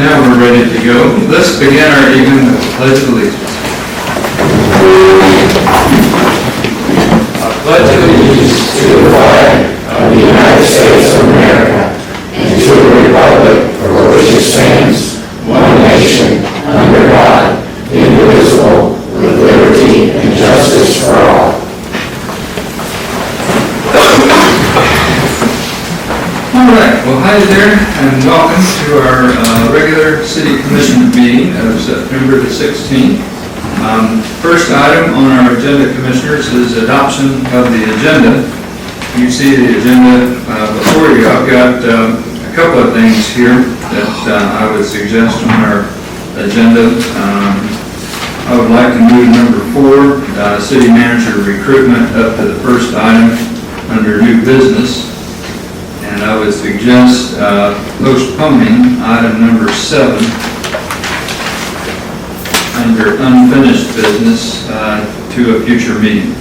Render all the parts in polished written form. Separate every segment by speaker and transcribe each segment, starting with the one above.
Speaker 1: Now we're ready to go. Let's begin our evening with the Pledge of Allegiance. I pledge allegiance
Speaker 2: to the flag of the United States of America and to the republic for which it stands, one nation, under God, indivisible, with liberty and justice for all.
Speaker 1: All right, well, hi there, and welcome to our regular City Commission meeting of September the 16th. First item on our agenda, Commissioners, is adoption of the agenda. You see the agenda before you. I've got a couple of things here that I would suggest on our agenda. I would like to move number 4, City Manager Recruitment, up to the first item under New Business. And I would suggest postponing item number 7 under unfinished business to a future meeting.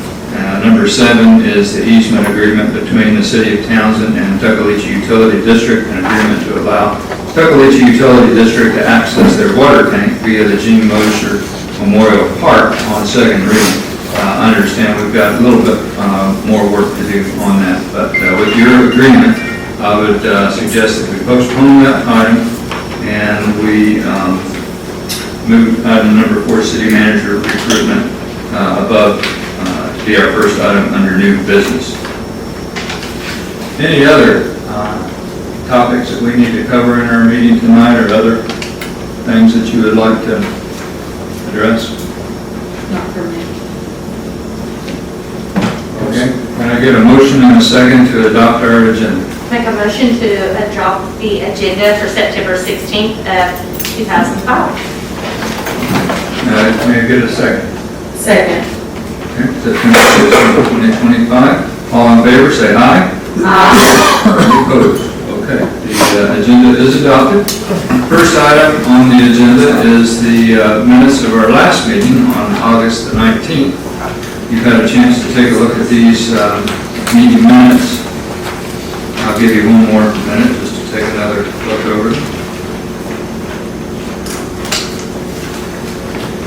Speaker 1: Number 7 is the easement agreement between the City of Townsend and Tuckaleechee Utility District, an agreement to allow Tuckaleechee Utility District to access their water tank via the Gene Mosher Memorial Park on second reading. I understand we've got a little bit more work to do on that, but with your agreement, I would suggest that we postpone that item and we move item number 4, City Manager Recruitment, above to be our first item under New Business. Any other topics that we need to cover in our meeting tonight, or other things that you would like to address?
Speaker 3: Not for me.
Speaker 1: Okay. Can I get a motion and a second to adopt our agenda?
Speaker 3: Make a motion to adopt the agenda for September 16th of 2005.
Speaker 1: May I get a second?
Speaker 3: Second.
Speaker 1: Okay. September 16th, 2025. All in favor, say aye.
Speaker 3: Aye.
Speaker 1: Any opposed? Okay. The agenda is adopted. First item on the agenda is the minutes of our last meeting on August the 19th. You've had a chance to take a look at these meeting minutes. I'll give you one more minute just to take another look over them.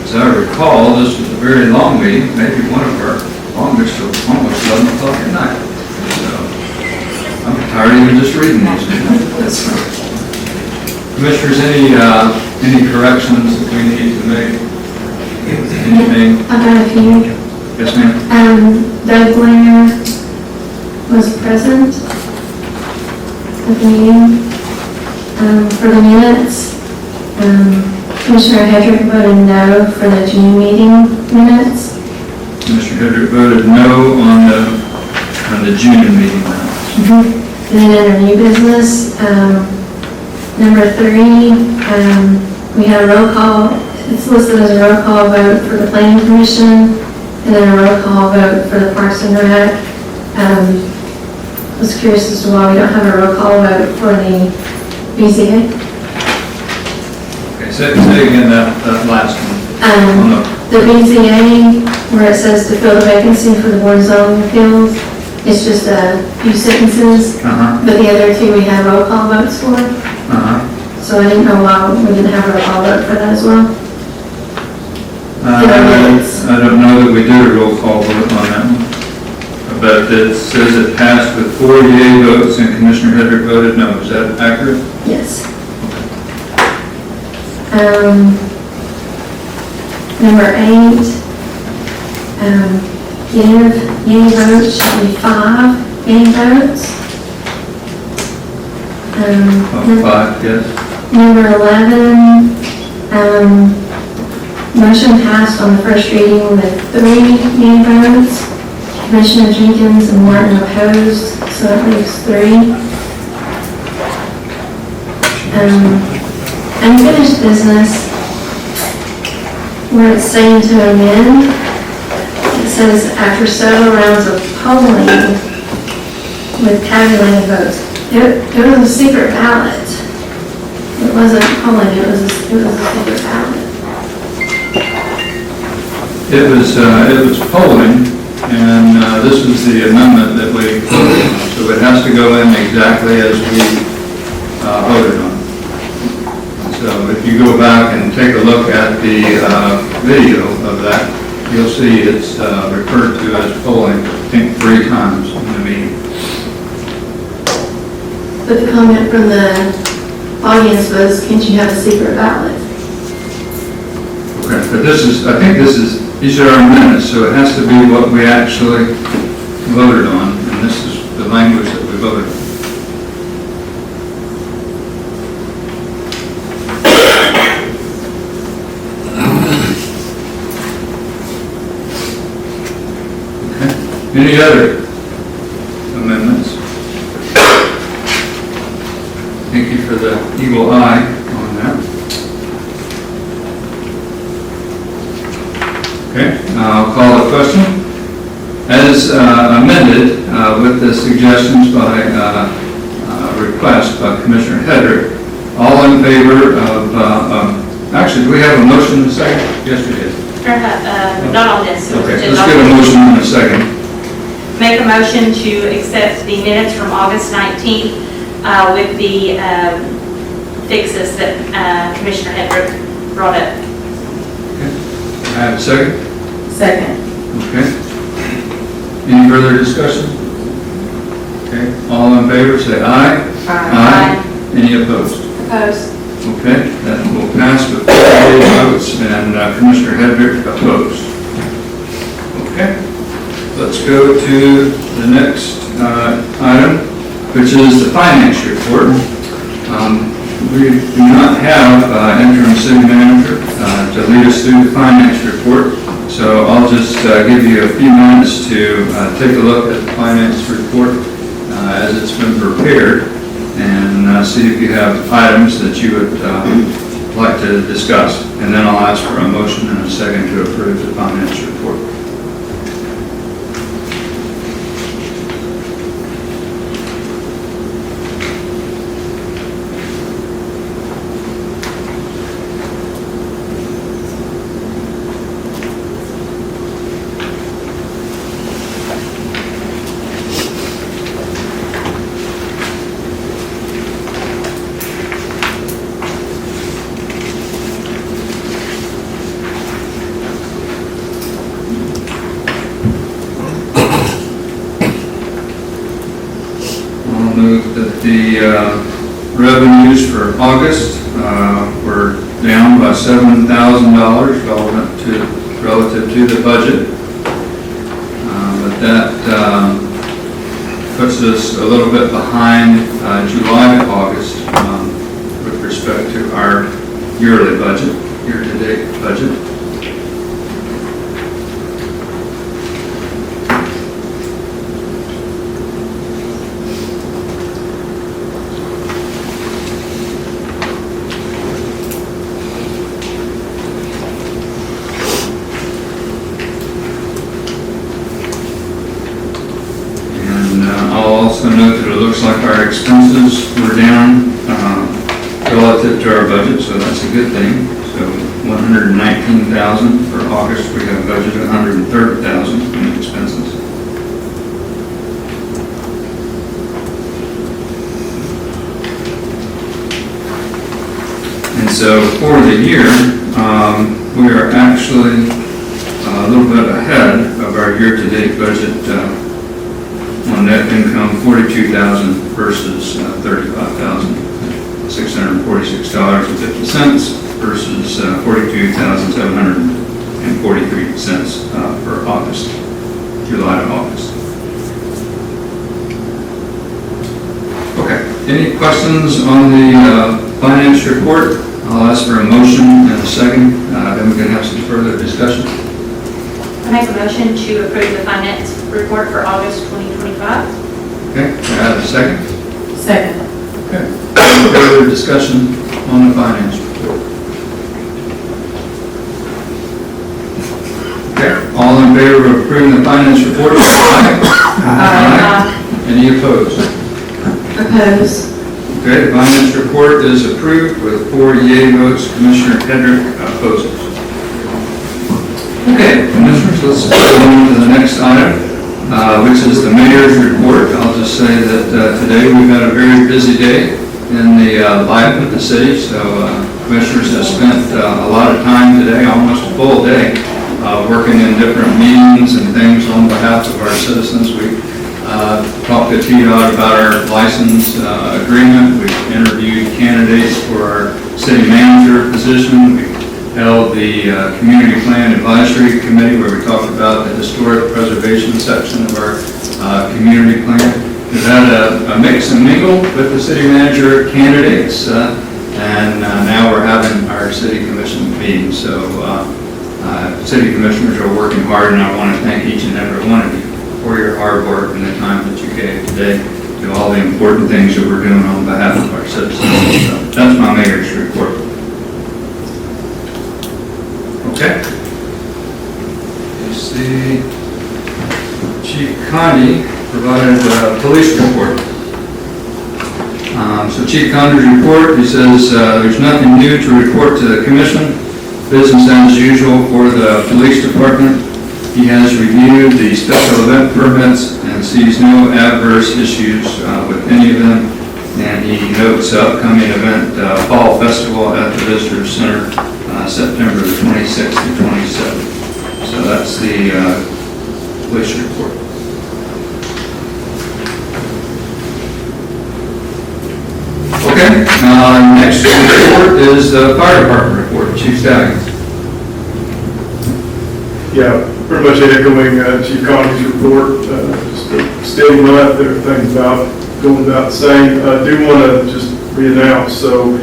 Speaker 1: As I recall, this was a very long meeting, maybe one of our longest, till almost 11 o'clock at night. So I'm tired even just reading these. Commissioners, any corrections that we need to make? Anything?
Speaker 4: I've got a few.
Speaker 1: Yes, ma'am.
Speaker 4: Doug Blair was present at the meeting. For the minutes, Commissioner Hedrick voted no for the June meeting minutes.
Speaker 1: Mr. Hedrick voted no on the June meeting minutes.
Speaker 4: And then under new business, number 3, we had a roll call. It's listed as a roll call vote for the Planning Commission, and then a roll call vote for the Parks and Rec. I was curious as to why we don't have a roll call vote for the BZA.
Speaker 1: Okay, say again that last one.
Speaker 4: The BZA, where it says to fill the vacancy for the Board of Zoning Appeals, it's just a few sentences, but the other 2 we have roll call votes for. So I didn't know why we didn't have a roll call vote for that as well.
Speaker 1: I don't know that we did a roll call vote on that one. But it says it passed with 4 yea votes and Commissioner Hedrick voted no. Is that accurate?
Speaker 4: Yes. Number 8, give yea votes should be 5 yea votes.
Speaker 1: 5, yes.
Speaker 4: Number 11, motion passed on the first reading with 3 yea votes. Commissioner Jenkins and Martin opposed, so that leaves 3. Unfinished business, where it's saying to amend, it says after several rounds of polling with tabulated votes. It was a secret ballot. It wasn't polling, it was a secret ballot.
Speaker 1: It was polling, and this is the amendment that we voted on. So it has to go in exactly as we voted on. So So if you go back and take a look at the video of that, you'll see it's referred to as polling, I think, 3 times in the meeting.
Speaker 4: But the comment from the audience was, can't you have a secret ballot?
Speaker 1: Okay, but this is, I think these are our minutes, so it has to be what we actually voted on, and this is the language that we voted on. Any other amendments? Thank you for the eagle eye on that. Okay, I'll call the question. As amended with the suggestions by request by Commissioner Hedrick, all in favor of, actually, do we have a motion in a second? Yes, we did.
Speaker 3: Not on this.
Speaker 1: Okay, let's get a motion in a second.
Speaker 3: Make a motion to accept the minutes from August 19th with the fixes that Commissioner Hedrick brought up.
Speaker 1: Okay. I have a second?
Speaker 5: Second.
Speaker 1: Okay. Any further discussion? Okay, all in favor say aye.
Speaker 3: Aye.
Speaker 1: Any opposed?
Speaker 3: Opposed.
Speaker 1: Okay, that will pass with 48 votes and Commissioner Hedrick opposed. Okay, let's go to the next item, which is the finance report. We do not have interim city manager to lead us through the finance report, so I'll just give you a few minutes to take a look at the finance report as it's been prepared, and see if you have items that you would like to discuss. And then I'll ask for a motion and a second to approve the finance report. Move that the revenues for August were down by $7,000 relative to the budget. But that puts us a little bit behind July and August with respect to our yearly budget, year-to-date budget. Also note that it looks like our expenses were down relative to our budget, so that's a good thing. So $119,000 for August. We have budgeted $130,000 in expenses. And so for the year, we are actually a little bit ahead of our year-to-date budget. On net income, $42,000 versus $35,646.50 versus $42,743 for August, July to August. Okay, any questions on the finance report? I'll ask for a motion and a second, then we can have some further discussion.
Speaker 3: I make a motion to approve the finance report for August 2025.
Speaker 1: Okay, can I have a second?
Speaker 5: Second.
Speaker 1: Okay. Any further discussion on the finance report? Okay, all in favor of approving the finance report? Aye. Any opposed?
Speaker 4: Opposed.
Speaker 1: Okay, the finance report is approved with 4 yea votes. Commissioner Hedrick opposes. Okay, Commissioners, let's go on to the next item, which is the mayor's report. I'll just say that today we've had a very busy day in the life of the city, so Commissioners have spent a lot of time today, almost a full day, working in different meetings and things on behalf of our citizens. We talked to TDOT about our license agreement. We interviewed candidates for our city manager position. We held the Community Plan Advisory Committee where we talked about the historic preservation section of our community plan. We've had a mix and mingle with the city manager candidates, and now we're having our city commission meeting. So city commissioners are working hard, and I want to thank each and every one of you for your hard work and the time that you gave today to all the important things that we're doing on behalf of our citizens. So that's my mayor's report. Okay. Let's see. Chief Conde provided a police report. So Chief Conde's report, he says there's nothing new to report to the commission. Business as usual for the police department. He has reviewed the special event permits and sees no adverse issues with any of them. And he notes the upcoming event, Fall Festival at the Visitor Center, September the 26th and 27th. So that's the police report. Okay, next report is the fire department report. Chief Stallion.
Speaker 6: Yeah, pretty much echoing Chief Conley's report, just a steady month, everything's going about the same. I do want to just re-announce, so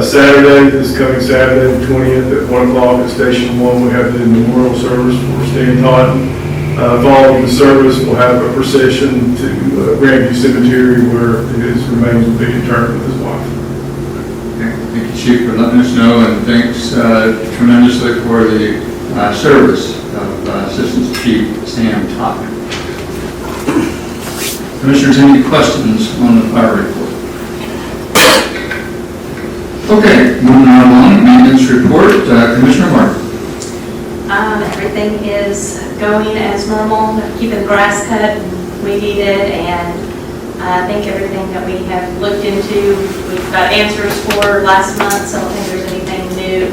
Speaker 6: Saturday, this coming Saturday, the 20th at 1 o'clock at Station 1, we have the memorial service for Stan Totten. Following the service, we'll have a procession to Grandview Cemetery where his remains will be interred with his wife.
Speaker 1: Okay, thank you, Chief, for letting us know, and thanks tremendously for the service of Assistant Chief Sam Totten. Commissioners, any questions on the fire report? Okay, moving on along, maintenance report, Commissioner Martin.
Speaker 3: Everything is going as normal, keeping the grass cut, weeded, and I think everything that we have looked into, we've got answers for last month, so I don't think there's anything new.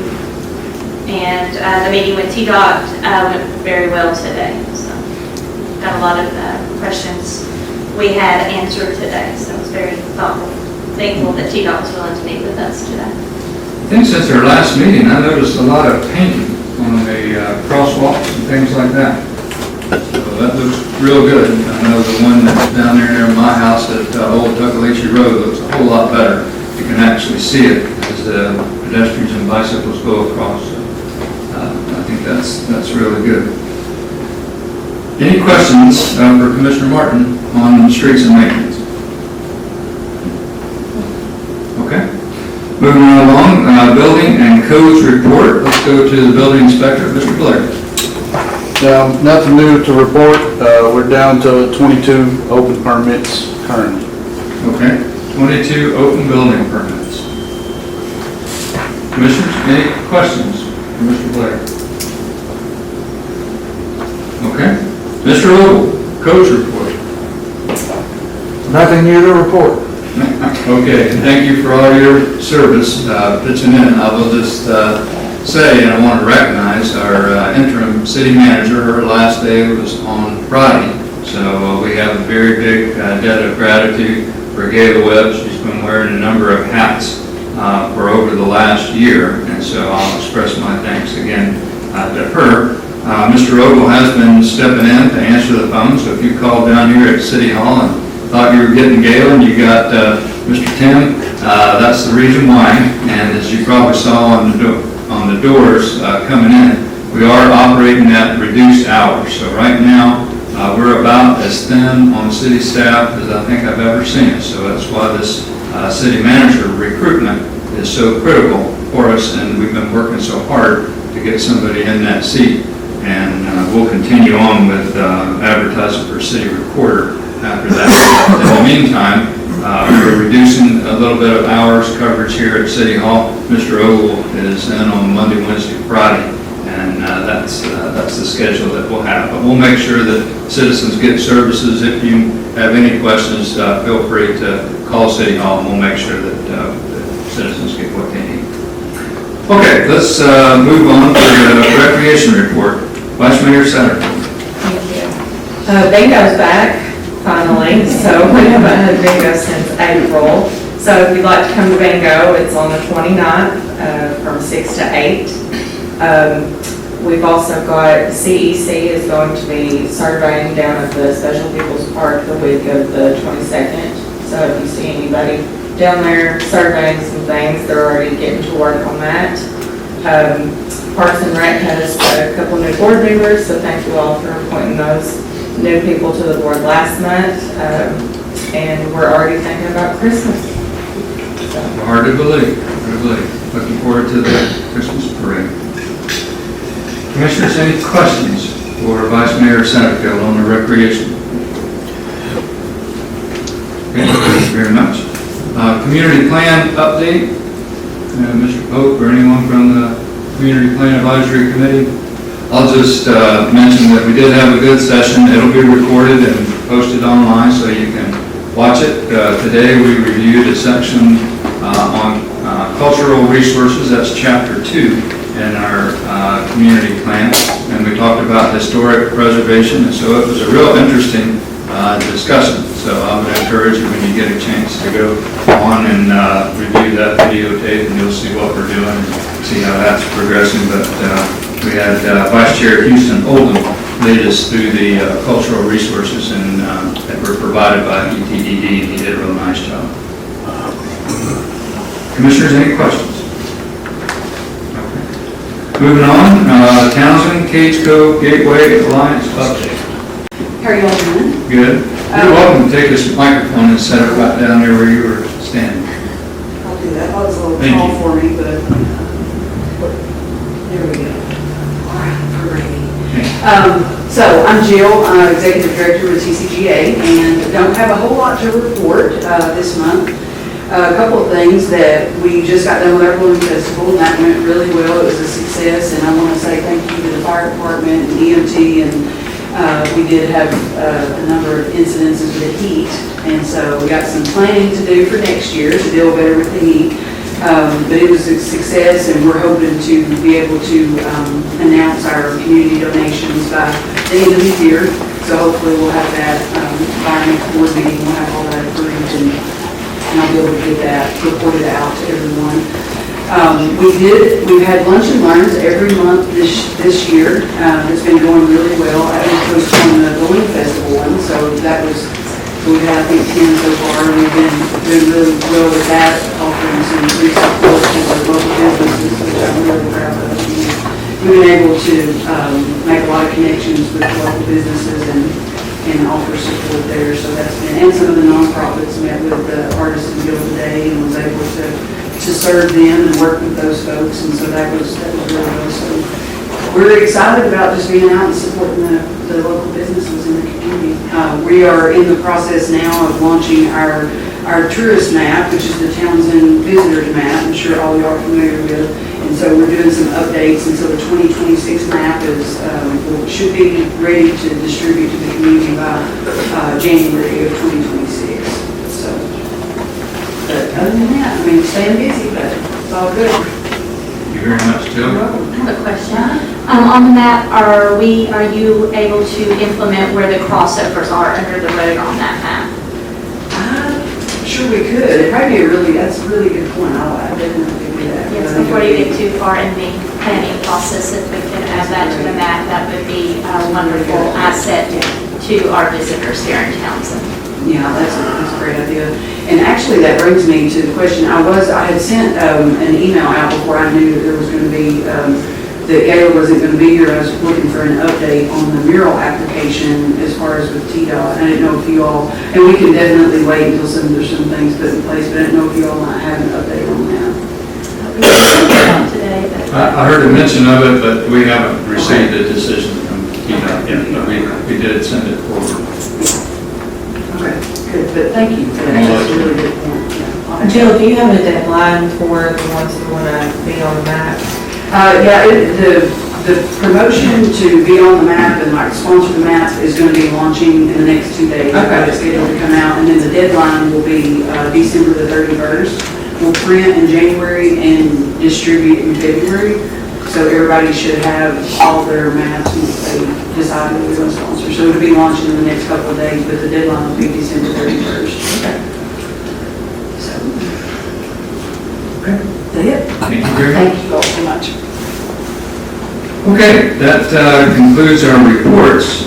Speaker 3: And the meeting with TDOT went very well today, so got a lot of questions we had answered today, so I was very thankful that TDOT was willing to meet with us today.
Speaker 1: I think since our last meeting, I noticed a lot of painting on the crosswalks and things like that. So that looks real good. I know the one that's down there near my house at Old Tuckaleechee Road looks a whole lot better. You can actually see it as the pedestrians and bicycles go across. So, I think that's really good. Any questions for Commissioner Martin on streets and maintenance? Okay. Moving right along, building and codes report. Let's go to the building inspector, Mr. Blair.
Speaker 7: Nothing new to report. We're down to 22 open permits currently.
Speaker 1: Okay, 22 open building permits. Commissioners, any questions for Mr. Blair? Okay. Mr. Ogle, codes report.
Speaker 7: Nothing new to report.
Speaker 1: Okay, and thank you for all your service pitching in. I will just say, and I want to recognize our interim city manager. Her last day was on Friday, so we have a very big debt of gratitude for Gayla Webb. She's been wearing a number of hats for over the last year, and so I'll express my thanks again to her. Mr. Ogle has been stepping in to answer the phone, so if you called down here at City Hall and thought you were getting Gayla and you got Mr. Tim, that's the reason why. And as you probably saw on the doors coming in, we are operating at reduced hours. So right now, we're about as thin on city staff as I think I've ever seen. So that's why this city manager recruitment is so critical for us, and we've been working so hard to get somebody in that seat. And we'll continue on with advertising for city recorder after that. In the meantime, we're reducing a little bit of hours coverage here at City Hall. Mr. Ogle is in on Monday, Wednesday, Friday, and that's the schedule that we'll have. But we'll make sure that citizens get services. If you have any questions, feel free to call City Hall, and we'll make sure that citizens get what they need. Okay, let's move on to the recreation report. Vice Mayor Satterfield.
Speaker 5: Thank you. Bingo's back, finally, so we haven't had bingo since April. So if you'd like to come to bingo, it's on the 29th from 6 to 8. We've also got CEC is going to be surveying down at the Special People's Park the week of the 22nd. So if you see anybody down there surveying some things, they're already getting to work on that. Parks and Rec has a couple new board members, so thank you all for appointing those new people to the board last month. And we're already thinking about Christmas. So,
Speaker 1: Hard to believe, hard to believe. Looking forward to the Christmas parade. Commissioners, any questions for Vice Mayor Satterfield on the recreation? Okay, thank you very much. Community plan update. Mr. Pope or anyone from the Community Plan Advisory Committee? I'll just mention that we did have a good session. It'll be recorded and posted online so you can watch it. Today we reviewed a section on cultural resources. That's chapter 2 in our community plan. And we talked about historic preservation. And so it was a real interesting discussion. So I would encourage you when you get a chance to go on and review that videotape, and you'll see what we're doing and see how that's progressing. But we had Vice Chair Houston Oldham lead us through the cultural resources and that were provided by ETDD, and he did a real nice job. Commissioners, any questions? Okay. Moving on, Townsend, Cageco, Gateway Alliance update.
Speaker 8: How are you all doing?
Speaker 1: Good. You're welcome to take this microphone and set it right down there where you were standing.
Speaker 8: I'll do that. That was a little
Speaker 1: Thank
Speaker 8: tall
Speaker 1: you.
Speaker 8: for me, but there we go. All right, great. So I'm Jill, Executive Director with TCGA, and don't have a whole lot to report this month. A couple of things that we just got done with our balloon festival, and that went really well. It was a success, and I want to say thank you to the fire department and EMT, and we did have a number of incidences with the heat, and so we got some planning to do for next year to deal better with the heat. But it was a success, and we're hoping to be able to announce our community donations by the end of the year. So hopefully we'll have that by our next board meeting. We'll have all that approved, and I'll be able to get that reported out to everyone. We've had lunch and learns every month this year. It's been going really well. I was postponing the balloon festival one, so that was, we've had, I think, 10 so far, and we've been doing really well with that, offering some free support to the local businesses, which I'm really proud of. We've been able to make a lot of connections with local businesses and offer support there, so that's been, and some of the nonprofits met with the Artists Guild today and was able to serve them and work with those folks, and so that was really good. So we're excited about just being out and supporting the local businesses in the community. We are in the process now of launching our tourist map, which is the Townsend visitors map. I'm sure all y'all are familiar with. And so we're doing some updates, and so the 2026 map should be ready to distribute to the community by January of 2026. So, but other than that, I mean, staying busy, but it's all good.
Speaker 1: Thank you very much, Jill.
Speaker 3: I have a question. On the map, are you able to implement where the crossovers are under the road on that map?
Speaker 8: Sure we could. It'd probably be that's a really good point. I definitely do that.
Speaker 3: Yes, before you get too far in the planning process, if we could add that to the map, that would be a wonderful asset to our visitors here in Townsend.
Speaker 8: Yeah, that's a great idea. And actually, that brings me to the question. I had sent an email out before I knew that there was going to be, that Gail wasn't going to be here. I was looking for an update on the mural application as far as with TDOT. I didn't know if you all, and we can definitely wait until there's some things put in place, but I didn't know if you all might have an update on that.
Speaker 3: Today, but
Speaker 1: I heard a mention of it, but we haven't received a decision from TDOT yet, but we did send it forward.
Speaker 8: Okay, good, but thank you for that. That's a really good point. Yeah.
Speaker 5: Jill, do you have a deadline for the ones who want to be on the map?
Speaker 8: The promotion to be on the map and like sponsor the map is going to be launching in the next 2 days.
Speaker 5: Okay.
Speaker 8: It's scheduled to come out, and then the deadline will be December the 31st. We'll print in January and distribute in February. So everybody should have all their masks once they decide to be a sponsor. So it'll be launching in the next couple of days, but the deadline will be December 31st. So.
Speaker 1: Okay.
Speaker 8: That's it.
Speaker 1: Thank you very much.
Speaker 8: Thank you all so much.
Speaker 1: Okay, that concludes our reports.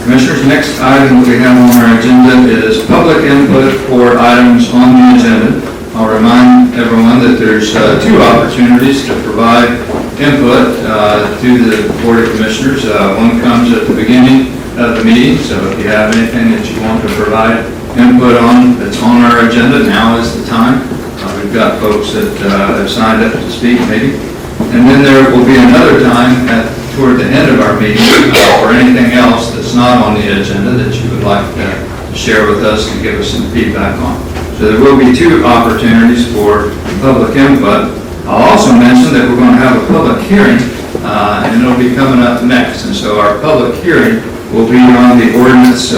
Speaker 1: Commissioners, next item that we have on our agenda is public input for items on the agenda. I'll remind everyone that there's two opportunities to provide input to the Board of Commissioners. One comes at the beginning of the meeting, so if you have anything that you want to provide input on that's on our agenda, now is the time. We've got folks that have signed up to speak maybe. And then there will be another time toward the end of our meeting for anything else that's not on the agenda that you would like to share with us and give us some feedback on. So there will be two opportunities for public input. I'll also mention that we're going to have a public hearing and it'll be coming up next. And so our public hearing will be on the ordinance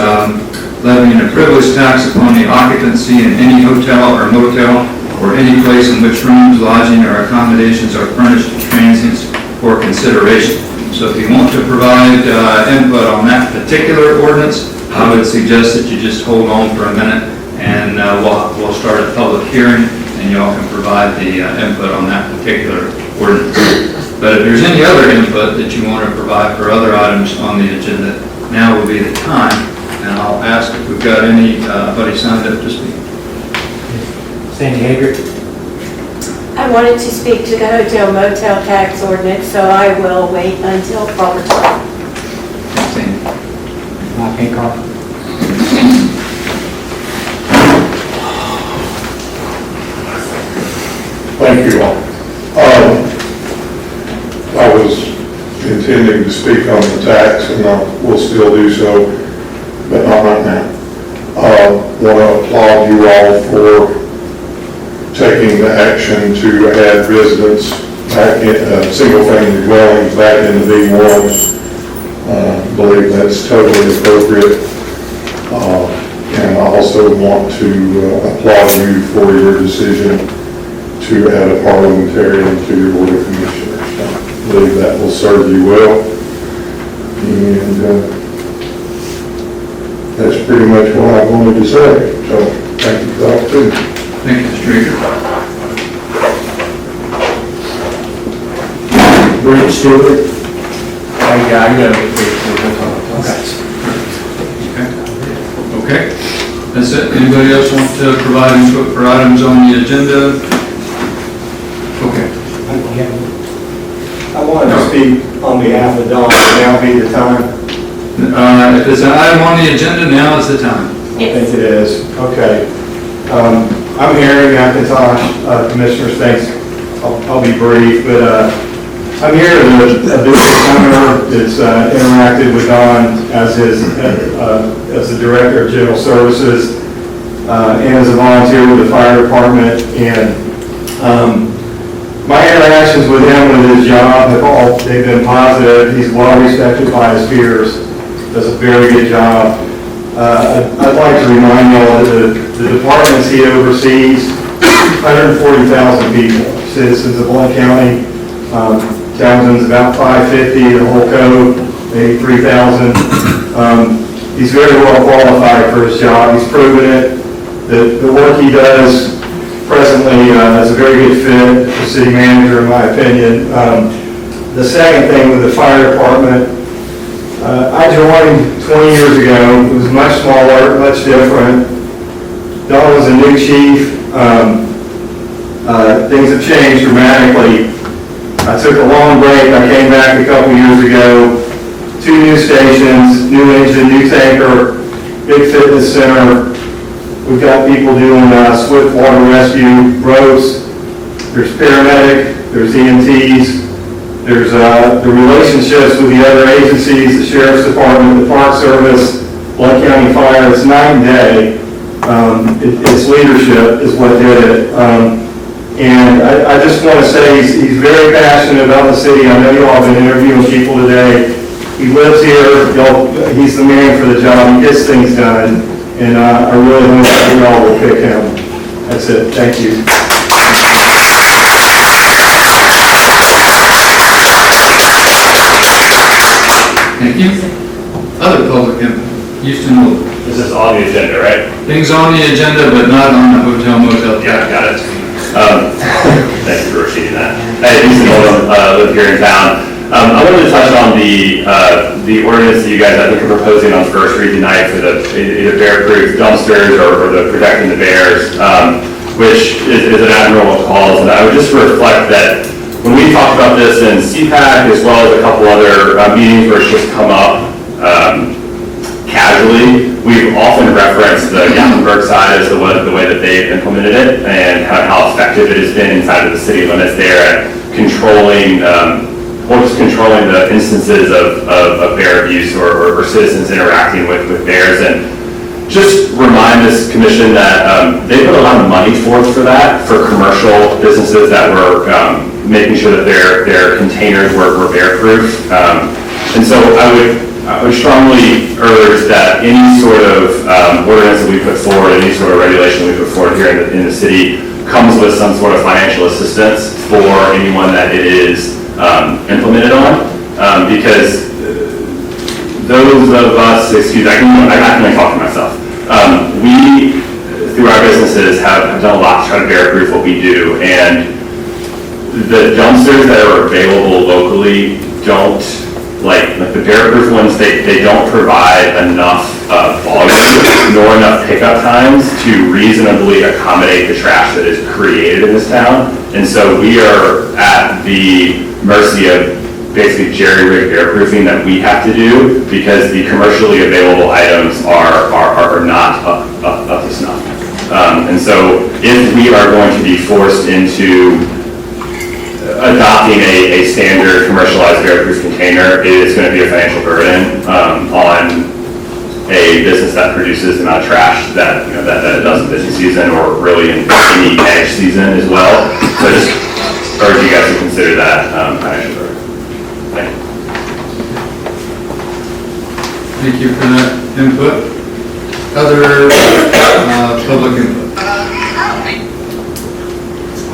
Speaker 1: levying a privilege tax upon the occupancy in any hotel or motel or any place in which rooms, lodging, or accommodations are furnished to transients for consideration. So if you want to provide input on that particular ordinance, I would suggest that you just hold on for a minute and we'll start a public hearing and y'all can provide the input on that particular ordinance. But if there's any other input that you want to provide for other items on the agenda, now will be the time. And I'll ask if we've got anybody signed up to speak.
Speaker 2: Sandy Hager.
Speaker 9: I wanted to speak to the hotel motel tax ordinance, so I will wait until proper time.
Speaker 1: Sandy.
Speaker 2: Mike Hancock.
Speaker 10: Thank you all. I was intending to speak on the tax, and I will still do so, but not right now. Want to applaud you all for taking the action to add residents back in, single-family dwellings back into B1. Believe that's totally appropriate. And I also want to applaud you for your decision to add a parliamentarian to your Board of Commissioners. I believe that will serve you well. And that's pretty much what I wanted to say. So thank you for the opportunity.
Speaker 1: Thank you, Mr. Eager.
Speaker 2: Brent Stewart.
Speaker 7: I got it.
Speaker 1: Okay, that's it. Anybody else want to provide input for items on the agenda? Okay.
Speaker 11: I wanted to speak on behalf of Dawn. Now be the time.
Speaker 1: If it's an item on the agenda, now is the time.
Speaker 11: I think it is. Okay. I'm Harry McIntosh, Commissioners. Thanks. I'll be brief, but I'm here as a business owner that's interacted with Dawn as the Director of General Services and as a volunteer with the Fire Department. And my interactions with him with his job they've been positive. He's well respected by his peers, does a very good job. I'd like to remind you all that the departments he oversees, 140,000 people, citizens of Blount County. Townsend's about 550, the whole code, maybe 3,000. He's very well qualified for his job. He's proven it. The work he does presently is a very good fit for city manager, in my opinion. The second thing with the fire department, I joined 20 years ago. It was much smaller, much different. Don was a new chief. Things have changed dramatically. I took a long break. I came back a couple years ago. 2 new stations, new engine, new tanker, big fitness center. We've got people doing swift water rescue, roads. There's paramedic, there's EMTs. There's the relationships with the other agencies, the Sheriff's Department, the Park Service, Blount County Fire. It's night and day. It's leadership is what did it. And I just want to say he's very passionate about the city. I know you all have been interviewing people today. He lives here. He's the man for the job. He gets things done. And I really hope that we all will pick him. That's it. Thank you.
Speaker 1: Other public input, Houston Mobile.
Speaker 12: This is on the agenda, right?
Speaker 1: Things on the agenda, but not on the hotel motel.
Speaker 12: Yeah, got it. Thank you for receiving that. Hey, Houston Mobile, live here in town. I wanted to touch on the ordinance that you guys, I think, are proposing on first read tonight for the either bear-proof dumpsters or the protecting the bears, which is an admirable cause. And I would just reflect that when we talked about this in CPAC, as well as a couple other meetings where it's just come up casually, we've often referenced the Gatlinburg side as the way that they've implemented it and kind of how effective it has been inside of the city limits there at controlling the instances of bear abuse or citizens interacting with bears. And just remind this commission that they put a lot of money forth for that, for commercial businesses that were making sure that their containers were bear-proof. And so I would strongly urge that any sort of ordinance that we put forward, any sort of regulation we put forward here in the city comes with some sort of financial assistance for anyone that it is implemented on, because those of us, I can only talk for myself. We, through our businesses, have done a lot to try to bear-proof what we do, and the dumpsters that are available locally don't, like the bear-proof ones, they don't provide enough volume nor enough pickup times to reasonably accommodate the trash that is created in this town. And so we are at the mercy of basically jerry-rig bear-proofing that we have to do because the commercially available items are not up to snuff. And so if we are going to be forced into adopting a standard commercialized bear-proof container, it is going to be a financial burden on a business that produces the amount of trash that it does in busy season or really in any edge season as well. So I just urge you guys to consider that financial burden. Thank you.
Speaker 1: Thank you for that input. Other public input?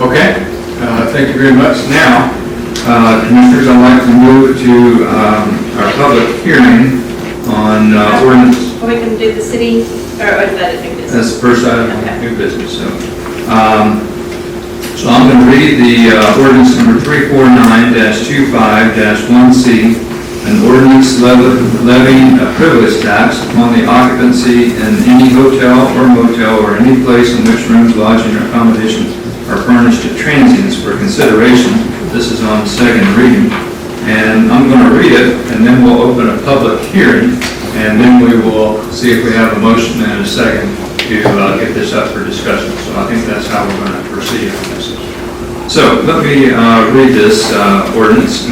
Speaker 1: Okay, thank you very much. Now, Commissioners, I'd like to move to our public hearing on ordinance.
Speaker 3: Or we can do the city, or is that a new business?
Speaker 1: That's the first item on
Speaker 3: Okay.
Speaker 1: new business. So I'm going to read the ordinance number 349-25-1C, an ordinance levying a privilege tax upon the occupancy in any hotel or motel or any place in which rooms, lodging, or accommodations are furnished to transients for consideration. This is on second reading. And I'm going to read it, and then we'll open a public hearing, and then we will see if we have a motion and a second to get this up for discussion. So I think that's how we're going to proceed on this. So let me read this ordinance.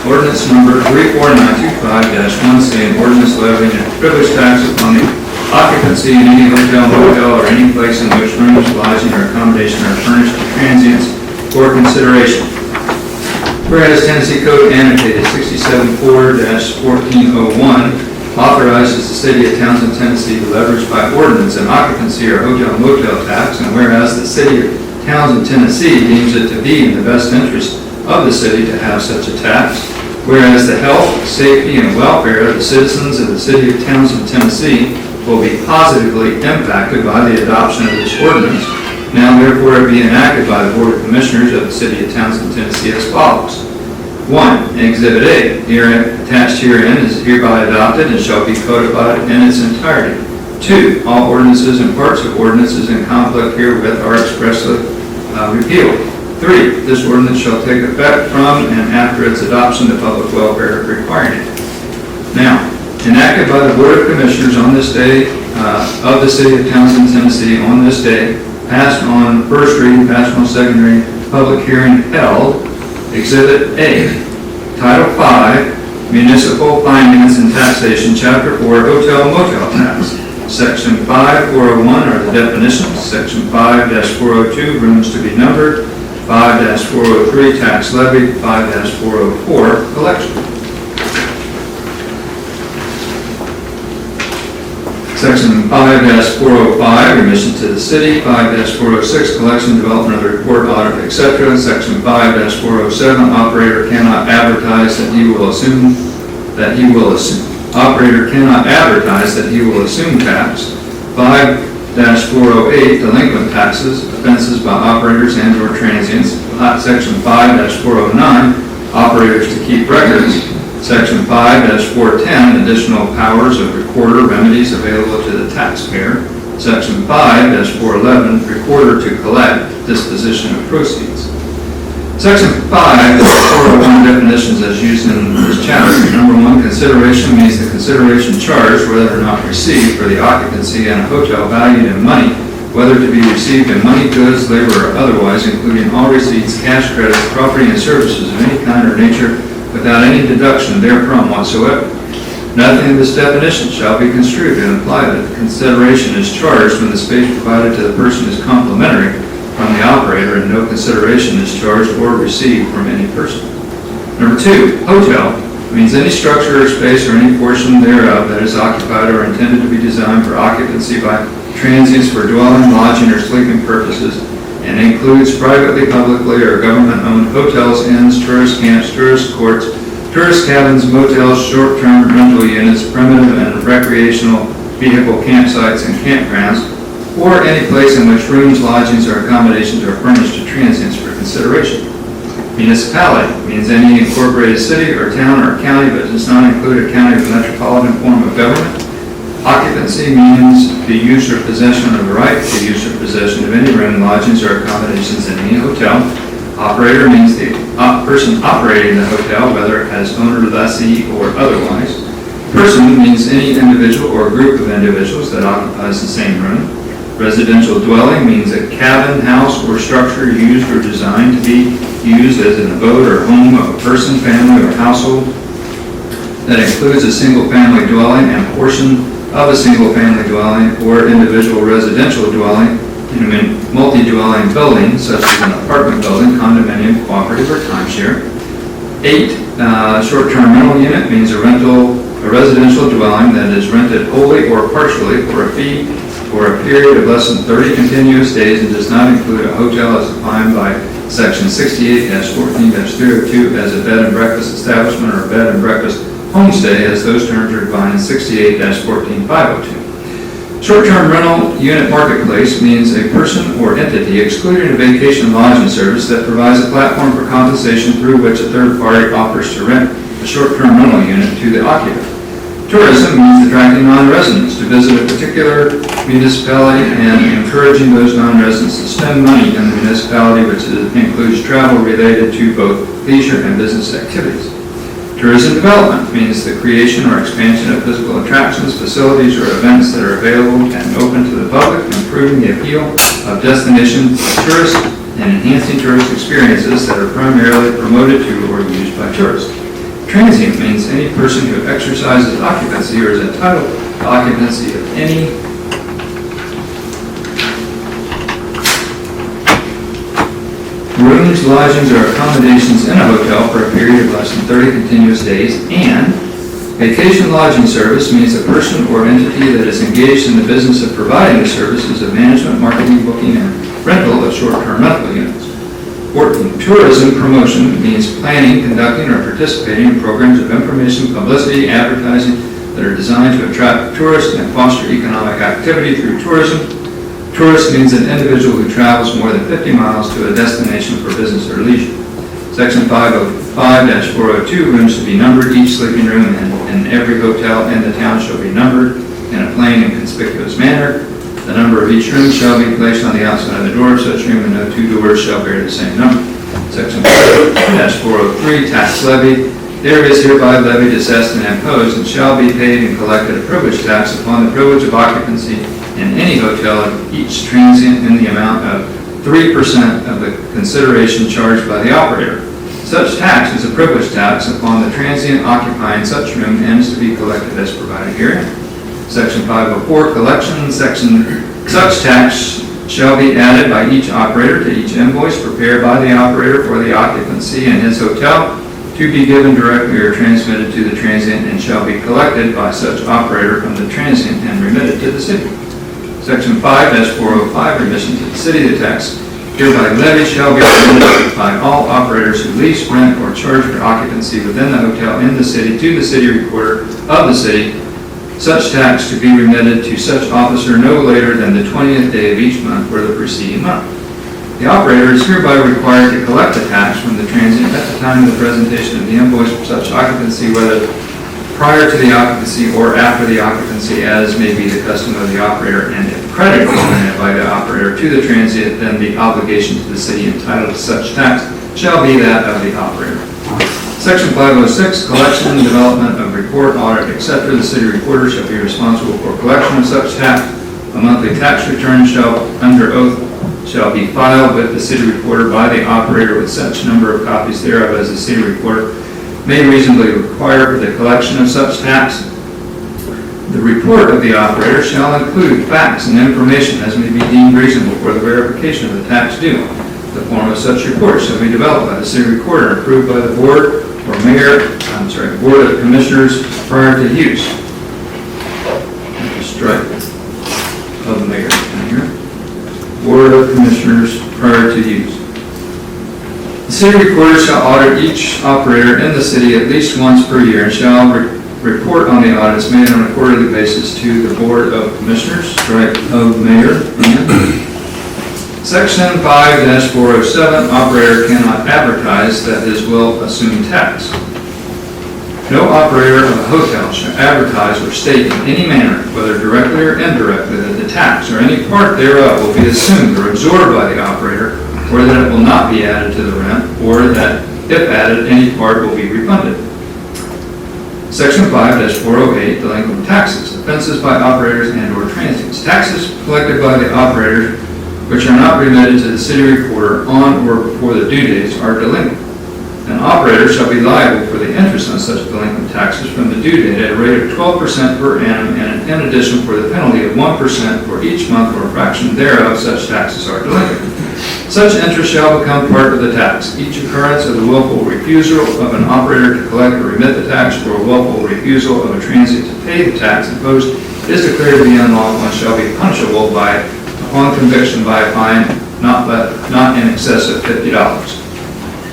Speaker 1: Ordinance number 34925-1C, an ordinance levying a privilege tax upon the occupancy in any hotel, motel, or any place in which rooms, lodging, or accommodation are furnished to transients for consideration. Whereas Tennessee Code annotated 674-1401 authorizes the city of Townsend, Tennessee to leverage by ordinance an occupancy or hotel motel tax, and whereas the city of Townsend, Tennessee deems it to be in the best interest of the city to have such a tax, whereas the health, safety, and welfare of the citizens of the city of Townsend, Tennessee will be positively impacted by the adoption of this ordinance, now therefore it be enacted by the Board of Commissioners of the City of Townsend, Tennessee as follows. 1. Exhibit A, attached herein is hereby adopted and shall be codified in its entirety. 2. All ordinances and parts of ordinances in conflict herewith are expressly repealed. 3. This ordinance shall take effect from and after its adoption, the public welfare requiring it. Now, enacted by the Board of Commissioners on this day of the City of Townsend, Tennessee on this day, passed on first reading, passed on second reading, public hearing held. Exhibit A, Title 5, Municipal Finance and Taxation, Chapter 4, Hotel Motel Tax. Section 5-401 are the definitions. Section 5-402, rooms to be numbered. 5-403, tax levy. 5-404, collection. Section 5-405, remission to the city. 5-406, collection, development of the report, audit, etc. Section 5-407, operator cannot advertise that he will assume Operator cannot advertise that he will assume tax. 5-408, delinquent taxes, offenses by operators and/or transients. Section 5-409, operators to keep records. Section 5-410, additional powers of recorder remedies available to the taxpayer. Section 5-411, recorder to collect disposition of proceeds. Section 5-401, definitions as used in this chapter. Number 1, consideration means the consideration charged, whether or not received, for the occupancy in a hotel valued in money, whether to be received in money, goods, labor, or otherwise, including all receipts, cash credits, property, and services of any kind or nature, without any deduction therefrom whatsoever. Nothing in this definition shall be construed to imply that the consideration is charged when the space provided to the person is complimentary from the operator, and no consideration is charged or received from any person. Number 2, hotel means any structure or space or any portion thereof that is occupied or intended to be designed for occupancy by transients for dwelling, lodging, or sleeping purposes, and includes privately, publicly, or government-owned hotels, inns, tourist camps, tourist courts, tourist cabins, motels, short-term rental units, primitive and recreational vehicle campsites and campgrounds, or any place in which rooms, lodgings, or accommodations are furnished to transients for consideration. Municipality means any incorporated city or town or county, but does not include a county or metropolitan form of government. Occupancy means the use or possession or the right to use or possession of any room, lodgings, or accommodations in any hotel. Operator means the person operating the hotel, whether as owner, lessee, or otherwise. Person means any individual or group of individuals that occupies the same room. Residential dwelling means a cabin, house, or structure used or designed to be used as an abode or home of a person, family, or household that includes a single-family dwelling and portion of a single-family dwelling or individual residential dwelling in a multi-dwelling building, such as an apartment building, condominium, cooperative, or timeshare. 8, short-term rental unit means a residential dwelling that is rented wholly or partially for a fee for a period of less than 30 continuous days and does not include a hotel as defined by Section 68-14-302 as a bed and breakfast establishment or a bed and breakfast homestay, as those terms are defined in 68-14-502. Short-term rental unit marketplace means a person or entity, excluding a vacation lodging service, that provides a platform for compensation through which a third party offers to rent a short-term rental unit to the occupant. Tourism means attracting non-residents to visit a particular municipality and encouraging those non-residents to spend money in the municipality, which includes travel related to both leisure and business activities. Tourism development means the creation or expansion of physical attractions, facilities, or events that are available and open to the public, improving the appeal of destination tourists and enhancing tourist experiences that are primarily promoted to or used by tourists. Transient means any person who exercises occupancy or is entitled to occupancy of any rooms, lodgings, or accommodations in a hotel for a period of less than 30 continuous days. And vacation lodging service means a person or entity that is engaged in the business of providing the services of management, marketing, booking, and rental of short-term rental units. 14, tourism promotion means planning, conducting, or participating in programs of information, publicity, advertising that are designed to attract tourists and foster economic activity through tourism. Tourist means an individual who travels more than 50 miles to a destination for business or leisure. Section 505-402, rooms to be numbered. Each sleeping room in every hotel in the town shall be numbered in a plain and conspicuous manner. The number of each room shall be placed on the outside of the door of such room, and no two doors shall bear the same number. Section 403, tax levy. There is hereby levied, assessed, and imposed, and shall be paid and collected a privilege tax upon the privilege of occupancy in any hotel of each transient in the amount of 3% of the consideration charged by the operator. Such tax is a privilege tax upon the transient occupying such room and is to be collected as provided herein. Section 504, collection. Such tax shall be added by each operator to each invoice prepared by the operator for the occupancy in his hotel, to be given directly or transmitted to the transient, and shall be collected by such operator from the transient and remitted to the city. Section 5-405, remission to the city. The tax hereby levied shall be remitted by all operators who lease, rent, or charge for occupancy within the hotel in the city to the city recorder of the city, such tax to be remitted to such officer no later than the 20th day of each month for the preceding month. The operator is hereby required to collect the tax from the transient at the time of the presentation of the invoice for such occupancy, whether prior to the occupancy or after the occupancy, as may be the custom of the operator, and if credit is granted by the operator to the transient, then the obligation to the city entitled to such tax shall be that of the operator. Section 506, collection and development of report, audit, etc. The city recorder shall be responsible for collection of such tax. A monthly tax return shall, under oath, shall be filed with the city recorder by the operator with such number of copies thereof as the city recorder may reasonably require for the collection of such tax. The report of the operator shall include facts and information as may be deemed reasonable for the verification of the tax due. The form of such report shall be developed by the city recorder and approved by the board or board of commissioners prior to use. Strike of mayor in here. Board of commissioners prior to use. The city recorder shall audit each operator in the city at least once per year and shall report on the audits made on a quarterly basis to the board of commissioners, strike of mayor. Section 5-407, operator cannot advertise that his will assume tax. No operator of a hotel shall advertise or state in any manner, whether directly or indirectly, that the tax or any part thereof will be assumed or absorbed by the operator, or that it will not be added to the rent, or that, if added, any part will be refunded. Section 5-408, delinquent taxes, offenses by operators and/or transients. Taxes collected by the operator which are not remitted to the city recorder on or before the due dates are delinquent. An operator shall be liable for the interest on such delinquent taxes from the due date at a rate of 12% per annum, and in addition for the penalty of 1% for each month or fraction thereof such taxes are delinquent. Such interest shall become part of the tax. Each occurrence of the willful refusal of an operator to collect or remit the tax, or a willful refusal of a transient to pay the tax imposed is declared to be unlawful and shall be punishable by, upon conviction, by a fine not in excess of $50.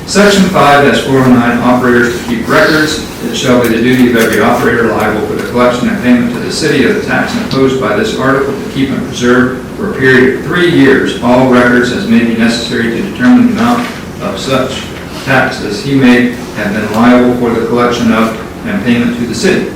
Speaker 1: Section 5-409, operators to keep records. It shall be the duty of every operator liable for the collection and payment to the city of the tax imposed by this article to keep and preserve for a period of 3 years all records as may be necessary to determine the amount of such tax as he may have been liable for the collection of and payment to the city.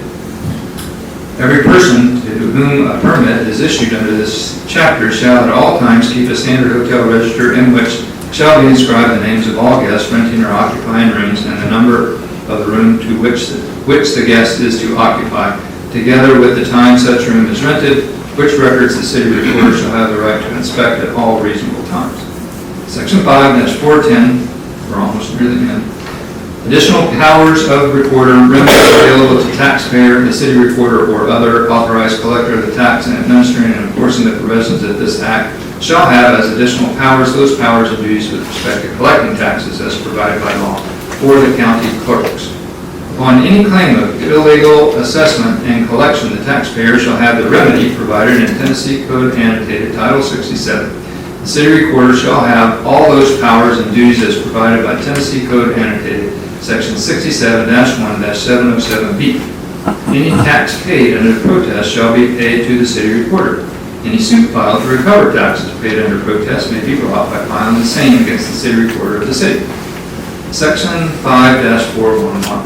Speaker 1: Every person to whom a permit is issued under this chapter shall at all times keep a standard hotel register in which shall be inscribed the names of all guests renting or occupying rooms and the number of the room to which the guest is to occupy, together with the time such room is rented, which records the city recorder shall have the right to inspect at all reasonable times. Section 5-410, we're almost near the end. Additional powers of recorder, remedies available to taxpayer, the city recorder, or other authorized collector of the tax in administering and enforcing the provisions of this act shall have as additional powers those powers and duties with respect to collecting taxes as provided by law for the county clerks. Upon any claim of illegal assessment and collection, the taxpayer shall have the remedy provided in Tennessee Code Annotated Title 67. The city recorder shall have all those powers and duties as provided by Tennessee Code Annotated Section 67-1-707B. Any tax paid under protest shall be paid to the city recorder. Any suit filed to recover taxes paid under protest may be brought by filing the same against the city recorder of the city. Section 5-411.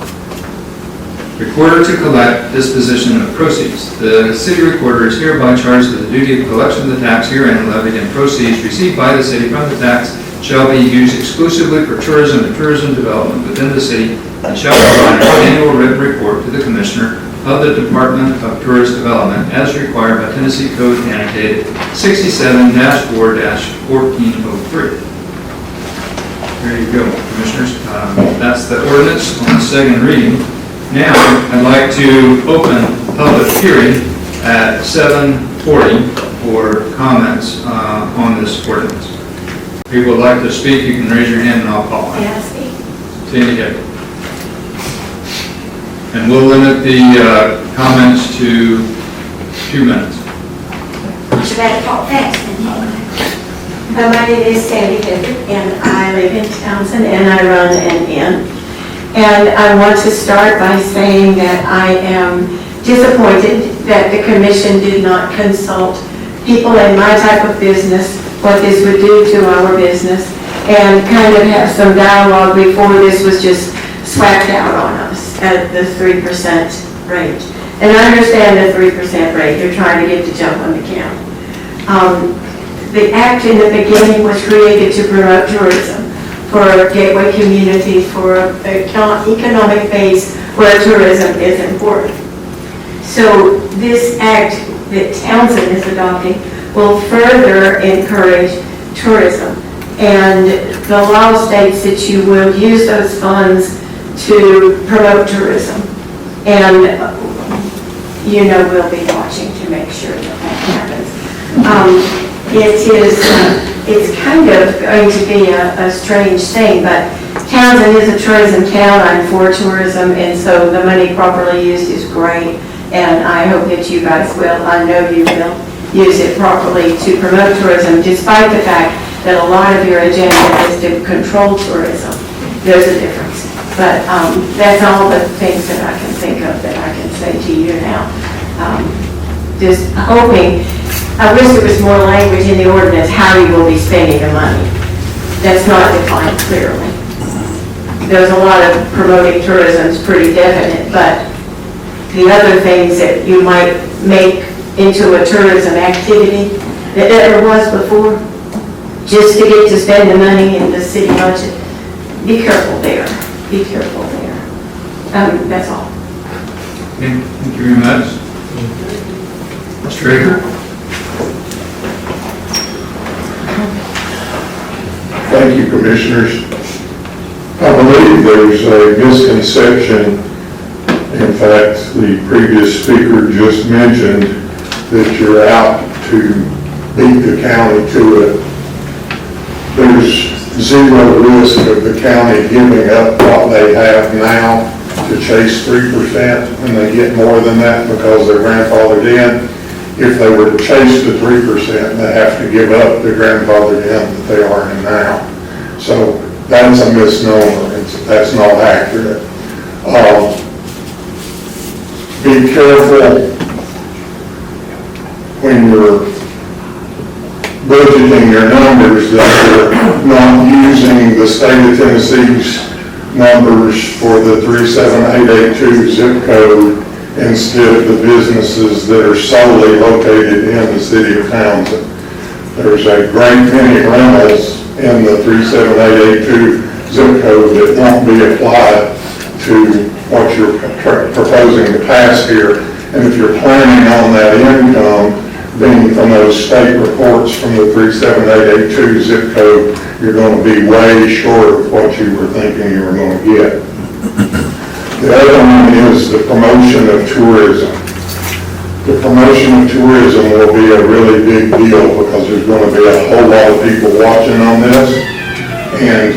Speaker 1: Recorder to collect disposition of proceeds. The city recorder is hereby charged with the duty of collection of the tax herein levied, and proceeds received by the city from the tax shall be used exclusively for tourism and tourism development within the city, and shall provide an annual written report to the Commissioner of the Department of Tourist Development as required by Tennessee Code Annotated 67-4-1403. There you go, Commissioners. That's the ordinance on the second reading. Now, I'd like to open public hearing at 7:40 for comments on this ordinance. If you would like to speak, you can raise your hand and I'll call on you.
Speaker 9: Yeah, speak.
Speaker 1: Sandy Hill. And we'll limit the comments to 2 minutes.
Speaker 9: You better talk fast then. My name is Sandy Hendrick, and I live in Townsend, and I run an inn. And I want to start by saying that I am disappointed that the commission did not consult people in my type of business, what this would do to our business, and kind of have some dialogue before this was just swapped out on us at the 3% rate. And I understand the 3% rate, you're trying to get to jump on the count. The act in the beginning was created to promote tourism for gateway communities, for an economic base where tourism is important. So this act that Townsend is adopting will further encourage tourism. And the law states that you will use those funds to promote tourism. And, we'll be watching to make sure that happens. It's kind of going to be a strange thing, but Townsend is a tourism town. I'm for tourism, and so the money properly used is great. And I hope that you guys will, I know you will, use it properly to promote tourism, despite the fact that a lot of your agenda is to control tourism. There's a difference. But that's all the things that I can think of that I can say to you now. Just hoping, I wish there was more language in the ordinance how you will be spending the money. That's not defined clearly. There's a lot of promoting tourism is pretty definite, but the other things that you might make into a tourism activity that never was before, just to get to spend the money in the city budget, be careful there. Be careful there. That's all.
Speaker 1: Okay, thank you very much. Mr. Raker?
Speaker 10: Thank you, Commissioners. I believe there's a misconception. In fact, the previous speaker just mentioned that you're out to beat the county to it. There's zero risk of the county giving up what they have now to chase 3% when they get more than that because they're grandfathered in. If they were to chase the 3%, they have to give up the grandfathered in that they are in now. So that's a misnomer. That's not accurate. Be careful when you're budgeting your numbers that you're not using the state of Tennessee's numbers for the 37882 zip code instead of the businesses that are solely located in the city of Townsend. There's a great many rentals in the 37882 zip code that won't be applied to what you're proposing to pass here. And if you're planning on that income being from those state reports from the 37882 zip code, you're going to be way short of what you were thinking you were going to get. The other one is the promotion of tourism. The promotion of tourism will be a really big deal because there's going to be a whole lot of people watching on this. And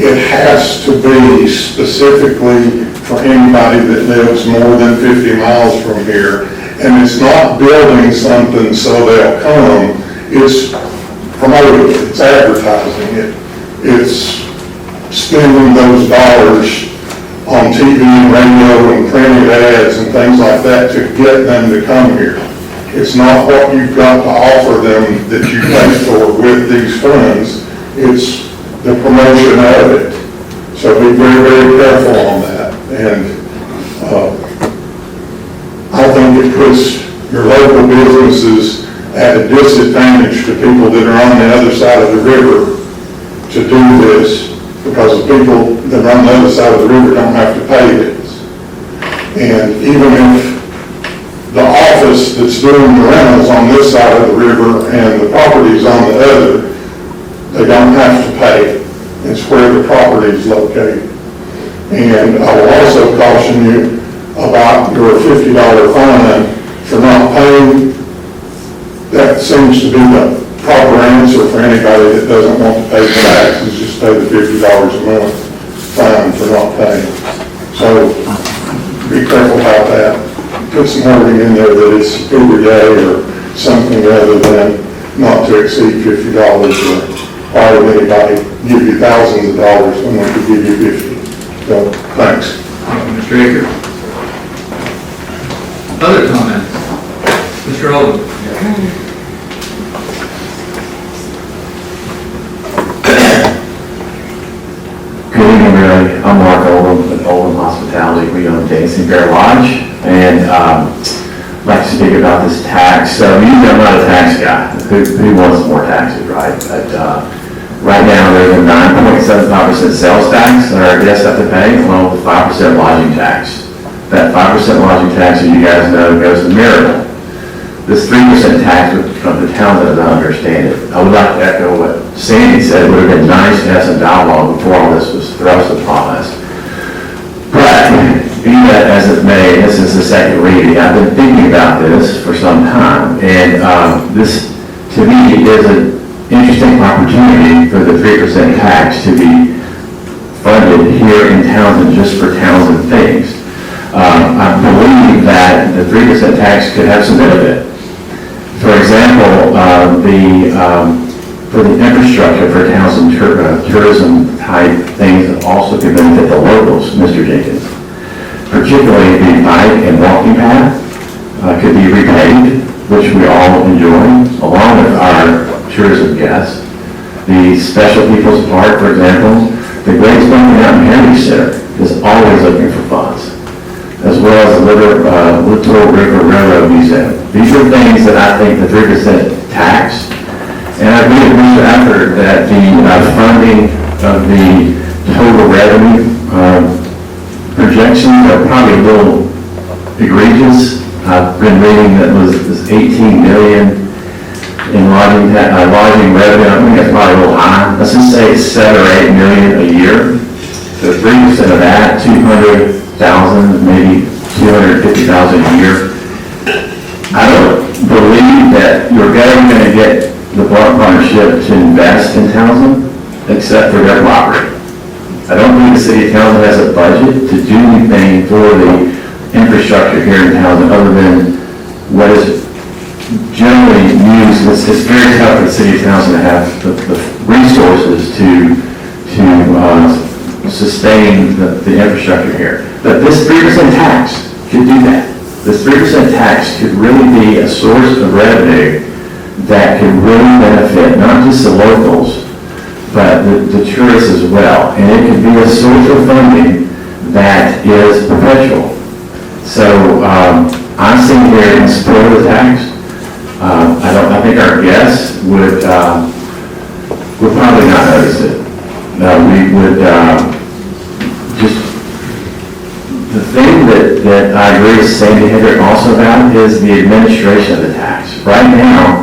Speaker 10: it has to be specifically for anybody that lives more than 50 miles from here. And it's not building something so they'll come. It's promoting it. It's advertising it. It's spending those dollars on TV and radio and printed ads and things like that to get them to come here. It's not what you've got to offer them that you pay for with these funds. It's the promotion of it. So be very, very careful on that. And I think it puts your local businesses at a disadvantage to people that are on the other side of the river to do this, because the people that are on the other side of the river don't have to pay this. And even if the office that's doing the rentals on this side of the river and the properties on the other, they don't have to pay. It's where the property is located. And I will also caution you about your $50 fine for not paying. That seems to be the proper answer for anybody that doesn't want to pay the taxes. Just pay the $50 a month fine for not paying. So be careful about that. Put some wording in there that it's every day or something rather than not to exceed $50, or why would anybody give you thousands of dollars when they could give you 50? So, thanks.
Speaker 1: Mr. Aker. Other comments? Mr. Oldham.
Speaker 13: Good evening, everybody. I'm Mark Oldham with Oldham Hospitality. We own Dancing Bear Lodge, and I'd like to speak about this tax. So usually I'm not a tax guy. Who wants more taxes, right? But right now there's a 9.75% sales tax that our guests have to pay, along with 5% lodging tax. That 5% lodging tax, as you guys know, goes to Maryland. This 3% tax from the Townsend, as I understand it. I would like to echo what Sandy said. It would have been nice to have some dialogue before all this was thrust upon us. But, be that as it may, this is the second reading. I've been thinking about this for some time, and this, to me, is an interesting opportunity for the 3% tax to be funded here in Townsend just for Townsend things. I believe that the 3% tax could have some benefit. For example, for the infrastructure for Townsend tourism type things that also could benefit the locals, Mr. Jenkins. Particularly the bike and walking path could be repaved, which we all enjoy, along with our tourism guests. The Special People's Park, for example, the Great Smoky Mountain Heritage Center is always looking for funds, as well as the Little River Railroad Museum. These are things that I think the 3% tax, and I really wish after that the funding of the total revenue projections are probably a little egregious. I've been reading that was 18 million in lodging revenue. I think that's probably a little high. Let's just say it's 7 or 8 million a year. So 3% of that, 200,000, maybe 250,000 a year. I don't believe that you're going to get the Block Partnership to invest in Townsend except for their property. I don't believe the city of Townsend has a budget to do anything for the infrastructure here in Townsend other than what is generally used. It's very tough for the city of Townsend to have the resources to sustain the infrastructure here. But this 3% tax could do that. This 3% tax could really be a source of revenue that could really benefit not just the locals, but the tourists as well. And it could be a source of funding that is perpetual. So I'm sitting here in support of the tax. I think our guests would probably not notice it. We would just. The thing that I agree with Sandy Hendrick also about is the administration of the tax. Right now,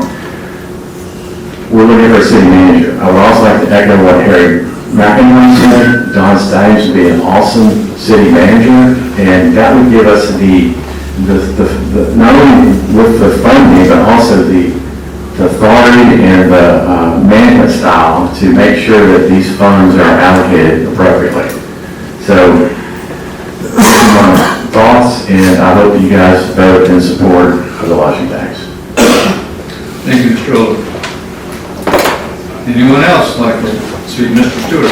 Speaker 13: we're looking for a city manager. I would also like to echo what Harry McIntyre said. Don Steins would be an awesome city manager, and that would give us the not only with the funding, but also the authority and the management style to make sure that these funds are allocated appropriately. So, my thoughts, and I hope you guys vote in support of the lodging tax.
Speaker 1: Thank you, Mr. Oldham. Anyone else like to speak? Mr. Stewart?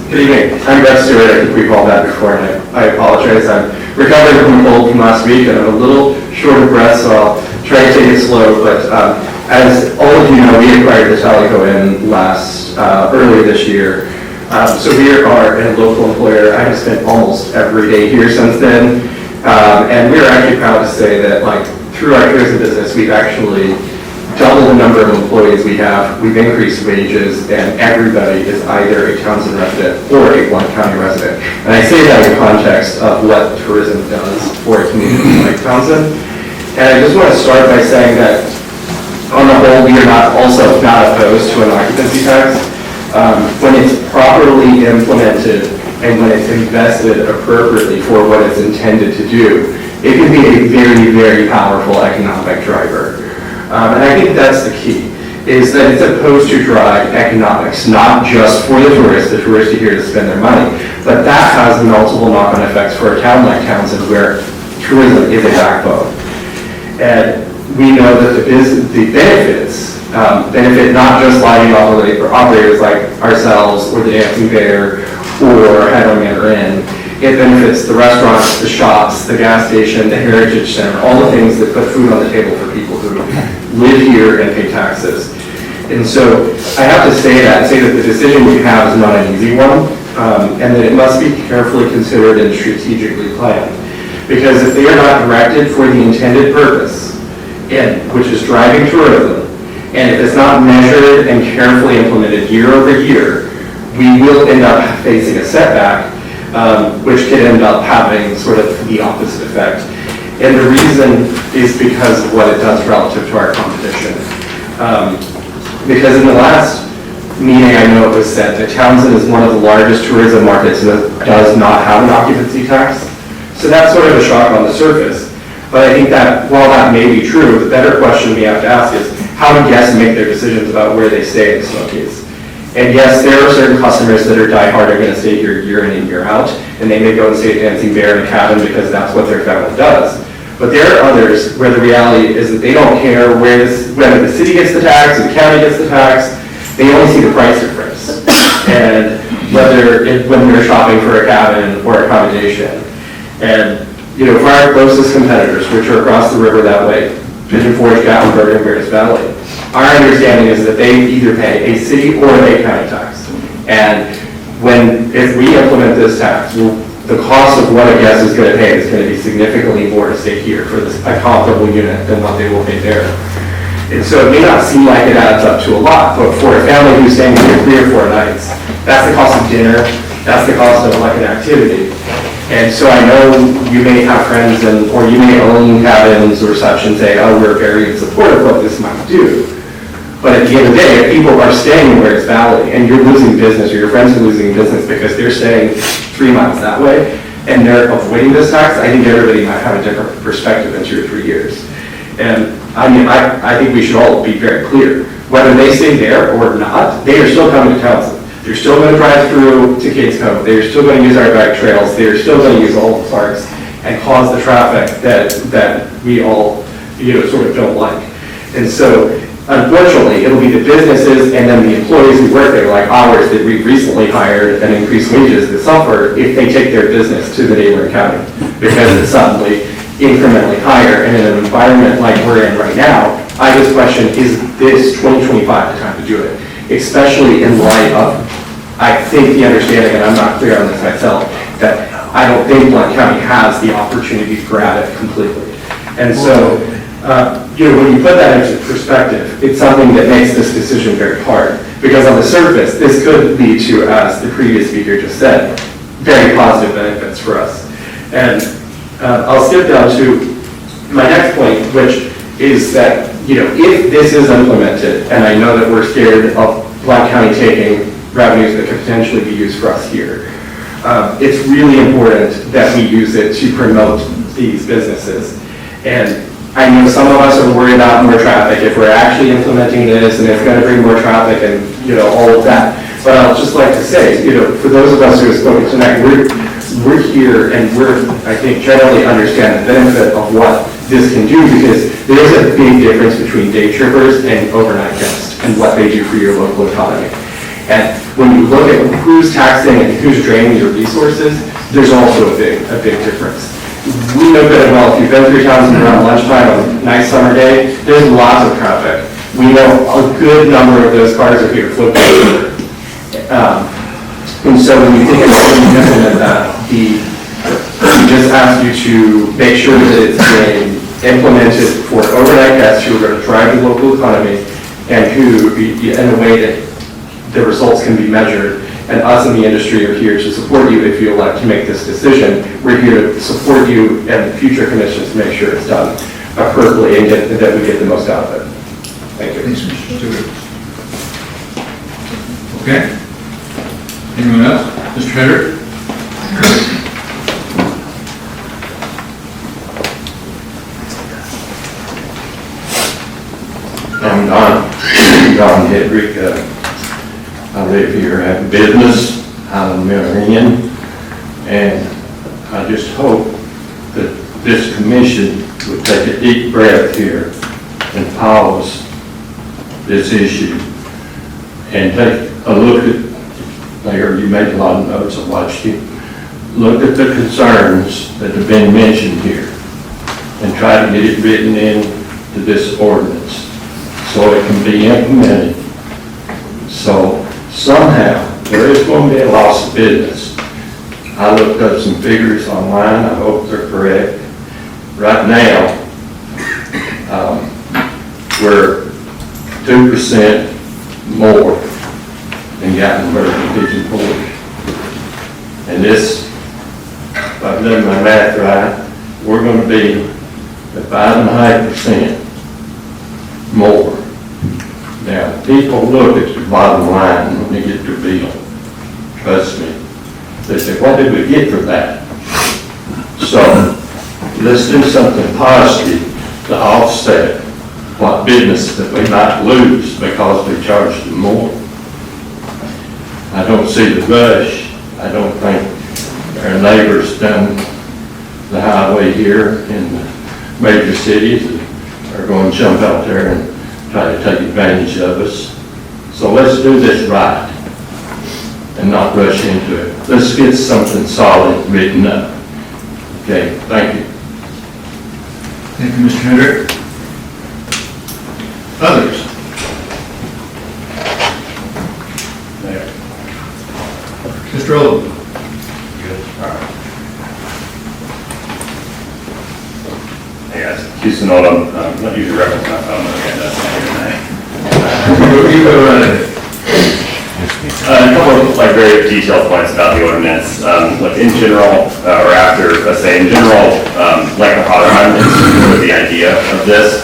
Speaker 14: Good evening. I'm Brett Stewart. I think we've all met before, and I apologize. I'm recovering from a cold from last week, and I'm a little short of breath, so I'll try to take it slow. But as all of you know, we acquired the Talico Inn earlier this year. So we are a local employer. I have spent almost every day here since then. And we're actually proud to say that, through our tourism business, we've actually doubled the number of employees we have. We've increased wages, and everybody is either a Townsend resident or a Blount County resident. And I say that in context of what tourism does for a community like Townsend. And I just want to start by saying that, on the whole, we are not opposed to an occupancy tax. When it's properly implemented and when it's invested appropriately for what it's intended to do, it can be a very, very powerful economic driver. And I think that's the key, is that it's supposed to drive economics, not just for the tourists are here to spend their money, but that has multiple knock-on effects for a town like Townsend, where tourism is a backbone. And we know that the benefits benefit not just lodging operators like ourselves or the Dancing Bear or Highland Manor Inn. It benefits the restaurants, the shops, the gas station, the Heritage Center, all the things that put food on the table for people who live here and pay taxes. And so I have to say that the decision we have is not an easy one, and that it must be carefully considered and strategically planned. Because if they are not directed for the intended purpose, which is driving tourism, and if it's not measured and carefully implemented year over year, we will end up facing a setback, which could end up having sort of the opposite effect. And the reason is because of what it does relative to our competition. Because in the last meeting, I know it was said that Townsend is one of the largest tourism markets that does not have an occupancy tax. So that's sort of a shock on the surface. But I think that while that may be true, the better question we have to ask is, how do guests make their decisions about where they stay in the Smokies? And yes, there are certain customers that are diehard, are going to stay here year in and year out, and they may go and stay at Dancing Bear in a cabin because that's what their family does. But there are others where the reality is that they don't care whether the city gets the tax or the county gets the tax. They only see the price difference, and when they're shopping for a cabin or accommodation. And for our closest competitors, which are across the river that way, Pigeon Forge, Gatlinburg, and Bears Valley, our understanding is that they either pay a city or a county tax. And if we implement this tax, the cost of what a guest is going to pay is going to be significantly more to stay here for a comparable unit than what they will pay there. And so it may not seem like it adds up to a lot, but for a family who's staying here 3 or 4 nights, that's the cost of dinner, that's the cost of like an activity. And so I know you may have friends or you may own cabins or such and say, oh, we're very supportive of what this might do. But at the end of the day, if people are staying in Bears Valley and you're losing business or your friends are losing business because they're staying 3 miles that way and they're avoiding this tax, I think everybody might have a different perspective in 2 or 3 years. And I think we should all be very clear. Whether they stay there or not, they are still coming to Townsend. They're still going to drive through to Cades Cove. They're still going to use our bike trails. They're still going to use all the parks and cause the traffic that we all sort of don't like. And so, unfortunately, it'll be the businesses and then the employees who work there, like ours, that we recently hired and increased wages, that suffer if they take their business to the neighboring county because it's suddenly incrementally higher. And in an environment like we're in right now, I just question, is this 2025 the time to do it? Especially in light of, I think the understanding, and I'm not clear on this myself, that I don't think Blount County has the opportunity to grab it completely. And so, when you put that into perspective, it's something that makes this decision very hard. Because on the surface, this could lead to, as the previous speaker just said, very positive benefits for us. And I'll skip down to my next point, which is that, if this is implemented, and I know that we're scared of Blount County taking revenues that could potentially be used for us here, it's really important that we use it to promote these businesses. And I know some of us are worried about more traffic if we're actually implementing this and it's going to bring more traffic and, all of that. But I'll just like to say, for those of us who have spoken tonight, we're here and I think, generally understand the benefit of what this can do, because there's a big difference between day trippers and overnight guests and what they do for your local economy. And when you look at who's taxing and who's draining your resources, there's also a big difference. We know good and well, if you've been through Townsend around lunchtime on a nice summer day, there's lots of traffic. We know a good number of those cars are here flipping over. And so when you think about when you implement that, we just ask you to make sure that it's being implemented for overnight guests who are going to drive the local economy and who, in a way that the results can be measured. And us in the industry are here to support you if you elect to make this decision. We're here to support you and future commissions to make sure it's done appropriately and that we get the most out of it. Thank you.
Speaker 1: Thanks, Mr. Stewart. Okay. Anyone else? Mr. Hedrick?
Speaker 10: I'm Don Hedrick. I live here, have a business out of Marion, and I just hope that
Speaker 15: this commission would take a deep breath here and pause this issue and take a look at, Mayor, you made a lot of notes, I watched you. Look at the concerns that have been mentioned here and try to get it written into this ordinance so it can be implemented. So somehow, there is going to be a loss of business. I looked up some figures online, I hope they're correct. Right now, we're 2% more than Gatlinburg Division 4. And this, if I've done my math right, we're going to be at 5.5% more. Now, people look at the bottom line when they get their bill. Trust me. They say, what did we get for that? So, let's do something positive to offset what business that we might lose because we charged them more. I don't see the rush. I don't think our neighbors down the highway here in the major cities are going to jump out there and try to take advantage of us. So let's do this right and not rush into it. Let's get something solid written up. Okay, thank you.
Speaker 1: Thank you, Mr. Hendrick. Others? Mr. Oldham?
Speaker 12: Hey guys, Houston Oldham, not usually reference my phone, but again, that's not here tonight.
Speaker 1: You go right ahead.
Speaker 12: A couple of very detailed points about the ordinance. Like in general, or after, let's say in general, like the father, I'm in support of the idea of this.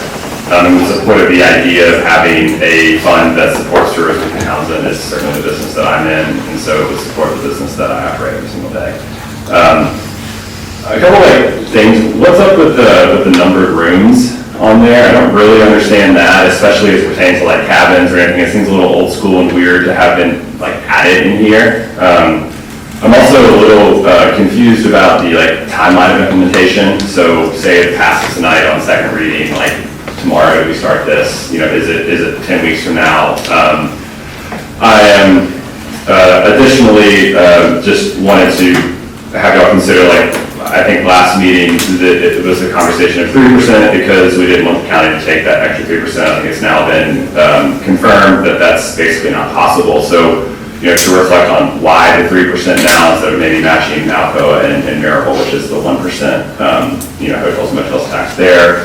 Speaker 12: I'm in support of the idea of having a fund that supports tourism in Townsend. It's certainly the business that I'm in, and so it would support the business that I operate every single day. A couple of things. What's up with the numbered rooms on there? I don't really understand that, especially as it pertains to like cabins or anything. It seems a little old school and weird to have been like added in here. I'm also a little confused about the like timeline of implementation. So say it passes tonight on second reading, like tomorrow we start this. You know, is it 10 weeks from now? I am additionally just wanted to have y'all consider, like, I think last meeting that it was a conversation of 3% because we didn't want the county to take that extra 3%. I think it's now been confirmed that that's basically not possible. So, you know, to reflect on why the 3% now instead of maybe matching Alcoa and Miracle, which is the 1%, you know, hotels and motels tax there.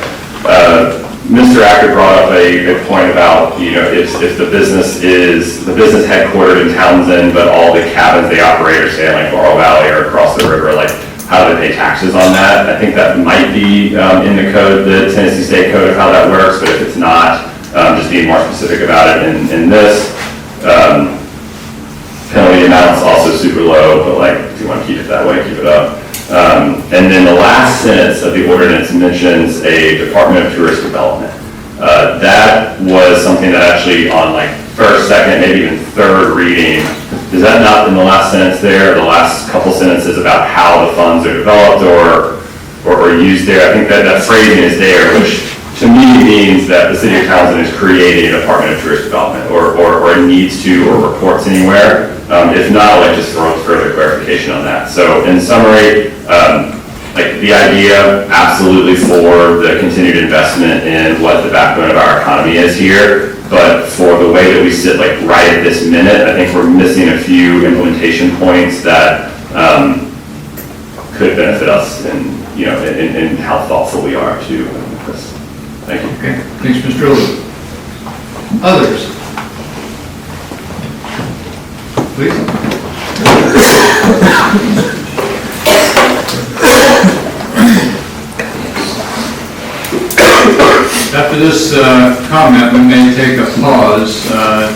Speaker 12: Mr. Acker brought up a good point about, you know, if the business is headquartered in Townsend, but all the cabins they operate are say like Laurel Valley or across the river, like how do they pay taxes on that? I think that might be in the code, the Tennessee State Code of how that works, but if it's not, just being more specific about it in this. Penalty amount's also super low, but like if you want to keep it that way, keep it up. And then the last sentence of the ordinance mentions a Department of Tourist Development. That was something that actually on like first, second, maybe even third reading, is that not in the last sentence there, the last couple sentences about how the funds are developed or used there? I think that phrasing is there, which to me means that the city of Townsend is creating a Department of Tourist Development or needs to or reports anywhere. If not, I'd like just throw further clarification on that. So in summary, like the idea absolutely for the continued investment in what the backbone of our economy is here, but for the way that we sit like right at this minute, I think we're missing a few implementation points that could benefit us in, you know, in how thoughtful we are to this. Thank you.
Speaker 1: Okay, thanks, Mr. Oldham. Others? Please. After this comment, we may take a pause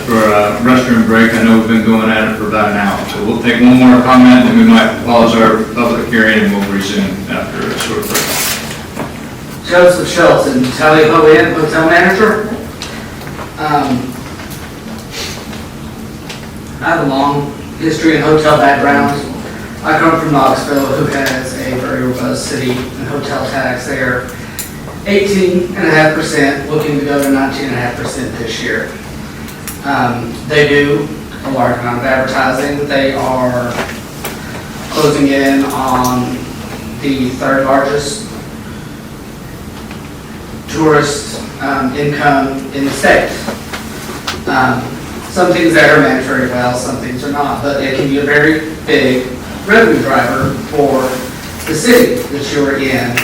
Speaker 1: for a restroom break. I know we've been going at it for about an hour, so we'll take one more comment, and we might pause our public hearing, and we'll resume after a short break.
Speaker 16: Joseph Shelton, Tally Ho Inn Hotel Manager. I have a long history in hotel background. I come from Knoxville, who has a very robust city and hotel tax. They are 18.5%, looking to go to 19.5% this year. They do a large amount of advertising. They are closing in on the third largest tourist income in the state. Some things there are managed very well, some things are not, but it can be a very big revenue driver for the city that you're in.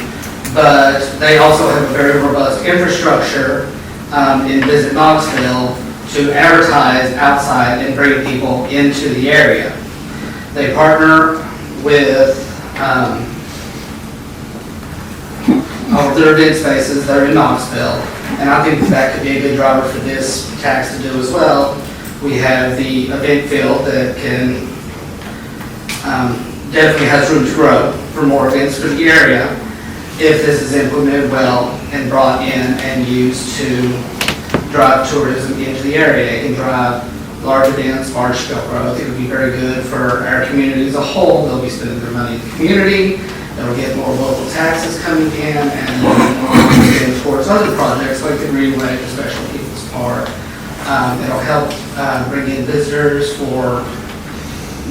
Speaker 16: But they also have a very robust infrastructure in Visit Knoxville to advertise outside and bring people into the area. They partner with all of their event spaces that are in Knoxville, and I think that could be a good driver for this tax to do as well. We have the event field that can definitely has room to grow for more events for the area if this is implemented well and brought in and used to drive tourism into the area. It can drive large events, large scale growth. It would be very good for our community as a whole. They'll be spending their money in the community. They'll get more local taxes coming in and then towards other projects like the Greenway, the Special People's Park. It'll help bring in visitors for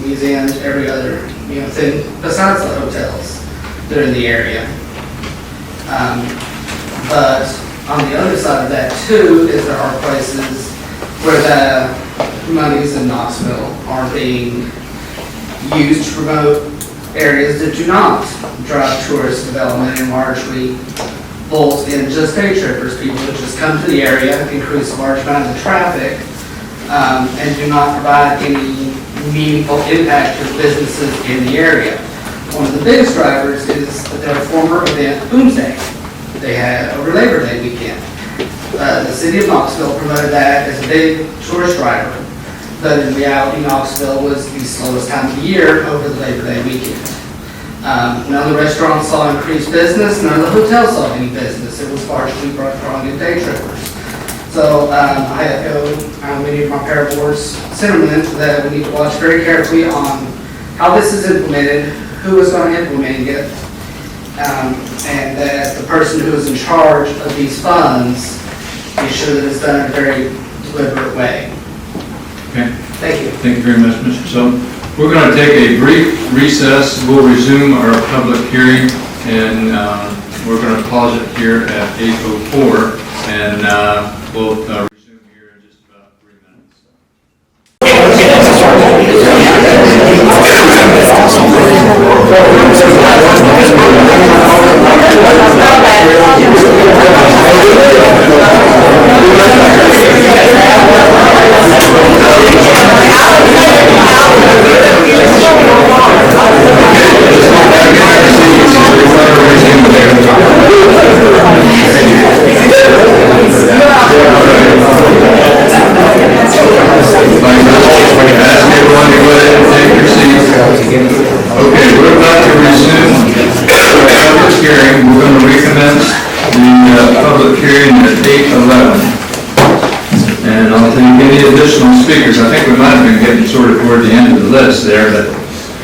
Speaker 16: museums, every other thing besides the hotels that are in the area. But on the other side of that too is there are places where the monies in Knoxville are being used to promote areas that do not drive tourist development and largely pulls in just day trippers, people that just come to the area, increase a large amount of the traffic, and do not provide any meaningful impact to businesses in the area. One of the biggest drivers is their former event, Boomsday. They had over Labor Day weekend. The city of Knoxville promoted that as a big tourist driver, but in reality, Knoxville was the slowest time of the year over the Labor Day weekend. None of the restaurants saw increased business, none of the hotels saw any business. It was largely drawing in day trippers. So I echo many of my pair board's sentiments that we need to watch very carefully on how this is implemented, who is going to implement it, and that the person who is in charge of these funds be sure that it's done in a very deliberate way.
Speaker 1: Okay.
Speaker 16: Thank you.
Speaker 1: Thank you very much, Mr. Sullivan. We're going to take a brief recess. We'll resume our public hearing, and we're going to pause it here at 8:04, and we'll resume here in just about 3 minutes. Okay, we're about to resume the public hearing. We're going to recommence the public hearing at 8:11. And I'll take any additional speakers. I think we might have been getting sort of toward the end of the list there, but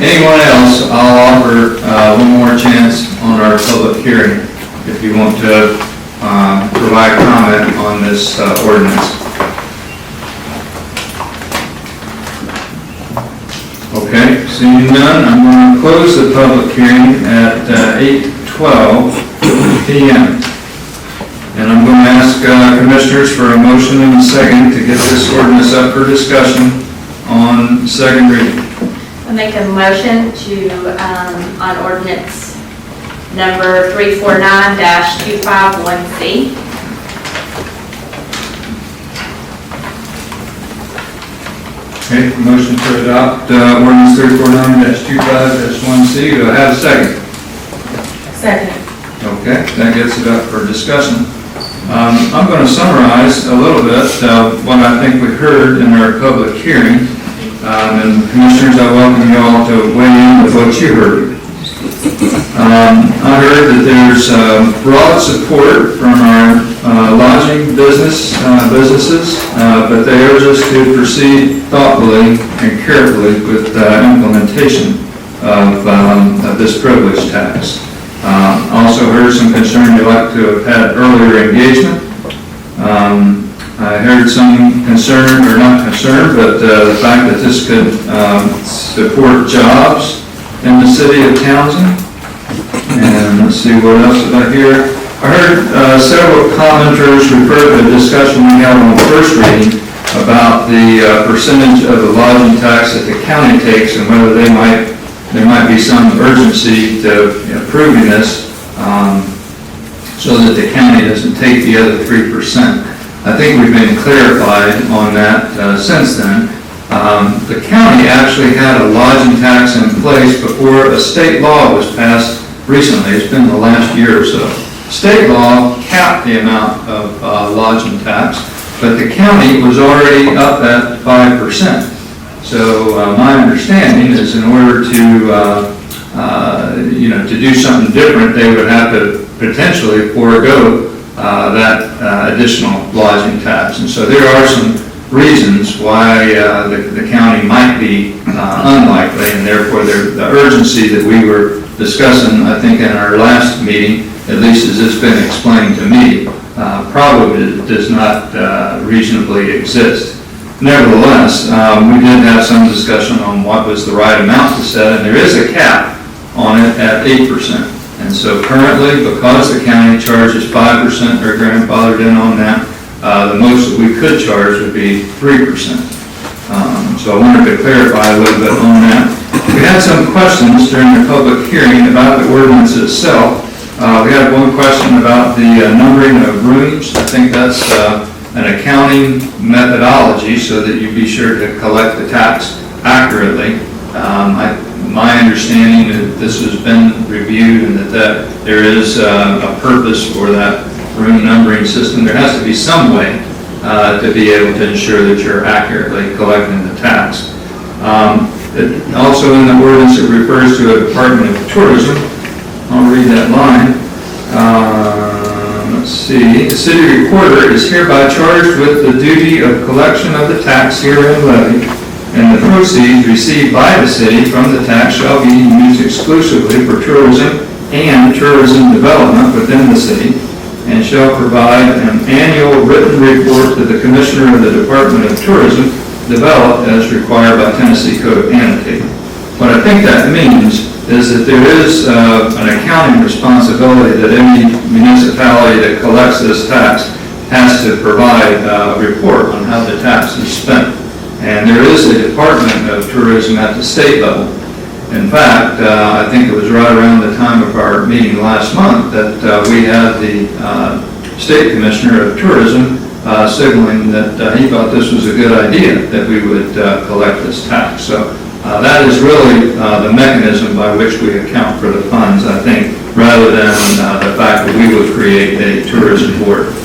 Speaker 1: anyone else, I'll offer one more chance on our public hearing if you want to provide comment on this ordinance. Okay, seeing none, I'm going to close the public hearing at 8:12 p.m. And I'm going to ask commissioners for a motion and a second to get this ordinance up for discussion on second reading.
Speaker 3: I make a motion to, on ordinance number 349-251C.
Speaker 1: Okay, motion to adopt ordinance 349-25-1C. Do I have a second?
Speaker 5: Second.
Speaker 1: Okay, that gets it up for discussion. I'm going to summarize a little bit what I think we heard in our public hearing. And commissioners, I welcome you all to weigh in with what you heard. I heard that there's broad support from our lodging businesses, but they urge us to proceed thoughtfully and carefully with implementation. of this privilege tax. Also heard some concern you'd like to have had earlier engagement. I heard some concern, or not concern, but the fact that this could support jobs in the city of Townsend. And let's see, what else did I hear? I heard several commenters refer to the discussion we had on the first reading about the percentage of the lodging tax that the county takes and whether there might be some urgency to approving this so that the county doesn't take the other 3%. I think we've been clarified on that since then. The county actually had a lodging tax in place before a state law was passed recently. It's been the last year or so. State law capped the amount of lodging tax, but the county was already up at 5%. So my understanding is in order to to do something different, they would have to potentially forego that additional lodging tax. And so there are some reasons why the county might be unlikely, and therefore the urgency that we were discussing, I think, in our last meeting, at least as it's been explained to me, probably does not reasonably exist. Nevertheless, we did have some discussion on what was the right amount to set, and there is a cap on it at 8%. And so currently, because the county charges 5%, or grandfathered in on that, the most that we could charge would be 3%. So I wanted to clarify a little bit on that. We had some questions during the public hearing about the ordinance itself. We had one question about the numbering of rooms. I think that's an accounting methodology so that you be sure to collect the tax accurately. My understanding is this has been reviewed and that there is a purpose for that room numbering system. There has to be some way to be able to ensure that you're accurately collecting the tax. Also in the ordinance, it refers to a Department of Tourism. I'll read that line. Let's see. The city recorder is hereby charged with the duty of collection of the tax herein levied, and the proceeds received by the city from the tax shall be used exclusively for tourism and tourism development within the city, and shall provide an annual written report to the Commissioner of the Department of Tourism, developed as required by Tennessee Code of Annotating. What I think that means is that there is an accounting responsibility that any municipality that collects this tax has to provide a report on how the tax is spent. And there is a Department of Tourism at the state level. In fact, I think it was right around the time of our meeting last month that we had the State Commissioner of Tourism signaling that he thought this was a good idea, that we would collect this tax. So that is really the mechanism by which we account for the funds, I think, rather than the fact that we would create a tourism board.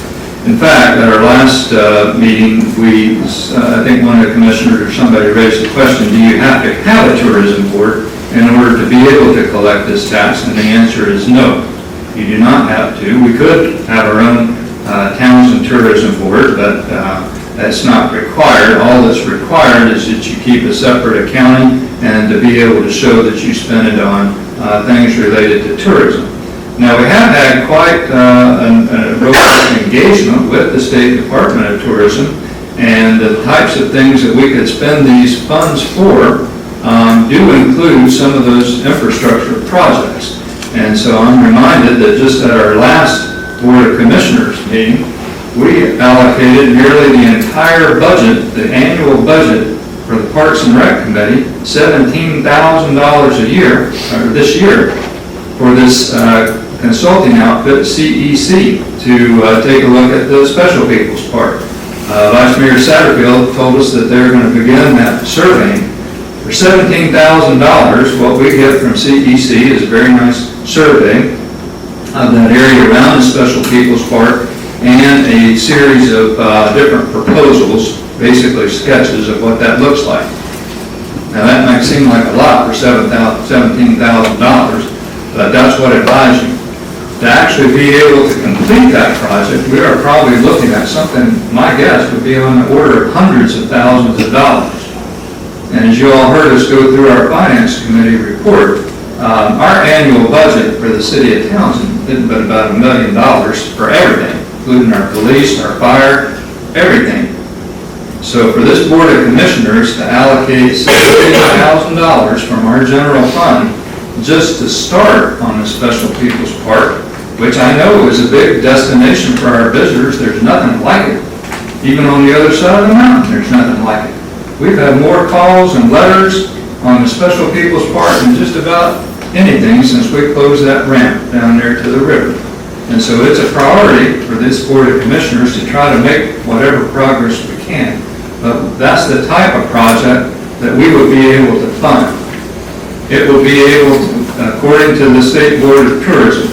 Speaker 1: In fact, at our last meeting, I think one of the commissioners or somebody raised the question, do you have to have a tourism board in order to be able to collect this tax? And the answer is no, you do not have to. We could have our own Townsend Tourism Board, but that's not required. All that's required is that you keep a separate accounting and to be able to show that you spend it on things related to tourism. Now, we have had quite a robust engagement with the State Department of Tourism, and the types of things that we could spend these funds for do include some of those infrastructure projects. And so I'm reminded that just at our last Board of Commissioners meeting, we allocated nearly the entire budget, the annual budget for the Parks and Rec Committee, $17,000 a year, or this year, for this consulting outfit, CEC, to take a look at the Special People's Park. Vice Mayor Satterfield told us that they're going to begin that surveying. For $17,000, what we get from CEC is a very nice survey of that area around the Special People's Park and a series of different proposals, basically sketches of what that looks like. Now that might seem like a lot for $17,000, but that's what it buys you. To actually be able to complete that project, we are probably looking at something, my guess would be on the order of hundreds of thousands of dollars. And as you all heard us go through our Finance Committee report, our annual budget for the city of Townsend isn't but about $1 million for everything, including our police, our fire, everything. So for this Board of Commissioners to allocate $60,000 from our general fund just to start on the Special People's Park, which I know is a big destination for our visitors, there's nothing like it. Even on the other side of the mountain, there's nothing like it. We've had more calls and letters on the Special People's Park than just about anything since we closed that ramp down there to the river. And so it's a priority for this Board of Commissioners to try to make whatever progress we can. But that's the type of project that we would be able to fund. It will be able to, according to the State Board of Tourism,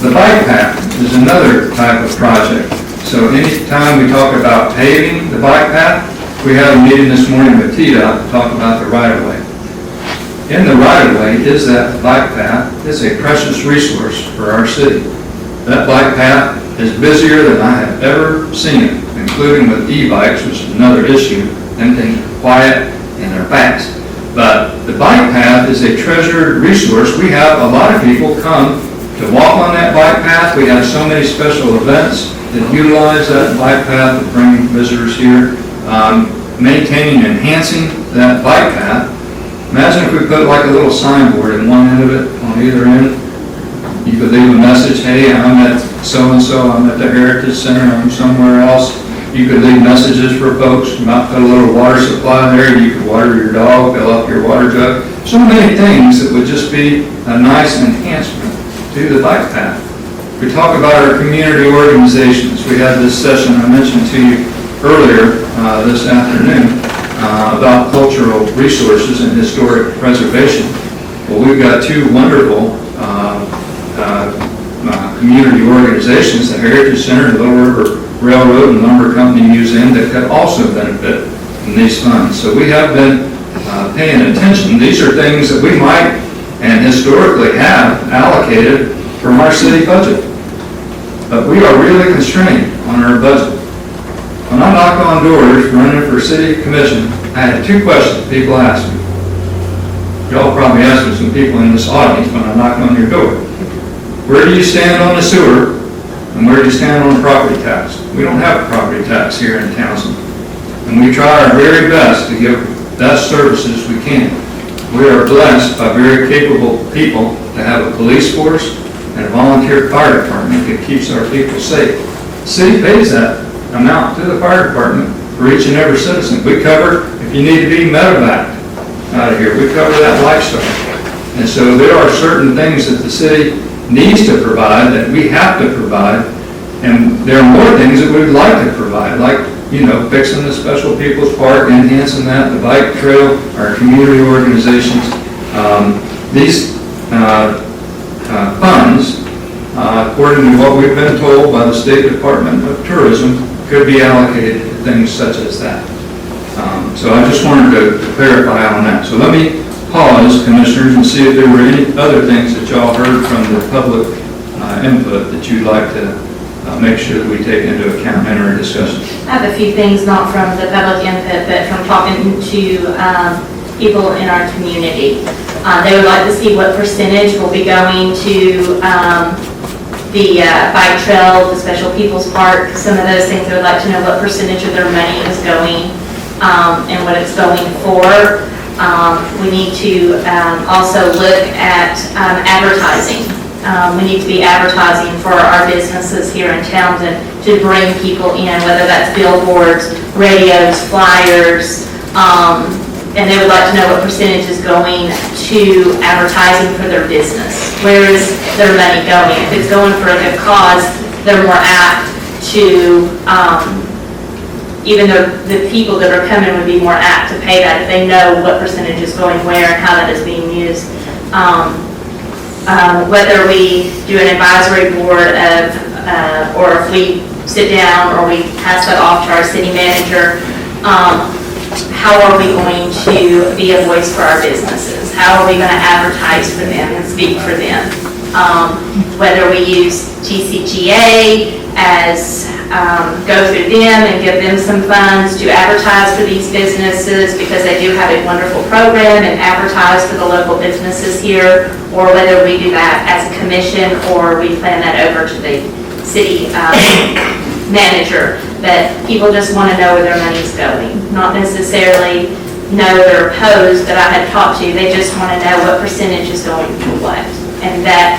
Speaker 1: the bike path is another type of project. So anytime we talk about paving the bike path, we had a meeting this morning with TDOT to talk about the right-of-way. In the right-of-way is that bike path. It's a precious resource for our city. That bike path is busier than I have ever seen it, including with e-bikes, which is another issue. Them things are quiet and they're fast. But the bike path is a treasured resource. We have a lot of people come to walk on that bike path. We have so many special events that utilize that bike path to bring visitors here. Maintaining and enhancing that bike path. Imagine if we put like a little signboard in one end of it, on either end. You could leave a message, hey, I'm at so-and-so, I'm at the Heritage Center, I'm somewhere else. You could leave messages for folks. You might put a little water supply there. You could water your dog, fill up your water jug. So many things that would just be a nice enhancement to the bike path. We talk about our community organizations. We had this session I mentioned to you earlier this afternoon about cultural resources and historic preservation. Well, we've got two wonderful community organizations, the Heritage Center, the Little River Railroad and Lumber Company Museum, that could also benefit from these funds. So we have been paying attention. These are things that we might and historically have allocated from our city budget. But we are really constrained on our budget. When I knock on doors running for city commission, I had two questions people asked me. Y'all probably asked me some people in this audience when I knock on your door. Where do you stand on the sewer? And where do you stand on the property tax? We don't have a property tax here in Townsend. And we try our very best to give best services we can. We are blessed by very capable people to have a police force and a volunteer fire department that keeps our people safe. The city pays that amount to the fire department for each and every citizen. We cover, if you need to be medevac out of here, we cover that lifestyle. And so there are certain things that the city needs to provide, that we have to provide, and there are more things that we would like to provide, like, fixing the Special People's Park, enhancing that, the bike trail, our community organizations. These funds, according to what we've been told by the State Department of Tourism, could be allocated to things such as that. So I just wanted to clarify on that. So let me pause, Commissioners, and see if there were any other things that y'all heard from the public input that you'd like to make sure that we take into account in our discussion.
Speaker 3: I have a few things, not from the public input, but from talking to people in our community. They would like to see what percentage will be going to the bike trail, the Special People's Park, some of those things. They would like to know what percentage of their money is going and what it's going for. We need to also look at advertising. We need to be advertising for our businesses here in Townsend to bring people in, whether that's billboards, radios, flyers, and they would like to know what percentage is going to advertising for their business. Where is their money going? If it's going for a good cause, they're more apt to, even though the people that are coming would be more apt to pay that if they know what percentage is going where and how that is being used. Whether we do an advisory board of, or if we sit down or we pass that off to our city manager, how are we going to be a voice for our businesses? How are we going to advertise for them and speak for them? Whether we use TCGA as go through them and give them some funds to advertise for these businesses, because they do have a wonderful program, and advertise for the local businesses here, or whether we do that as a commission or we plan that over to the city manager. But people just want to know where their money's going, not necessarily know they're opposed that I had talked to. They just want to know what percentage is going to what. And that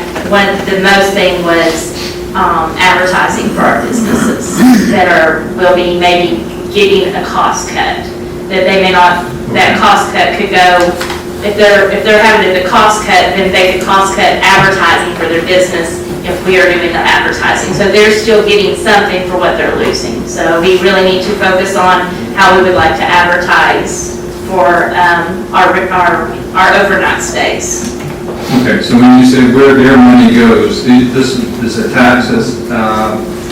Speaker 3: the most thing was advertising for our businesses that will be maybe getting a cost cut. That they may not, that cost cut could go, if they're having the cost cut, then they could cost cut advertising for their business if we are doing the advertising. So they're still getting something for what they're losing. So we really need to focus on how we would like to advertise for our overnight stays.
Speaker 1: Okay, so when you say where their money goes, this is a tax that's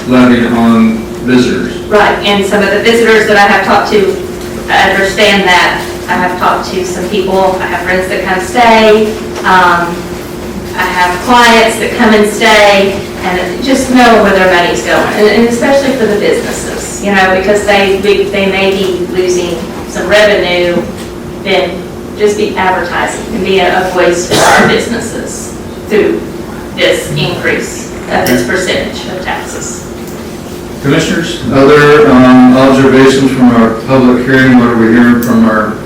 Speaker 1: levied on visitors.
Speaker 3: Right, and some of the visitors that I have talked to understand that. I have talked to some people, I have friends that come stay, I have clients that come and stay, and just know where their money's going, and especially for the businesses, because they may be losing some revenue, then just be advertising and be a voice for our businesses through this increase of this percentage of taxes.
Speaker 1: Commissioners, other observations from our public hearing? What are we hearing from our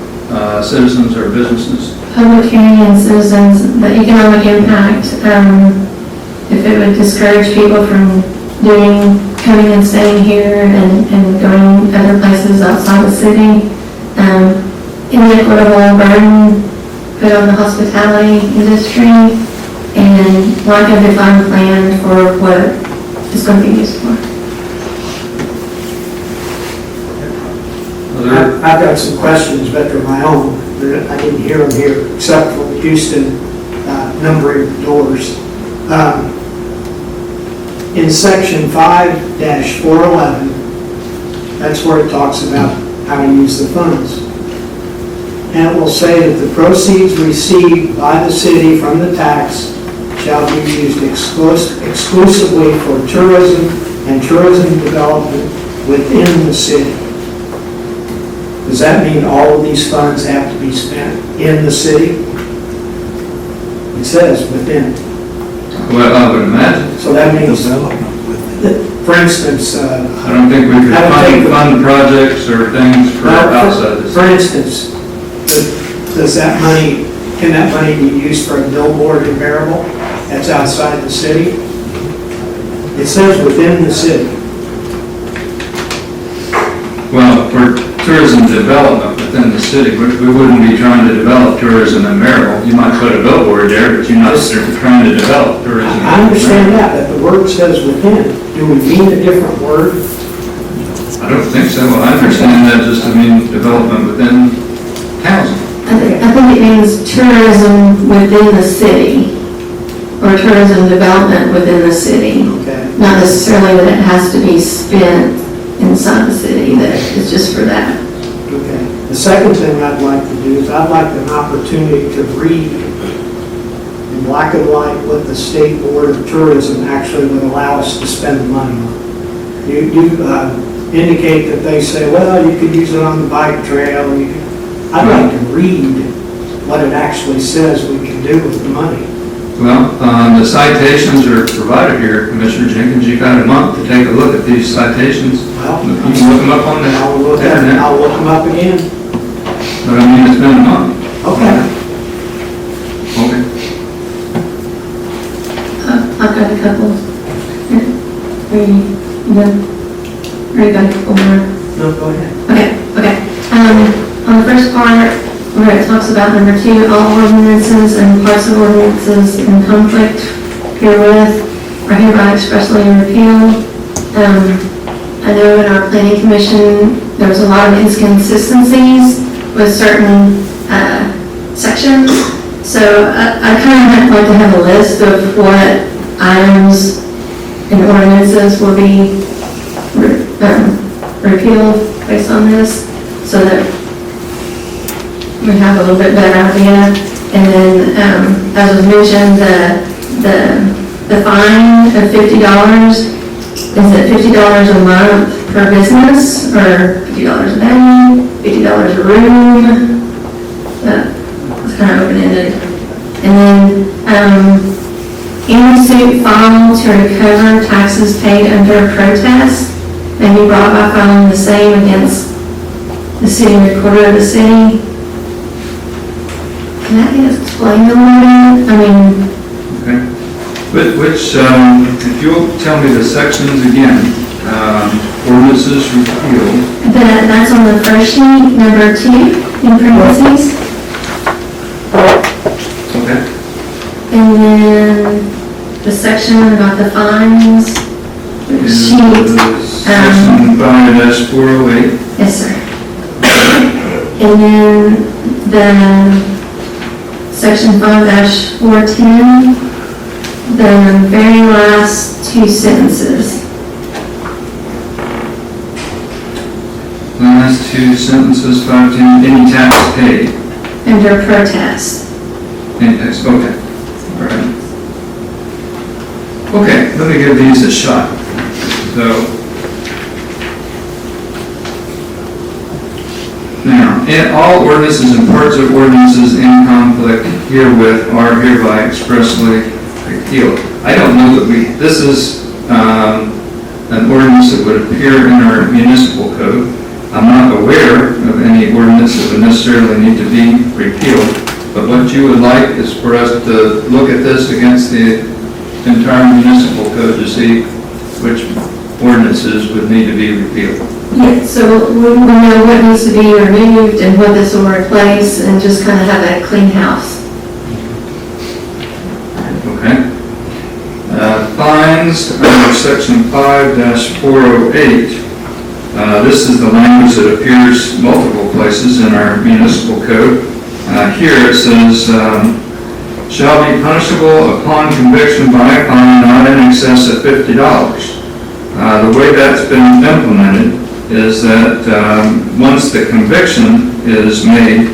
Speaker 1: citizens or businesses?
Speaker 4: Public hearing and citizens, the economic impact, if it would discourage people from coming and staying here and going other places outside the city, inequitable burden put on the hospitality industry, and lack of defined plan for what it's going to be used for.
Speaker 17: I've got some questions, but they're my own. I didn't hear them here, except for Houston numbering doors. In section 5-411, that's where it talks about how to use the funds. And it will say that the proceeds received by the city from the tax shall be used exclusively for tourism and tourism development within the city. Does that mean all of these funds have to be spent in the city? It says within.
Speaker 1: Well, I would imagine.
Speaker 17: So that means, for instance,
Speaker 1: I don't think we could fund projects or things for outside the city.
Speaker 17: For instance, can that money be used for a billboard in Maribel that's outside the city? It says within the city.
Speaker 1: Well, for tourism development within the city, we wouldn't be trying to develop tourism in Maryville. You might put a billboard there, but you're not trying to develop tourism.
Speaker 17: I understand that, but the word says within. Do we mean a different word?
Speaker 1: I don't think so. I understand that just to mean development within Townsend.
Speaker 4: I think it means tourism within the city, or tourism development within the city.
Speaker 17: Okay.
Speaker 4: Not necessarily that it has to be spent inside the city, that it's just for that.
Speaker 17: Okay. The second thing I'd like to do is I'd like an opportunity to read in black and white what the State Board of Tourism actually would allow us to spend the money on. You indicate that they say, well, you could use it on the bike trail. I'd like to read what it actually says we can do with the money.
Speaker 1: Well, the citations are provided here, Commissioner Jenkins. You've got a month to take a look at these citations.
Speaker 17: Well,
Speaker 1: you can look them up on the internet.
Speaker 17: I'll look them up again.
Speaker 1: But I mean, it's been a month.
Speaker 17: Okay.
Speaker 1: Okay.
Speaker 4: I've got a couple. Or you got a couple more?
Speaker 17: No, go ahead.
Speaker 4: Okay. On the first part, where it talks about number 2, all ordinances and parts of ordinances in conflict herewith are hereby expressly repealed. I know in our planning commission, there was a lot of inconsistencies with certain sections. So I kind of like to have a list of what items and ordinances will be repealed based on this, so that we have a little bit better idea. And then, as was mentioned, the fine of $50 is it $50 a month per business, or $50 a day, $50 a room? It's kind of open-ended. And then, any suit filed to recover taxes paid under protest may be brought by filing the same against the city recorder of the city. Can that get explained a little bit? I mean,
Speaker 1: Okay. Which, if you'll tell me the sections again, ordinances repealed.
Speaker 4: that's on the first sheet, number 2, in parentheses.
Speaker 1: Okay.
Speaker 4: And then the section about the fines, sheet,
Speaker 1: Section 5-408.
Speaker 4: yes, sir. And then the section 5-410, the very last 2 sentences.
Speaker 1: Last 2 sentences, 510, any tax paid.
Speaker 4: Under protest.
Speaker 1: Any tax, okay. All right. Okay, let me give these a shot. So, now, in all ordinances and parts of ordinances in conflict herewith are hereby expressly repealed. I don't know that this is an ordinance that would appear in our municipal code. I'm not aware of any ordinance that would necessarily need to be repealed, but what you would like is for us to look at this against the entire municipal code to see which ordinances would need to be repealed.
Speaker 4: Yeah, so we know what needs to be removed and what this will replace, and just kind of have that clean house.
Speaker 1: Okay. Fines under section 5-408. This is the language that appears multiple places in our municipal code. Here it says, shall be punishable upon conviction by a fine not in excess of $50. The way that's been implemented is that once the conviction is made,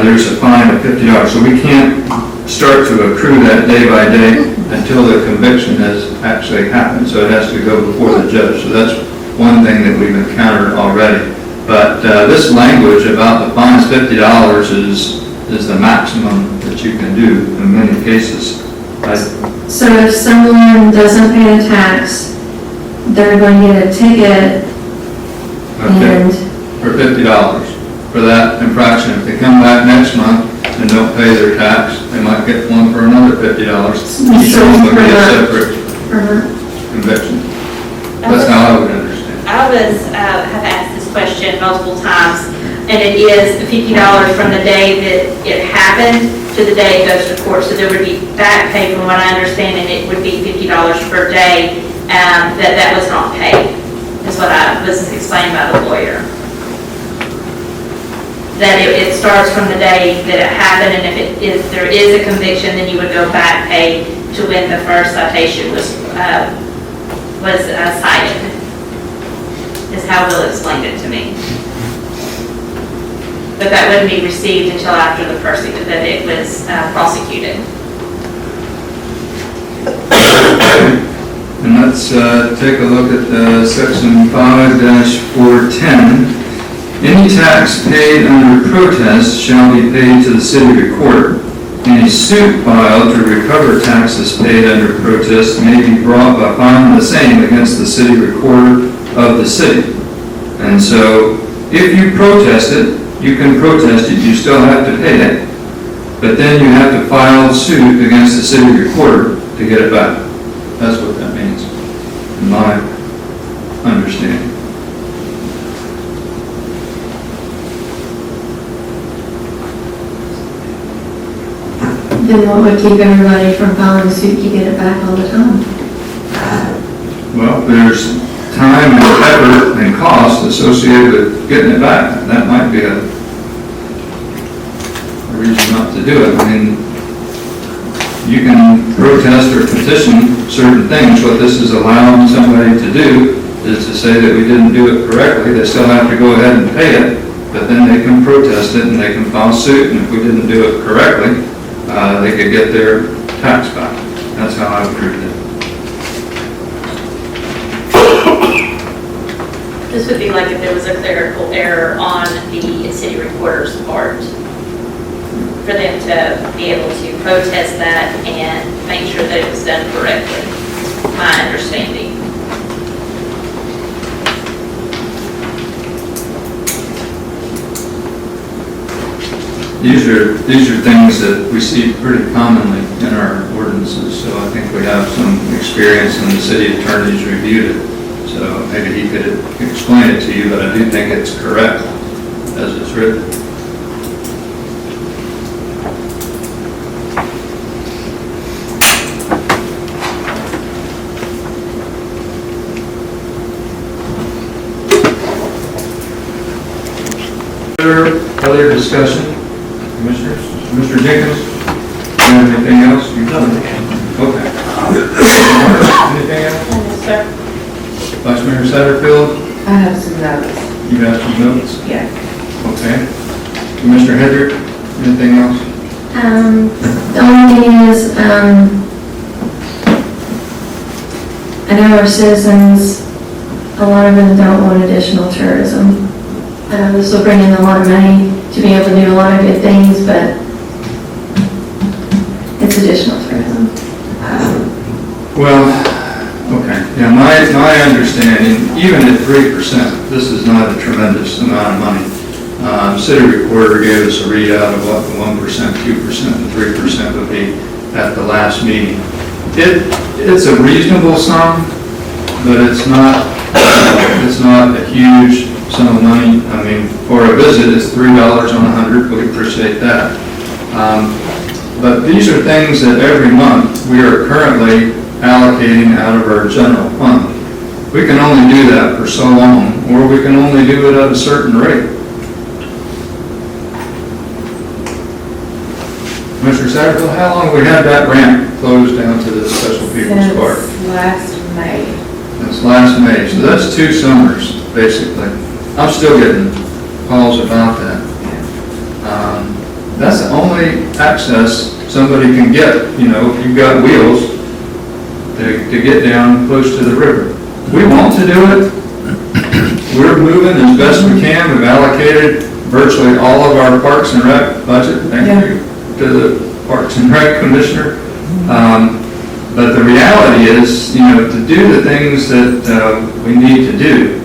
Speaker 1: there's a fine of $50. So we can't start to accrue that day by day until the conviction has actually happened. So it has to go before the judge. So that's one thing that we've encountered already. But this language about the fine is $50 is the maximum that you can do in many cases.
Speaker 4: So if someone doesn't pay a tax, they're going to get a ticket and...
Speaker 1: For $50 for that infraction. If they come back next month and don't pay their tax, they might get one for another $50. Each one would be a separate conviction. That's how I would understand.
Speaker 3: I have asked this question multiple times, and it is $50 from the day that it happened to the day it goes to court. So there would be back pay from what I understand, and it would be $50 per day that was not paid, is what I was explained by the lawyer. That it starts from the day that it happened, and if there is a conviction, then you would go back pay to when the first citation was cited, is how Will explained it to me. But that wouldn't be received until after the that it was prosecuted.
Speaker 1: And let's take a look at section 5-410. Any tax paid under protest shall be paid to the city recorder. Any suit filed to recover taxes paid under protest may be brought by filing the same against the city recorder of the city. And so, if you protest it, you can protest it, you still have to pay it. But then you have to file suit against the city recorder to get it back. That's what that means, in my understanding.
Speaker 4: Then what would keep everybody from filing suit to get it back all the time?
Speaker 1: Well, there's time and effort and cost associated with getting it back. That might be a reason not to do it. I mean, you can protest or petition certain things. What this is allowing somebody to do is to say that we didn't do it correctly. They still have to go ahead and pay it, but then they can protest it and they can file suit, and if we didn't do it correctly, they could get their tax back. That's how I would read it.
Speaker 3: This would be like if there was a clerical error on the city recorder's part, for them to be able to protest that and make sure that it was done correctly, my understanding.
Speaker 1: These are things that we see pretty commonly in our ordinances, so I think we have some experience, and the city attorney's reviewed it. So maybe he could explain it to you, but I do think it's correct as it's written. Other discussion? Commissioners? Mr. Jenkins? Anything else? Okay. Anything else?
Speaker 3: Yes, sir.
Speaker 1: Vice Mayor Satterfield?
Speaker 5: I have some notes.
Speaker 1: You got some notes?
Speaker 5: Yeah.
Speaker 1: Okay. Commissioner Hedrick? Anything else?
Speaker 4: The only thing is, I know our citizens, a lot of them don't want additional tourism. This will bring in a lot of money to be able to do a lot of good things, but it's additional tourism.
Speaker 1: Well, okay. Yeah, my understanding, even at 3%, this is not a tremendous amount of money. City recorder gave us a readout of what the 1%, 2%, and 3% would be at the last meeting. It's a reasonable sum, but it's not a huge sum of money. I mean, for a visit, it's $3 on 100. We appreciate that. But these are things that every month we are currently allocating out of our general fund. We can only do that for so long, or we can only do it at a certain rate. Mr. Satterfield, how long have we had that ramp closed down to the Special People's Park?
Speaker 5: Since last May.
Speaker 1: Since last May, so that's 2 summers, basically. I'm still getting calls about that. That's the only access somebody can get, you know, if you've got wheels, to get down close to the river. We want to do it. We're moving as best we can. We've allocated virtually all of our Parks and Rec budget, thank you to the Parks and Rec Commissioner. But the reality is, you know, to do the things that we need to do,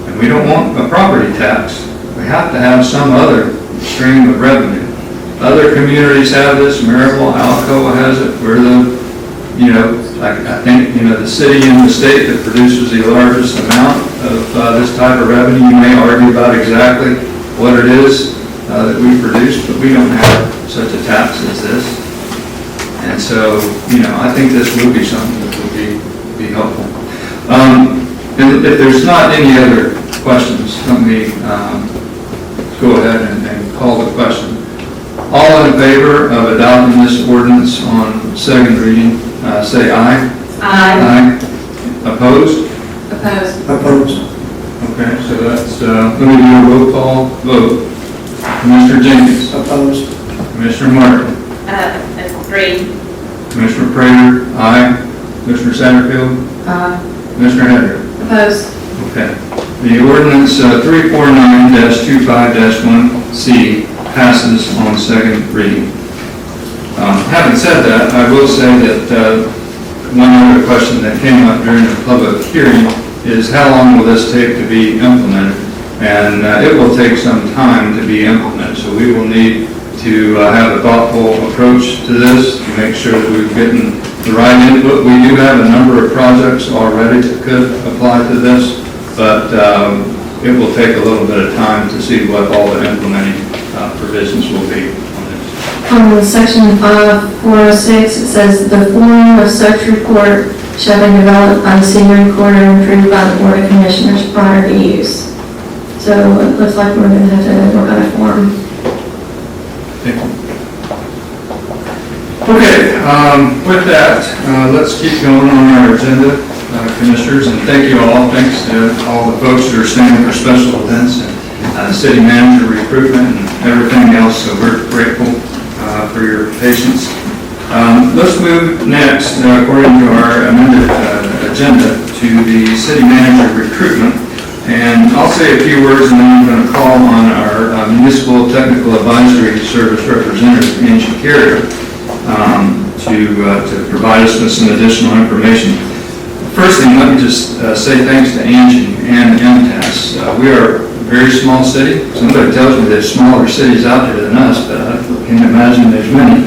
Speaker 1: and we don't want a property tax. We have to have some other stream of revenue. Other communities have this. Maryville, Alcoa has it. We're the, you know, I think, you know, the city in the state that produces the largest amount of this type of revenue. You may argue about exactly what it is that we produce, but we don't have such a tax as this. And so, you know, I think this would be something that would be helpful. And if there's not any other questions, let me go ahead and call the question. All in favor of adopting this ordinance on second reading, say aye.
Speaker 3: Aye.
Speaker 1: Opposed?
Speaker 3: Opposed.
Speaker 17: Opposed.
Speaker 1: Okay, so that's, let me do a roll call vote. Commissioner Jenkins?
Speaker 17: Opposed.
Speaker 1: Commissioner Martin?
Speaker 3: Agreed.
Speaker 1: Commissioner Prater? Aye. Commissioner Satterfield? Commissioner Hedrick?
Speaker 4: Opposed.
Speaker 1: Okay. The ordinance 349-25-1C passes on second reading. Having said that, I will say that one other question that came up during the public hearing is how long will this take to be implemented? And it will take some time to be implemented, so we will need to have a thoughtful approach to this to make sure that we're getting the right input. We do have a number of projects already that could apply to this, but it will take a little bit of time to see what all the implementing provisions will be on this.
Speaker 4: On section 5406, it says, "The form of such report shall be developed by the city recorder and approved by the Board of Commissioners prior to use." So it looks like we're going to have to work on a form.
Speaker 1: Thank you. Okay, with that, let's keep going on our agenda, Commissioners, and thank you all. Thanks to all the folks that are standing for special events and city manager recruitment and everything else, so we're grateful for your patience. Let's move next, according to our amended agenda, to the city manager recruitment. And I'll say a few words, and then I'm going to call on our municipal technical advisory service representative, Angie Carrier, to provide us with some additional information. First thing, let me just say thanks to Angie and MTAS. We are a very small city. Somebody tells me there's smaller cities out there than us, but I can imagine there's many.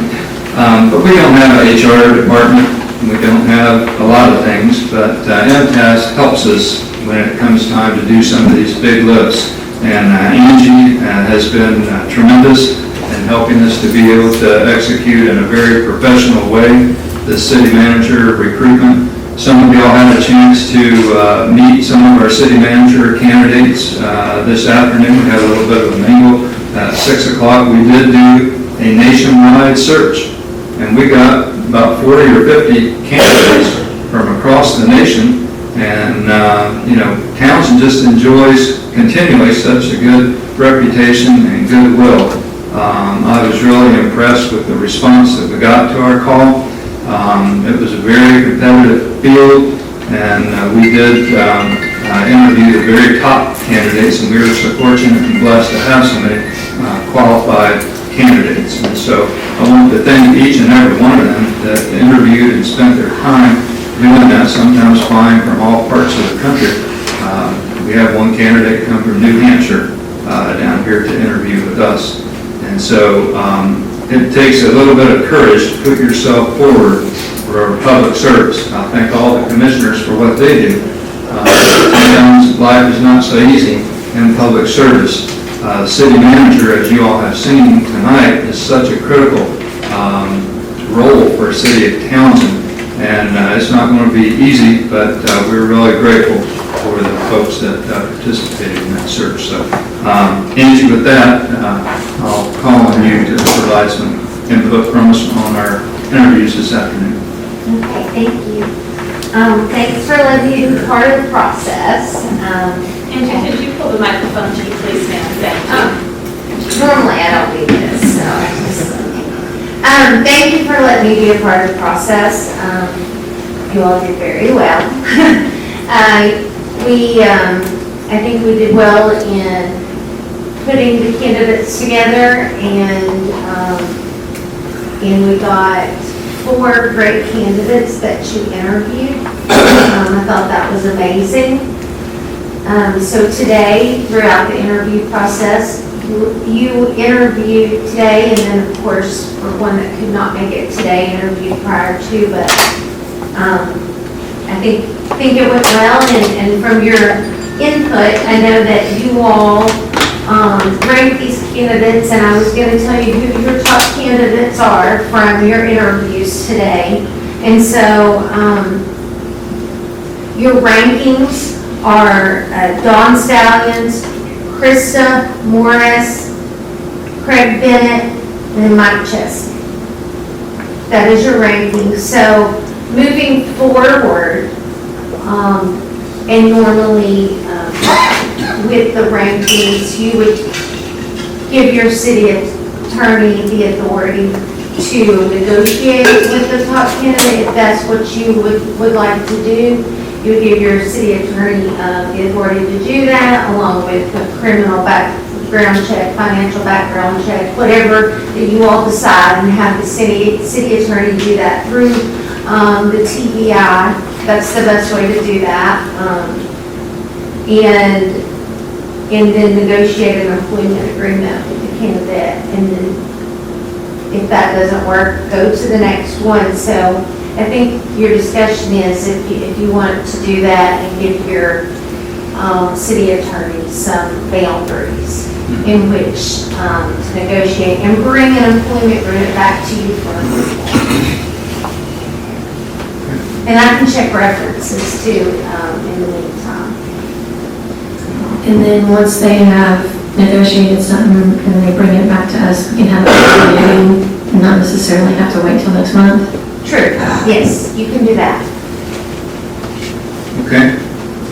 Speaker 1: But we don't have an HR department. We don't have a lot of things, but MTAS helps us when it comes time to do some of these big lifts. And Angie has been tremendous in helping us to be able to execute in a very professional way the city manager recruitment. Some of y'all had a chance to meet some of our city manager candidates this afternoon. We had a little bit of a mingle at 6 o'clock. We did do a nationwide search, and we got about 40 or 50 candidates from across the nation. And, Townsend just enjoys continually such a good reputation and goodwill. I was really impressed with the response that we got to our call. It was a very competitive field, and we did interview the very top candidates, and we were so fortunate and blessed to have so many qualified candidates. And so I want to thank each and every one of them that interviewed and spent their time doing that, sometimes flying from all parts of the country. We have one candidate come from New Hampshire down here to interview with us. And so it takes a little bit of courage to put yourself forward for public service. I thank all the commissioners for what they do. Sometimes life is not so easy in public service. The city manager, as you all have seen tonight, is such a critical role for the city of Townsend. And it's not going to be easy, but we're really grateful for the folks that participated in that search. So, Angie, with that, I'll call on you to provide some input from us on our interviews this afternoon.
Speaker 18: Okay, thank you. Thanks for letting me be part of the process.
Speaker 3: Angie, could you pull the microphone to you, please, ma'am? Thank you.
Speaker 18: Normally I don't do this, so I just, thank you for letting me be a part of the process. You all did very well. I think we did well in putting the candidates together, and we got 4 great candidates that you interviewed. I thought that was amazing. So today, throughout the interview process, you interviewed today, and then of course, for one that could not make it today, interviewed prior to, but I think it went well, and from your input, I know that you all ranked these candidates, and I was going to tell you who your top candidates are from your interviews today. And so your rankings are Dawn Stallions, Krista Morris, Craig Bennett, and Mike Chesney. That is your ranking. So moving forward, and normally with the rankings, you would give your city attorney the authority to negotiate with the top candidate if that's what you would like to do. You would give your city attorney the authority to do that, along with the criminal background check, financial background check, whatever that you all decide, and have the city attorney do that through the TBI. That's the best way to do that. And then negotiate an employment agreement with the candidate. And then if that doesn't work, go to the next one. So I think your discussion is if you want to do that and give your city attorney some boundaries in which to negotiate and bring an employment agreement back to you for approval. And I can check references too in the meantime.
Speaker 4: And then once they have negotiated something and they bring it back to us, we can have a meeting and not necessarily have to wait till next month.
Speaker 18: True, yes, you can do that.
Speaker 1: Okay.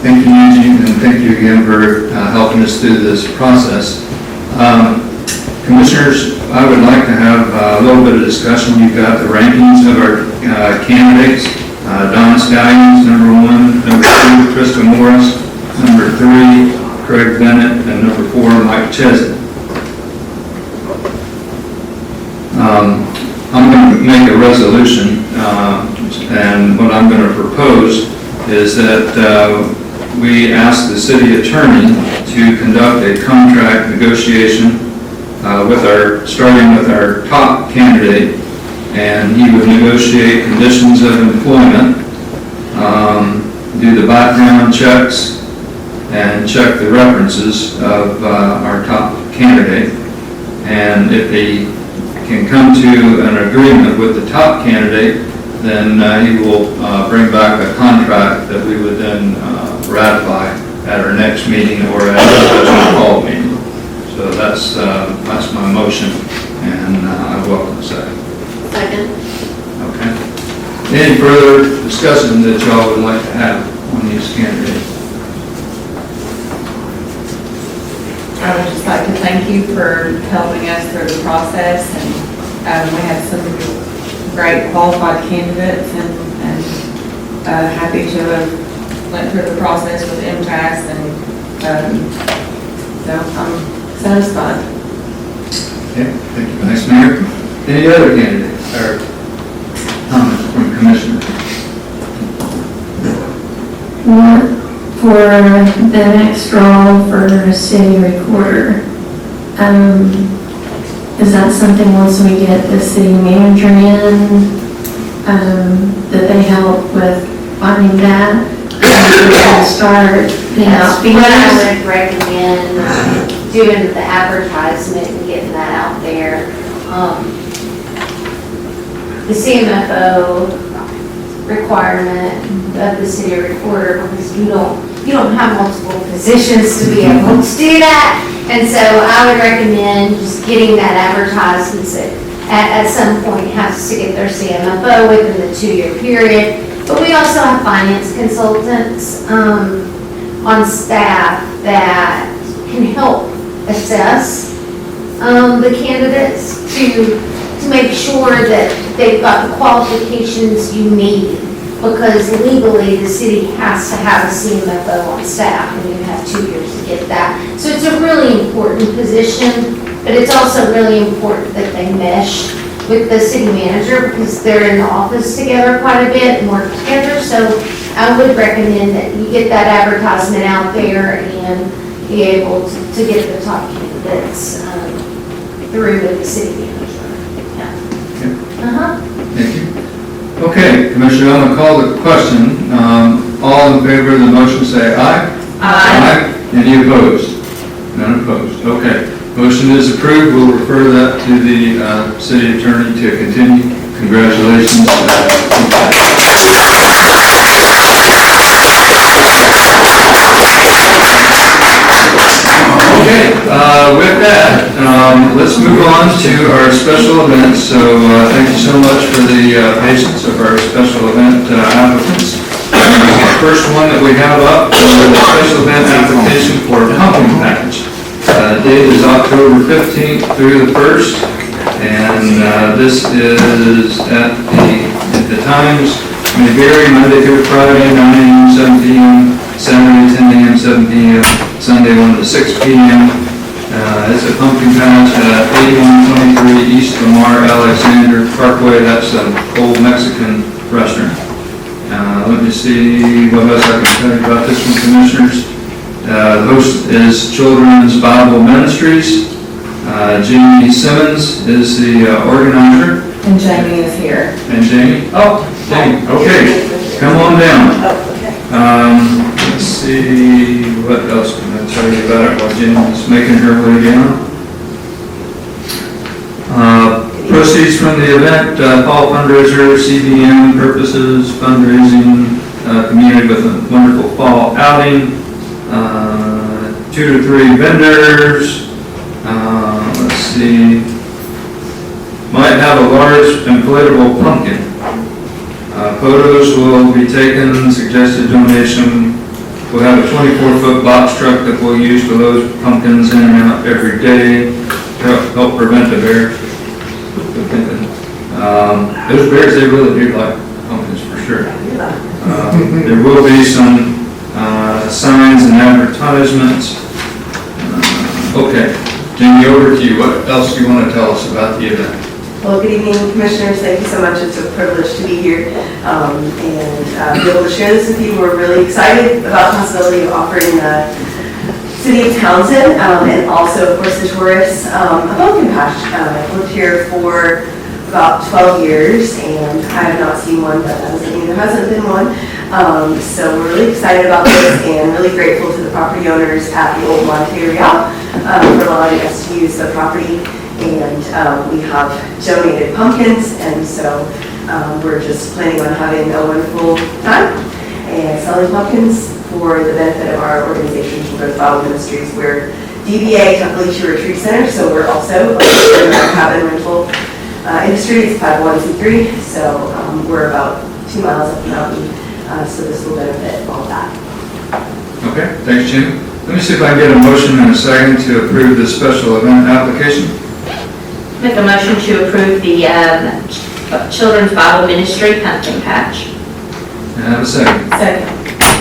Speaker 1: Thank you, Angie, and thank you again for helping us through this process. Commissioners, I would like to have a little bit of discussion. You've got the rankings of our candidates. Don Scallions, number 1, number 2, Krista Morris, number 3, Craig Bennett, and number 4, Mike Chesney. I'm going to make a resolution, and what I'm going to propose is that we ask the city attorney to conduct a contract negotiation starting with our top candidate, and he would negotiate conditions of employment, do the background checks, and check the references of our top candidate. And if he can come to an agreement with the top candidate, then he will bring back a contract that we would then ratify at our next meeting or at a special call meeting. So that's my motion, and I welcome a second.
Speaker 3: Second.
Speaker 1: Okay. Any further discussion that y'all would like to have on these candidates?
Speaker 5: I would just like to thank you for helping us through the process, and we had some great qualified candidates, and happy to have went through the process with MTAS, and so I'm satisfied.
Speaker 1: Okay, thank you, Vice Mayor. Any other candidates or comments from commissioners?
Speaker 4: For the next role for city recorder, is that something once we get the city manager in, that they help with finding that? Start,
Speaker 18: What I would recommend, doing the advertisement and getting that out there. The CMFO requirement of the city recorder, because you don't have multiple positions to be able to do that. And so I would recommend just getting that advertisement at some point has to get their CMFO within the 2-year period. But we also have finance consultants on staff that can help assess the candidates to make sure that they've got the qualifications you need. Because legally, the city has to have a CMFO on staff, and you have 2 years to get that. So it's a really important position, but it's also really important that they mesh with the city manager, because they're in the office together quite a bit and work together. So I would recommend that you get that advertisement out there and be able to get the top candidates through with the city manager. Yeah.
Speaker 1: Thank you. Okay, Commissioner, I'm going to call the question. All in favor of the motion say aye. Aye. Any opposed? None opposed. Okay. Motion is approved. We'll refer that to the city attorney to continue. Congratulations. Okay, with that, let's move on to our special events. So thank you so much for the patience of our special event applicants. The first one that we have up is the special event application for a pumpkin patch. Date is October 15th through the 1st, and this is at the times may vary Monday through Friday, 9 a.m. 7 p.m., Saturday 10 a.m. 7 p.m., Sunday 1 to 6 p.m. It's a pumpkin patch at 8123 East Lamar Alexander Parkway. That's an old Mexican restaurant. Let me see what else I can tell you about this one, Commissioners. The host is Children's Bible Ministries. Jamie Simmons is the organizer.
Speaker 5: And Jamie is here.
Speaker 1: And Jamie? Oh, Jamie, okay. Come on down. Let's see, what else can I tell you about it while Jamie's making her way down? Proceeds from the event, fall fundraiser, CBM purposes, fundraising, community with a wonderful fall outing, 2 to 3 vendors, let's see, might have a large inflatable pumpkin. Photos will be taken, suggested donation. We'll have a 24-foot box truck that we'll use to load pumpkins in and out every day to help prevent the bear. Those bears, they really do like pumpkins for sure. There will be some signs and advertisements. Okay, Jamie, over to you. What else do you want to tell us about the event?
Speaker 19: Well, good evening, Commissioners. Thank you so much. It's a privilege to be here and be able to share this with you. We're really excited about the possibility of offering the City of Townsend and also, of course, the tourists a pumpkin patch. I've lived here for about 12 years and I have not seen one, but that doesn't mean there hasn't been one. So we're really excited about this and really grateful to the property owners at the Old Monte Real for allowing us to use the property. And we have donated pumpkins, and so we're just planning on having a wonderful time and selling pumpkins for the benefit of our organization, Children's Bible Ministries. We're DBA Tuckaleechee Retreat Center, so we're also in the cabin rental industry. It's 501c3, so we're about 2 miles up the mountain, so this will benefit all of that.
Speaker 1: Okay, thanks, Jim. Let me see if I can get a motion and a second to approve this special event application.
Speaker 3: Make a motion to approve the Children's Bible Ministry pumpkin patch.
Speaker 1: And I have a second.
Speaker 3: Second.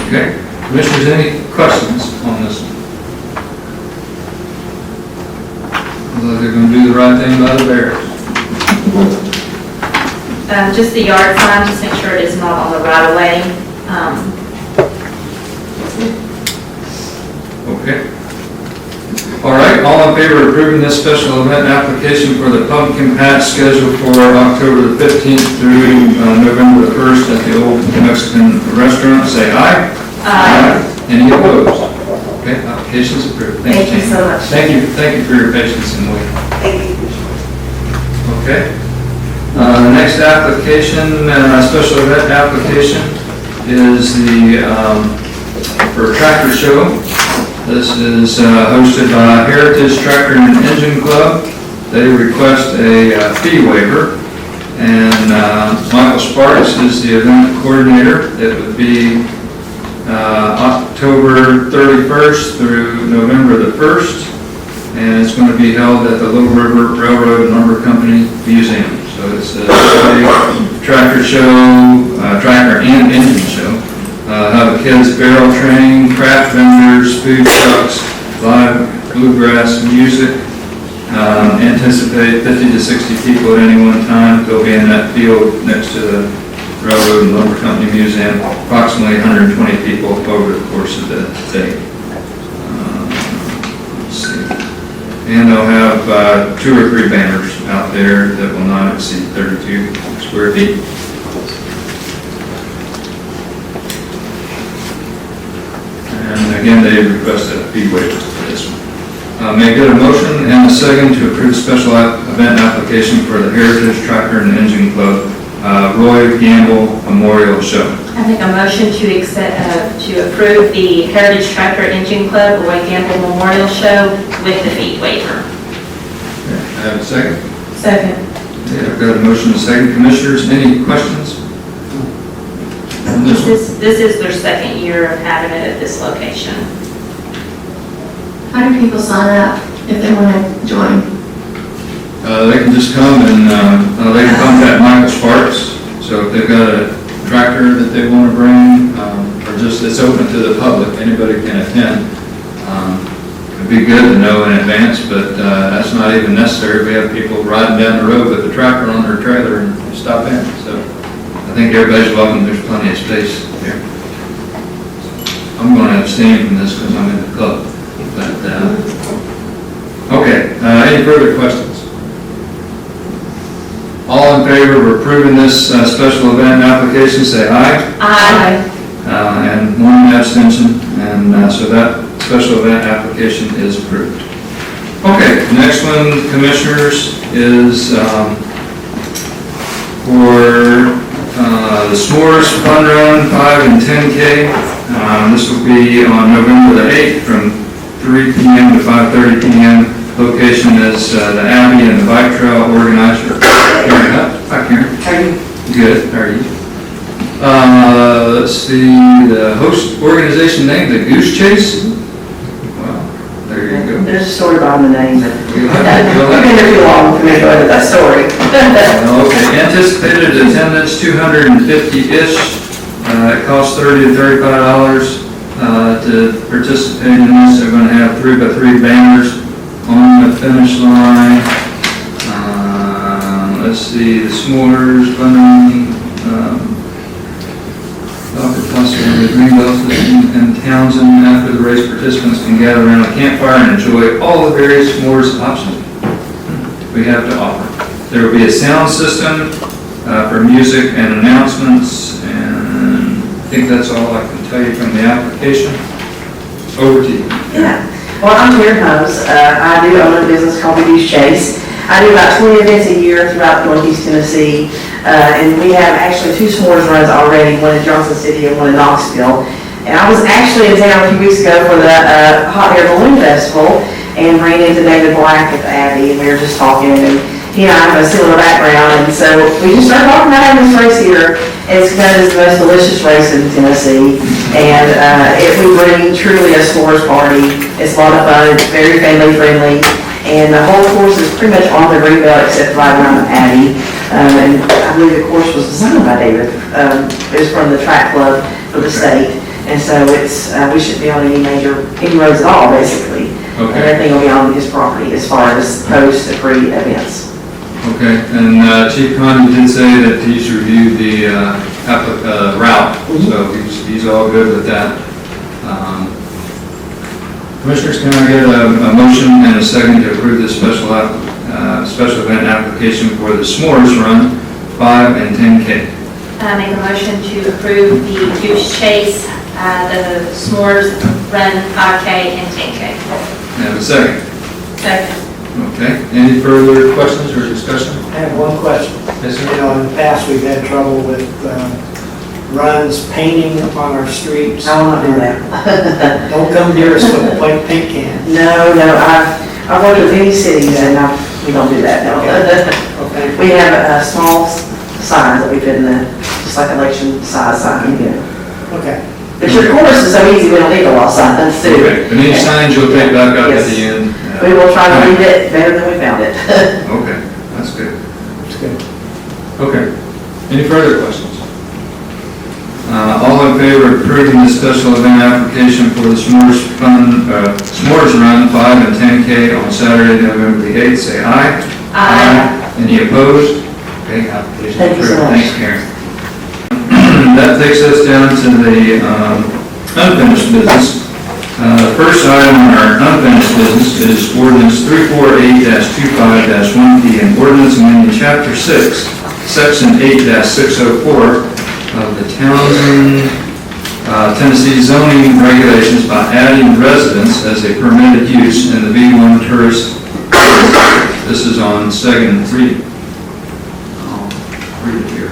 Speaker 1: Okay, Commissioners, any questions on this one? Looks like they're going to do the right thing by the bears.
Speaker 3: Just the yard sign, just make sure it is not on the right of way.
Speaker 1: Okay. All right, all in favor of approving this special event application for the pumpkin patch scheduled for October the 15th through November the 1st at the Old Mexican Restaurant, say aye.
Speaker 3: Aye.
Speaker 1: Any opposed? Okay, application is approved.
Speaker 19: Thank you so much.
Speaker 1: Thank you for your patience and waiting.
Speaker 19: Thank you.
Speaker 1: Okay. Next application, special event application is the, for Tractor Show. This is hosted by Heritage Tractor and Engine Club. They request a fee waiver, and Michael Sparks is the event coordinator. It would be October 31st through November the 1st, and it's going to be held at the Little River Railroad and Lumber Company Museum. So it's a tractor show, tractor and engine show. Have a kids barrel training, craft vendors, food trucks, live bluegrass music. Anticipate 50 to 60 people at any one time. They'll be in that field next to the Railroad and Lumber Company Museum. Approximately 120 people over the course of the day. Let's see. And they'll have 2 or 3 banners out there that will not exceed 32 square feet. And again, they requested a fee waiver for this one. May I get a motion and a second to approve the special event application for the Heritage Tractor and Engine Club Roy Gamble Memorial Show?
Speaker 3: I make a motion to accept, to approve the Heritage Tractor Engine Club Roy Gamble Memorial Show with the fee waiver.
Speaker 1: Okay, I have a second.
Speaker 3: Second.
Speaker 1: Okay, I've got a motion and a second. Commissioners, any questions?
Speaker 3: This is their second year of having it at this location.
Speaker 4: How do people sign up if they want to join?
Speaker 1: They can just come and they can contact Michael Sparks. So if they've got a tractor that they want to bring, or just it's open to the public, anybody can attend. It'd be good to know in advance, but that's not even necessary. We have people riding down the road with the tractor on their trailer and stop in. So I think everybody's welcome. There's plenty of space here. I'm going to abstain from this because I'm in the club. But okay, any further questions? All in favor of approving this special event application, say aye.
Speaker 3: Aye.
Speaker 1: And 1 abstention, and so that special event application is approved. Okay, next one, Commissioners, is for the S'mores Fun Run 5 and 10K. This will be on November the 8th from 3 p.m. to 5:30 p.m. Location is the Abbey and the Bike Trail organizer. Karen Hutt. Hi, Karen.
Speaker 8: How are you?
Speaker 1: Good. How are you? Let's see, the host organization name, the Goose Chase. Wow, there you go.
Speaker 8: There's a story behind the name.
Speaker 1: You'll have to-
Speaker 8: We've been here too long for me to go into that story.
Speaker 1: Okay, Anticipated attendance, 250-ish. It costs $30 to $35 to participate in this. They're going to have 3x3 banners on the finish line. Let's see, the s'mores, bunny, Dr. Townsend, the Greenbelt, and Townsend. After the race, participants can gather around a campfire and enjoy all the various s'mores options we have to offer. There will be a sound system for music and announcements, and I think that's all I can tell you from the application. Over to you.
Speaker 19: Yeah, well, I'm Terry Holmes. I do own a business called BOC Chase. I do about 20 events a year throughout Northeast Tennessee, and we have actually 2 s'mores runs already, one in Johnson City and one in Knoxville. And I was actually in town a few weeks ago for the Hot Air Balloon Festival and ran into David Black at the Abbey, and we were just talking, and he and I have a similar background, and so we just started talking about having this race here. It's known as the most delicious race in Tennessee, and we bring truly a s'mores party. It's a lot of fun, it's very family friendly. And the whole course is pretty much on the Greenbelt except right around the Abbey. And I believe the course was designed by David. It was from the track club for the state. And so it's, we shouldn't be on any roads at all, basically.
Speaker 1: Okay.
Speaker 19: And everything will be on his property as far as post and pre events.
Speaker 1: Okay, and Chief Connie did say that he's reviewed the route, so he's all good with that. Commissioners, can I get a motion and a second to approve this special event application for the s'mores run, 5 and 10K?
Speaker 3: I make a motion to approve the Goose Chase, the s'mores run 5K and 10K.
Speaker 1: Have a second?
Speaker 3: Second.
Speaker 1: Okay, any further questions or discussion?
Speaker 17: I have one question.
Speaker 1: Yes, sir.
Speaker 17: You know, in the past, we've had trouble with runs painting on our streets.
Speaker 19: I will not do that.
Speaker 17: Don't come near us with a white paint can.
Speaker 19: No, I've worked with many cities and we don't do that, no.
Speaker 17: Okay.
Speaker 19: We have small signs that we put in just like election size sign, you know.
Speaker 17: Okay.
Speaker 19: But your course is so easy, we don't need a lot of signs too.
Speaker 1: Okay, and any signs you'll take back up at
Speaker 19: Yes.
Speaker 1: the end?
Speaker 19: We will try to read it better than we found it.
Speaker 1: Okay, that's good.
Speaker 17: That's good.
Speaker 1: Okay, any further questions? All in favor of approving the special event application for the s'mores run 5 and 10K on Saturday, November the 8th, say aye.
Speaker 3: Aye.
Speaker 1: Any opposed? Okay, application
Speaker 19: Thank you so
Speaker 1: approved.
Speaker 19: much.
Speaker 1: Thanks, Karen. That takes us down to the unfinished business. First item on our unfinished business is ordinance 348-25-1P, and ordinance amending chapter 6, section 8-604 of the Townsend, Tennessee zoning regulations by adding residence as a permitted use in the B1 tourist district. This is on second reading. I'll read it here.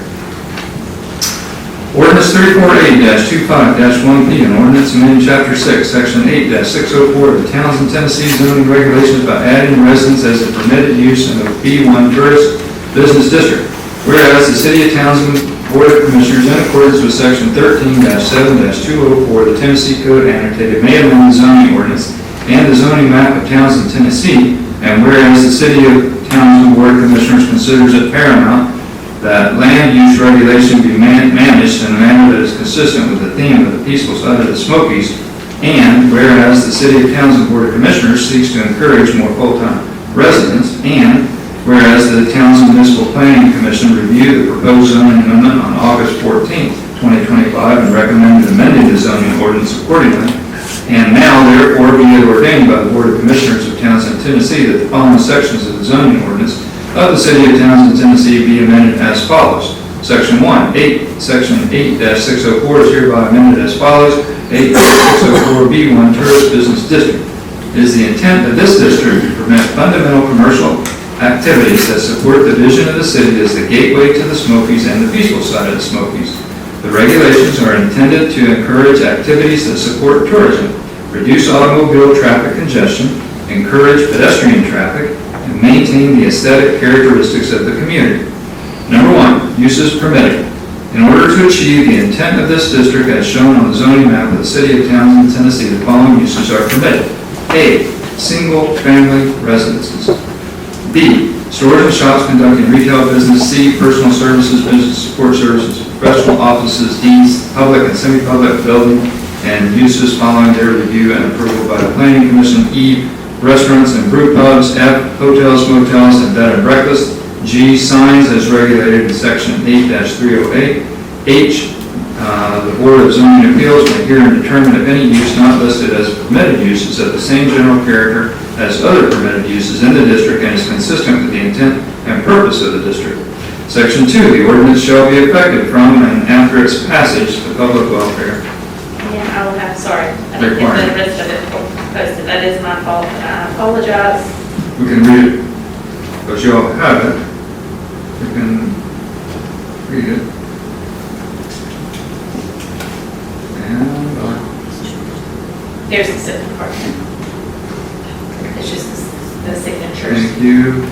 Speaker 1: Ordinance 348-25-1P, an ordinance amending chapter 6, section 8-604 of the Townsend, Tennessee zoning regulations by adding residence as a permitted use in the B1 tourist business district. Whereas the City of Townsend Board of Commissioners, in accordance with section 13-7-204 of the Tennessee Code Annotated, may amend the zoning ordinance and the zoning map of Townsend, Tennessee, and whereas the City of Townsend Board of Commissioners considers it paramount that land use regulation be managed in a manner that is consistent with the theme of the peaceful side of the Smokies, and whereas the City of Townsend Board of Commissioners seeks to encourage more full-time residents, and whereas the Townsend Municipal Planning Commission reviewed the proposed zoning amendment on August 14th, 2025, and recommended amending the zoning ordinance accordingly, and now therefore be it ordained by the Board of Commissioners of Townsend, Tennessee, that the following sections of the zoning ordinance of the City of Townsend, Tennessee be amended as follows. Section 1, Section 8-604 is hereby amended as follows. 8-604B1 Tourist Business District. It is the intent of this district to permit fundamental commercial activities that support the vision of the city as the gateway to the Smokies and the peaceful side of the Smokies. The regulations are intended to encourage activities that support tourism, reduce automobile traffic congestion, encourage pedestrian traffic, and maintain the aesthetic characteristics of the community. Number 1, uses permitted. In order to achieve the intent of this district as shown on the zoning map of the City of Townsend, Tennessee, the following uses are permitted. A, single-family residences. B, Stores and shops conducting retail business. C, personal services, business support services, professional offices. D, public and semi-public building and uses following their review and approval by the planning commission. E, restaurants and brew pubs. F, hotels, motels, and bed and breakfast. G, signs as regulated in section 8-308. H, the Board of Zoning Appeals may hear and determine if any use not listed as permitted use is of the same general character as other permitted uses in the district and is consistent with the intent and purpose of the district. Section 2, the ordinance shall be effective from and after its passage to public welfare.
Speaker 3: Yeah, I will have, sorry, I didn't get the rest of it posted. That is my fault. I apologize.
Speaker 1: We can read it, but you all have it. You can read it.
Speaker 3: Here's the second part. It's just the signatures.
Speaker 1: Thank you.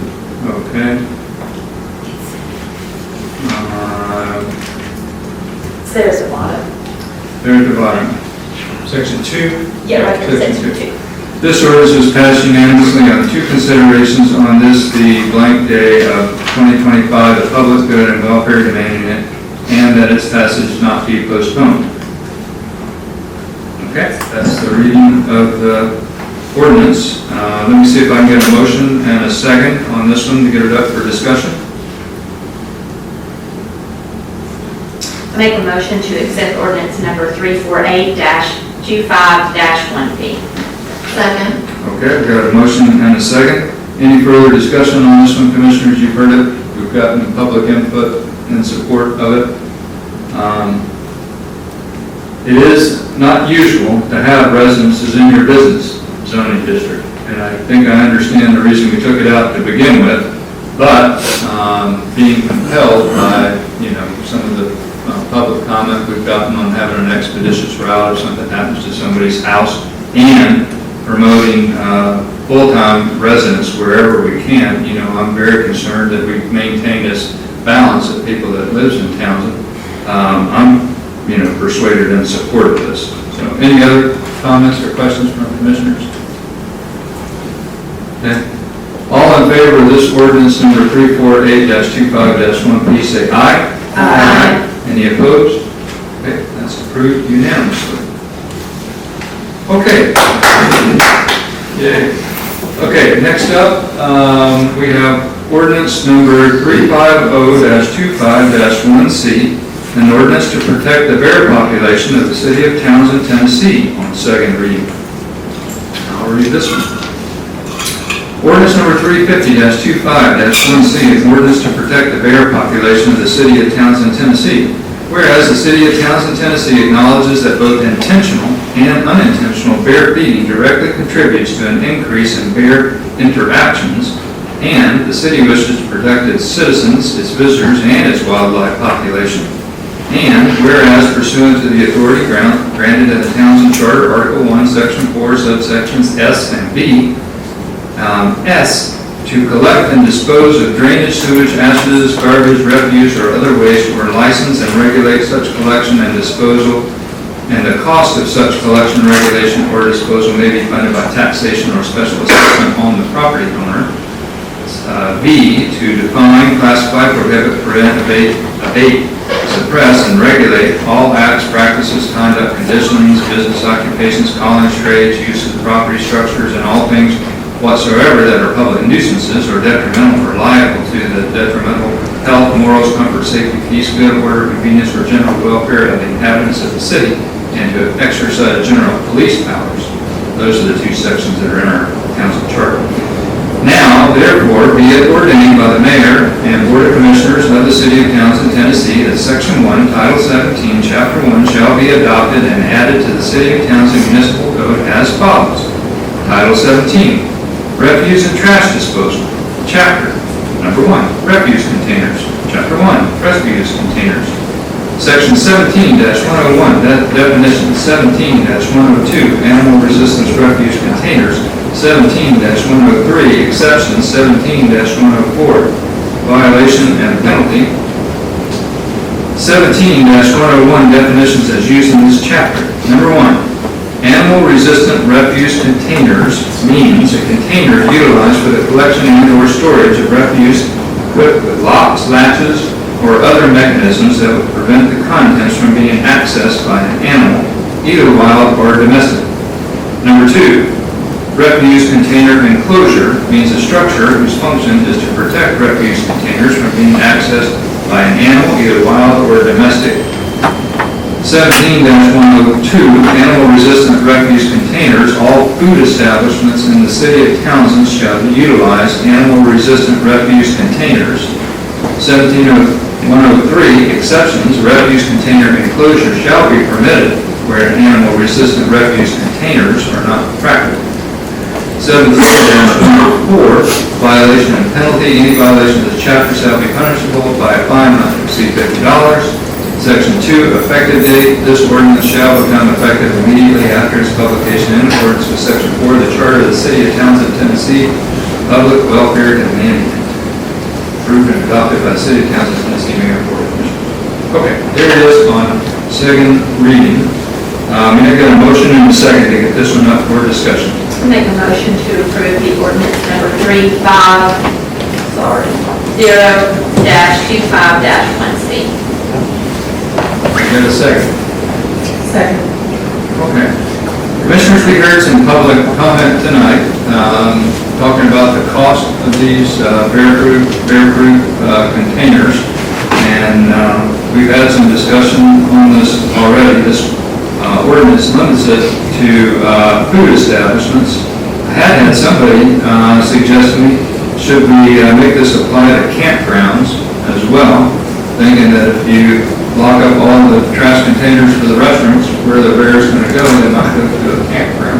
Speaker 1: Okay.
Speaker 3: So there's a bottom.
Speaker 1: There at the bottom. Section 2?
Speaker 3: Yeah, right there, section 2.
Speaker 1: This ordinance was passed unanimously on 2 considerations on this, the blank day of 2025, the public good and welfare demanding it, and that its passage not be postponed. Okay, that's the reading of the ordinance. Let me see if I can get a motion and a second on this one to get it up for discussion.
Speaker 3: I make a motion to accept ordinance number 348-25-1P.
Speaker 4: Second.
Speaker 1: Okay, we've got a motion and a second. Any further discussion on this one, Commissioners? You've heard it. We've gotten public input in support of it. It is not usual to have residences in your business zoning district, and I think I understand the reason we took it out to begin with, but being compelled by, some of the public comment we've gotten on having an expeditious route if something happens to somebody's house, and promoting full-time residents wherever we can, I'm very concerned that we maintain this balance of people that lives in Townsend. I'm persuaded in support of this. So any other comments or questions from commissioners? Okay. All in favor of this ordinance number 348-25-1P say aye.
Speaker 3: Aye.
Speaker 1: Any opposed? Okay, that's approved unanimously. Okay. Yay. Okay, next up, we have ordinance number 350-25-1C, an ordinance to protect the bear population of the city of Townsend, Tennessee, on second reading. I'll read this one. Ordinance number 350-25-1C, an ordinance to protect the bear population of the city of Townsend, Tennessee. Whereas the city of Townsend, Tennessee acknowledges that both intentional and unintentional bear feeding directly contributes to an increase in bear interactions, and the city wishes to protect its citizens, its visitors, and its wildlife population. And whereas pursuant to the authority granted in the Townsend Charter, Article 1, Section 4, subsections S and B, S, to collect and dispose of drainage, sewage, ashes, garbage, refuse, or other waste, or license and regulate such collection and disposal, and the cost of such collection, regulation, or disposal may be funded by taxation or special assessment on the property owner. B, to define, classify, prohibit, prevent, abate, suppress, and regulate all acts, practices, conduct, conditions, business occupations, callings, trades, use of property structures, and all things whatsoever that are public nuisances or detrimental or liable to the detrimental health, morals, comfort, safety, peace, good order, convenience, or general welfare of the inhabitants of the city, and to exercise general police powers. Those are the 2 sections that are in our council charter. Now, therefore, be it ordained by the mayor and board of commissioners of the city of Townsend, Tennessee, that section 1, title 17, chapter 1 shall be adopted and added to the city of Townsend municipal code as follows. Title 17, refuse and trash disposal. Chapter number 1, refuse containers. Chapter 1, refuse containers. Section 17-101, definition. 17-102, animal resistance refuse containers. 17-103, exceptions. 17-104, violation and penalty. 17-101, definitions as used in this chapter. Number 1, Animal-resistant refuse containers means a container utilized for the collection and/or storage of refuse equipped with locks, latches, or other mechanisms that would prevent the contents from being accessed by an animal, either wild or domestic. Number 2, refuse container enclosure means a structure whose function is to protect refuse containers from being accessed by an animal, either wild or domestic. 17-102, animal-resistant refuse containers. All food establishments in the city of Townsend shall utilize animal-resistant refuse containers. 17-103, exceptions, refuse container enclosure shall be permitted where animal-resistant refuse containers are not practical. 17-104, violation and penalty. Any violation of this chapter shall be punishable by a fine not to exceed $50. Section 2, effective date. This ordinance shall become effective immediately after its publication in accordance with Section 4 of the Charter of the City of Townsend, Tennessee, Public Welfare and Management. Approved and adopted by the City of Townsend, Tennessee, Mayor and Board of Commissioners. Okay, there it is on second reading. May I get a motion and a second to get this one up for discussion?
Speaker 3: Make a motion to approve the ordinance number 0-25-1C.
Speaker 1: Get a second.
Speaker 5: Second.
Speaker 1: Okay. Commissioners, we heard some public comment tonight, talking about the cost of these bear-proof containers, and we've had some discussion on this already. This ordinance limits it to food establishments. I had somebody suggest to me, should we make this apply to campgrounds as well, thinking that if you lock up all the trash containers for the restrooms, where the bear's going to go, they might go to a campground.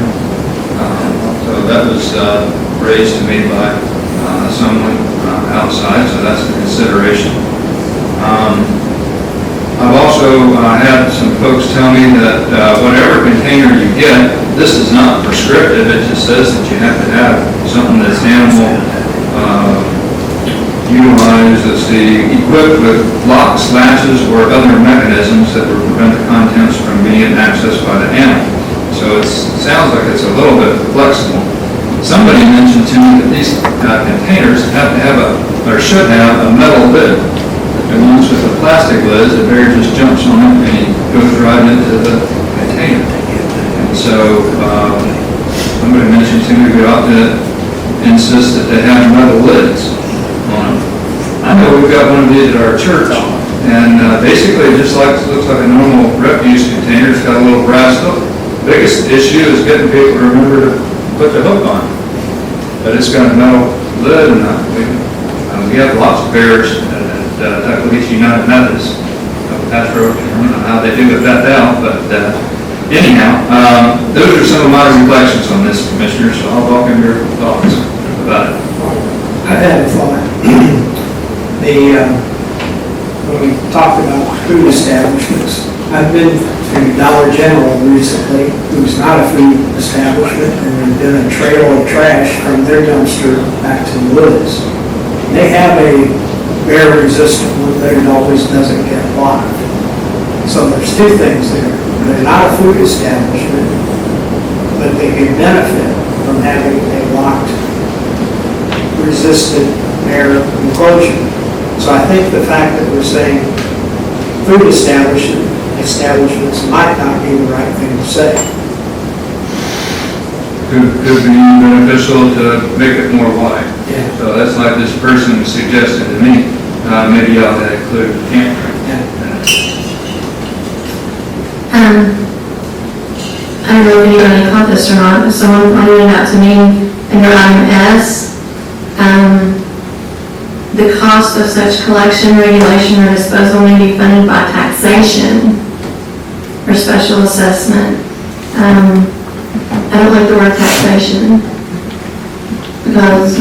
Speaker 1: So that was raised to me by someone outside, so that's a consideration. I've also had some folks tell me that whatever container you get, this is not prescriptive. It just says that you have to have something that's animal utilized, equipped with locks, latches, or other mechanisms that would prevent the contents from being accessed by the animal. So it sounds like it's a little bit flexible. Somebody mentioned to me that these containers have to have or should have a metal lid. And once with the plastic lid, the bear just jumps on it and he goes right into the container. And so somebody mentioned to me we ought to insist that they have metal lids on them. I know we've got one of these at our church, and basically it just looks like a normal refuse container. It's got a little brass hook. Biggest issue is getting people to remember to put the hook on. But it's got a metal lid, and we have lots of bears at Tuckalease United Methodist. Pastor, I don't know how they do it that now, but anyhow, those are some of my reflections on this, Commissioner, so I'll welcome your thoughts about it.
Speaker 17: I had a thought. When we talked about food establishments, I've been to Dollar General recently, who's not a food establishment, and there's been a trail of trash from their dumpster back to the woods. They have a bear-resistant one, but it always doesn't get locked. So there's two things there. They're not a food establishment, but they can benefit from having a locked, resistant bear enclosure. So I think the fact that we're saying food establishments might not be the right thing to say.
Speaker 1: Could be beneficial to make it more wide.
Speaker 17: Yeah.
Speaker 1: So that's like this person suggested to me, maybe you ought to include campground.
Speaker 4: I don't know if anybody caught this or not, but someone pointed it out to me under item S. The cost of such collection, regulation, or disposal may be funded by taxation or special assessment. I don't like the word taxation because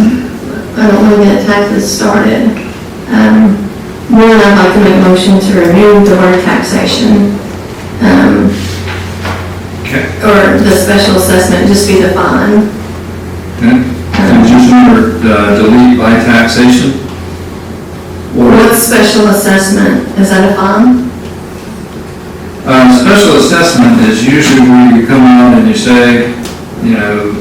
Speaker 4: I don't want to get taxes started. More than I'd like to make a motion to remove the word taxation. Or the special assessment, just be the fine.
Speaker 1: And just remember, delete by taxation.
Speaker 4: What's special assessment? Is that a fine?
Speaker 1: special assessment is usually where you come out and you say, you know,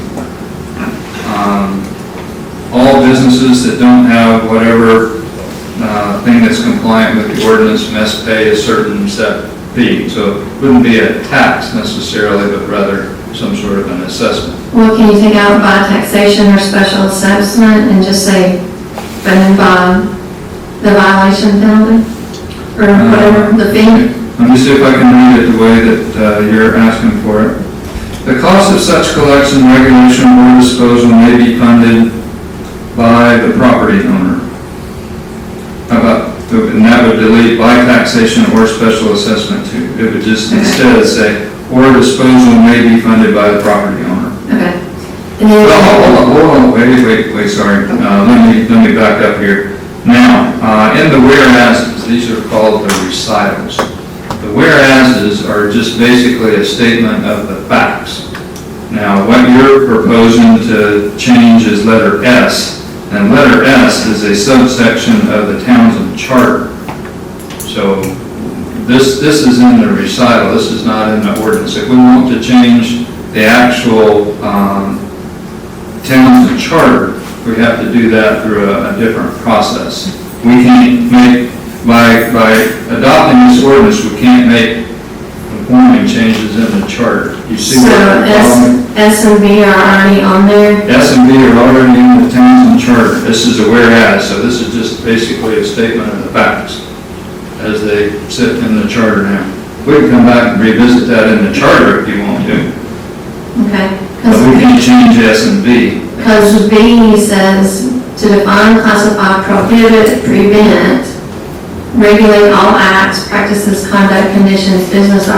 Speaker 1: all businesses that don't have whatever thing that's compliant with the ordinance must pay a certain set fee. So it wouldn't be a tax necessarily, but rather some sort of an assessment.
Speaker 4: Well, can you take out by taxation or special assessment and just say funded by the violation penalty? Or whatever, the fee?
Speaker 1: Let me see if I can read it the way that you're asking for it. The cost of such collection, regulation, or disposal may be funded by the property owner. How about, and that would delete by taxation or special assessment too. It would just instead say, or disposal may be funded by the property owner.
Speaker 4: Okay. And then,
Speaker 1: Well, hold on, wait, sorry. Let me back up here. Now, in the whereases, these are called the recitals. The whereases are just basically a statement of the facts. Now, what you're proposing to change is letter S, and letter S is a subsection of the Townsend Charter. So this is in the recital, this is not in the ordinance. If we want to change the actual Townsend Charter, we have to do that through a different process. We can't make, by adopting this ordinance, we can't make conforming changes in the charter. You see
Speaker 4: so
Speaker 1: what the problem is?
Speaker 4: S and B are already on there?
Speaker 1: S and B are already in the Townsend Charter. This is a whereas, so this is just basically a statement of the facts as they sit in the charter now. We can come back and revisit that in the charter if you want to,
Speaker 4: Okay.
Speaker 1: but we can't change S and B.
Speaker 4: Because B says to define, classify, prohibit, prevent, regulate all acts, practices, conduct, conditions, business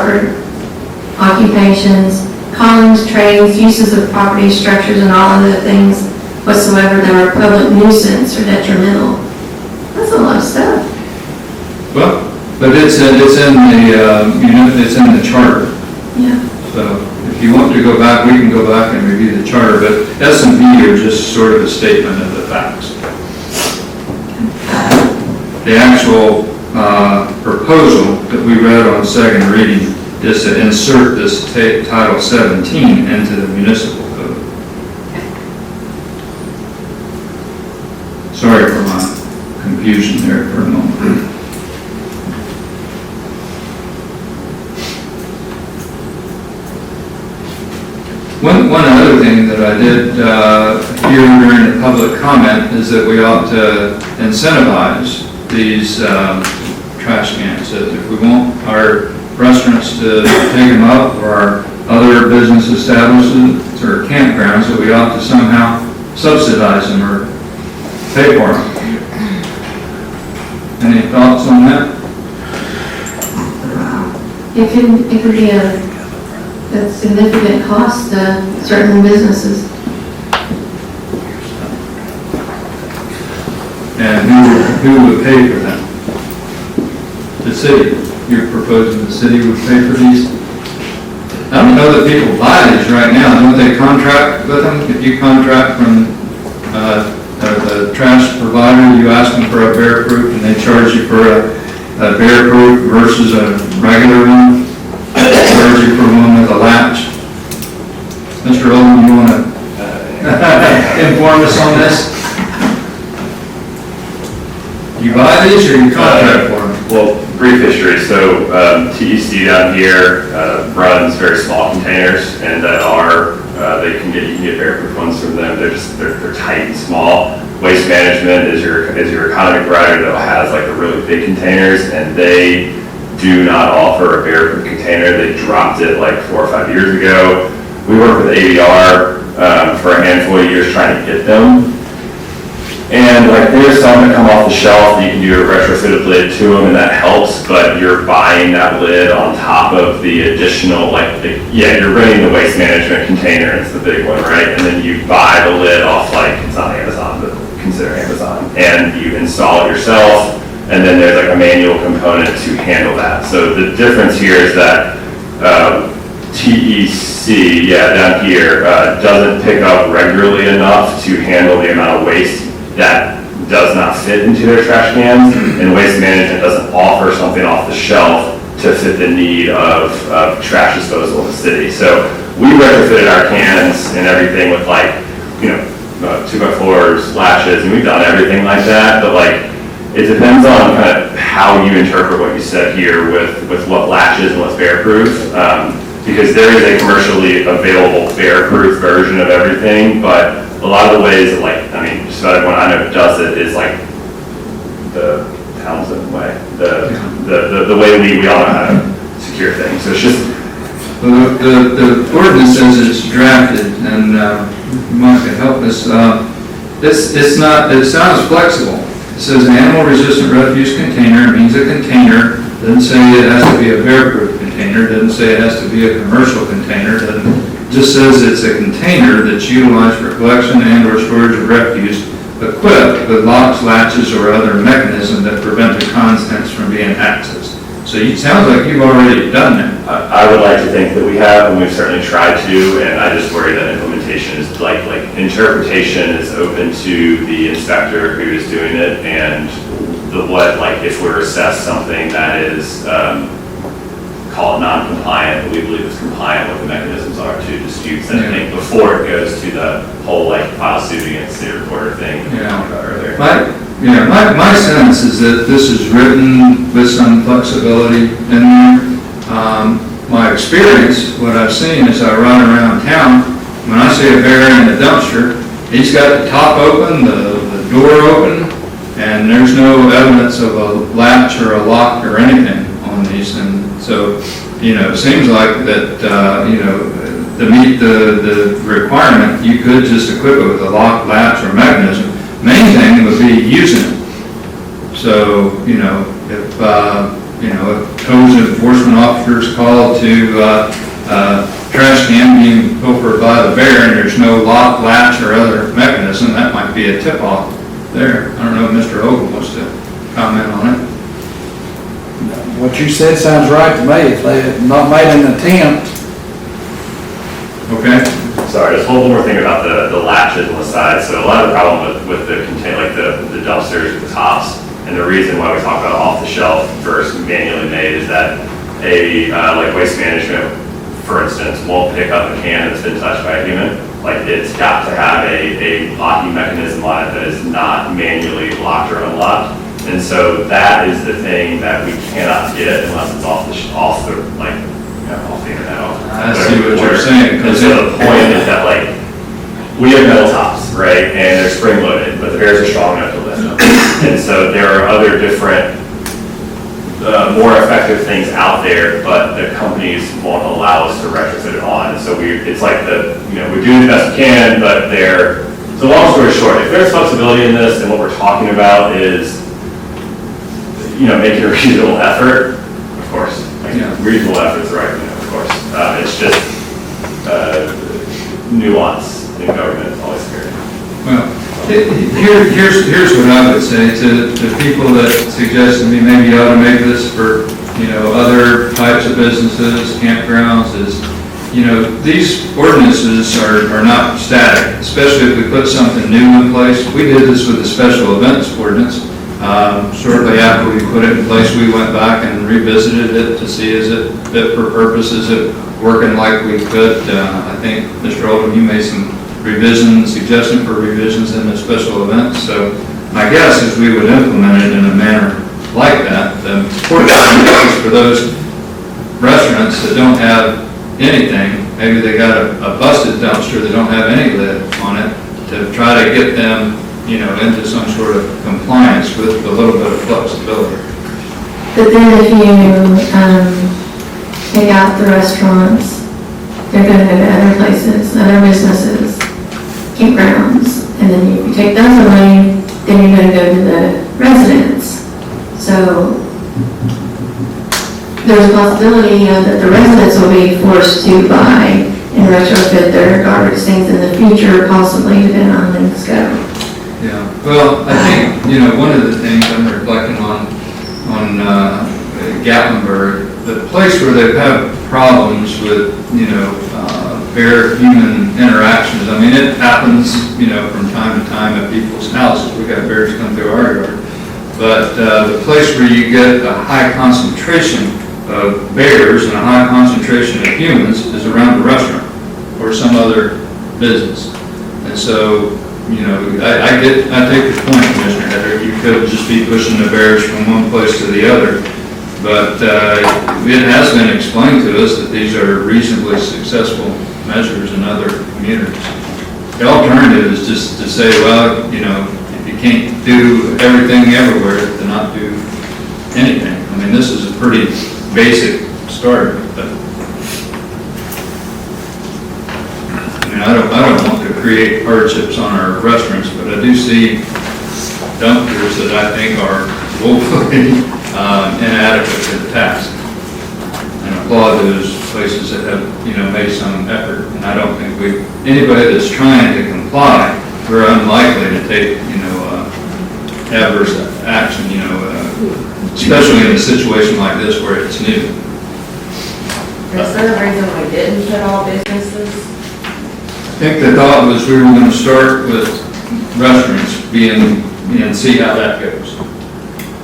Speaker 4: occupations, callings, trades, uses of property, structures, and all other things whatsoever that are public nuisance or detrimental. That's a lot of stuff.
Speaker 1: Well, but it's in the, it's in the charter.
Speaker 4: Yeah.
Speaker 1: So if you want to go back, we can go back and review the charter, but S and B are just sort of a statement of the facts. The actual proposal that we read on second reading is to insert this Title 17 into the municipal code. Sorry for my confusion there for a moment. One other thing that I did hear during the public comment is that we ought to incentivize these trash cans. That if we want our restaurants to take them up, or our other business establishments or campgrounds, that we ought to somehow subsidize them or pay for them. Any thoughts on that?
Speaker 4: It could be a significant cost to certain businesses.
Speaker 1: And who would pay for that? The city. You're proposing the city would pay for these? I don't know that people buy these right now. Don't they contract with them? If you contract from the trash provider, you ask them for a bear proof and they charge you for a bear proof versus a regular one. They charge you for one with a latch. Mr. Oldham, you want to inform us on this? You buy these or you contract for them?
Speaker 12: Well, brief history. So TEC down here runs very small containers, and that are you can get bear-proof ones from them. They're tight and small. Waste Management is your economy provider that has like the really big containers, and they do not offer a bear-proof container. They dropped it like 4 or 5 years ago. We worked with ABR for a handful of years trying to get them. And like there's some that come off the shelf, you can do a retrofitted lid to them and that helps, but you're buying that lid on top of the additional, you're renting the Waste Management container, it's the big one, right? And then you buy the lid off, it's not Amazon, but consider Amazon. And you install it yourself, and then there's like a manual component to handle that. So the difference here is that TEC, down here, doesn't pick up regularly enough to handle the amount of waste that does not fit into their trash cans, and Waste Management doesn't offer something off the shelf to fit the need of trash disposal in the city. So we retrofitted our cans and everything with like, 2x4s, latches, and we've done everything like that, but like, it depends on kind of how you interpret what you said here with what latches and what's bear-proof. Because there is a commercially available bear-proof version of everything, but a lot of the ways that just about everyone I know does it is like the Townsend way, the way we all know how to secure things. So it's just,
Speaker 1: the ordinance as it's drafted, and Mike can help us, it sounds flexible. It says an animal-resistant refuse container means a container, doesn't say it has to be a bear-proof container, doesn't say it has to be a commercial container, just says it's a container that's utilized for collection and or storage of refuse, equipped with locks, latches, or other mechanism that prevent the contents from being accessed. So it sounds like you've already done that.
Speaker 12: I would like to think that we have, and we've certainly tried to, and I just worry that implementation is like interpretation is open to the inspector who is doing it, and if we're assessed something that is called non-compliant, but we believe it's compliant, what the mechanisms are to dispute anything before it goes to the whole file suit against the reporter thing we talked about earlier.
Speaker 1: My sense is that this is written with some flexibility in there. My experience, what I've seen as I run around town, when I see a bear in a dumpster, he's got the top open, the door open, and there's no evidence of a latch or a lock or anything on these. And so, it seems like that, to meet the requirement, you could just equip it with a lock, latch, or mechanism. Main thing would be using it. So, if codes enforcement officers call to trash can being pilfered by the bear and there's no lock, latch, or other mechanism, that might be a tip-off there. I don't know if Mr. Hogan wants to comment on it.
Speaker 7: What you said sounds right to me. If they had not made an attempt.
Speaker 1: Okay.
Speaker 12: Sorry, just one more thing about the latches on the side. So a lot of the problem with the container, the dumpsters at the tops, and the reason why we talk about off the shelf versus manually made is that waste management, for instance, won't pick up a can that's been touched by a human. It's got to have a locking mechanism on it that is not manually locked or unlocked. And so that is the thing that we cannot get unless it's off the internet.
Speaker 1: I see what you're saying.
Speaker 12: And so the point is that we have metal tops, right? And they're spring loaded, but the bears are strong enough to lift them. And so there are other different, more effective things out there, but the companies won't allow us to retrofit it on. So it's like we do the best we can, but so long story short, if there's flexibility in this and what we're talking about is making a reasonable effort, of course. Reasonable effort is the right thing, of course. It's just nuance in government is always scary.
Speaker 1: Well, here's what I would say to people that suggest to me maybe you ought to make this for, other types of businesses, campgrounds, is, these ordinances are not static, especially if we put something new in place. We did this with the special events ordinance. Shortly after we put it in place, we went back and revisited it to see is it fit for purpose, is it working like we could. I think, Mr. Oldham, you made some suggestion for revisions in the special events. So my guess is we would implement it in a manner like that. The important thing is for those restaurants that don't have anything, maybe they got a busted dumpster that don't have any lid on it, to try to get them into some sort of compliance with a little bit of flexibility.
Speaker 4: But then if you take out the restaurants, they're going to go to other places, other businesses, campgrounds, and then if you take those away, then you're going to go to the residents. So there's a possibility that the residents will be forced to buy and retrofit their garbage things in the future, possibly, depending on when it's go.
Speaker 1: Yeah, well, I think, one of the things I'm reflecting on Gatlinburg, the place where they've had problems with, bear-human interactions. I mean, it happens, from time to time at people's houses. We got bears come through our yard. But the place where you get a high concentration of bears and a high concentration of humans is around a restaurant or some other business. And so, you know, I take the point, Commissioner Heather, you could just be pushing the bears from one place to the other. But it has been explained to us that these are reasonably successful measures in other communities. The alternative is just to say, well, you know, if you can't do everything everywhere, to not do anything. I mean, this is a pretty basic start, but I don't want to create hardships on our restaurants, but I do see dumpsters that I think are woefully inadequate to the task. And applaud those places that have, you know, made some effort. And I don't think anybody that's trying to comply, we're unlikely to take, you know, adverse action, you know, especially in a situation like this where it's new.
Speaker 5: Is there a reason we didn't put all businesses?
Speaker 1: I think the thought was we were going to start with restaurants and see how that goes.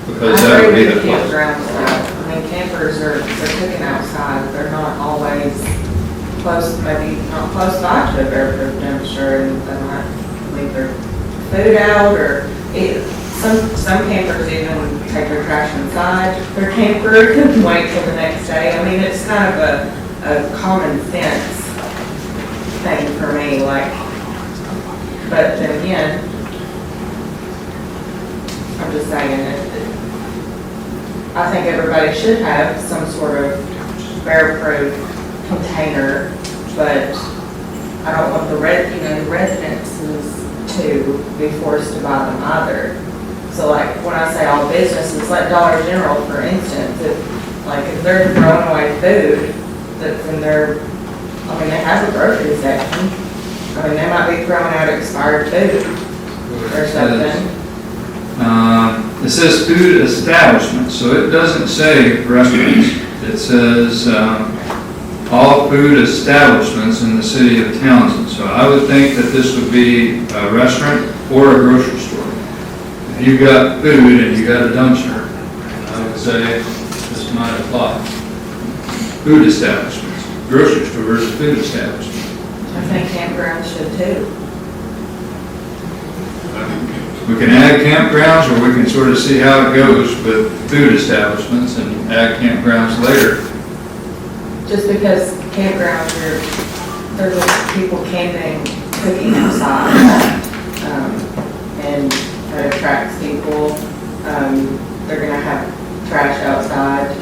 Speaker 1: Because that would be the place.
Speaker 5: Campground stuff. I mean, campers are cooking outside. They're not always close, maybe not close by to a bear-proof dumpster, and they might leave their food out, or some campers even take their trash inside their camper and wait till the next day. I mean, it's kind of a common sense thing for me, like, but then again, I'm just saying I think everybody should have some sort of bear-proof container, but I don't want the residences to be forced to buy them either. So like, when I say all businesses, like Dollar General, for instance, if they're throwing away food that's in their, I mean, they have a grocery section. I mean, they might be throwing out expired food or something.
Speaker 1: It says food establishments, so it doesn't say restaurants. It says all food establishments in the city of Townsend. So I would think that this would be a restaurant or a grocery store. If you've got food and you've got a dumpster, I would say this might apply. Food establishments, grocery stores, food establishments.
Speaker 5: I think campgrounds should too.
Speaker 1: We can add campgrounds, or we can sort of see how it goes with food establishments and add campgrounds later.
Speaker 5: Just because campgrounds there's people camping, cooking outside, and it attracts people. They're gonna have trash outside.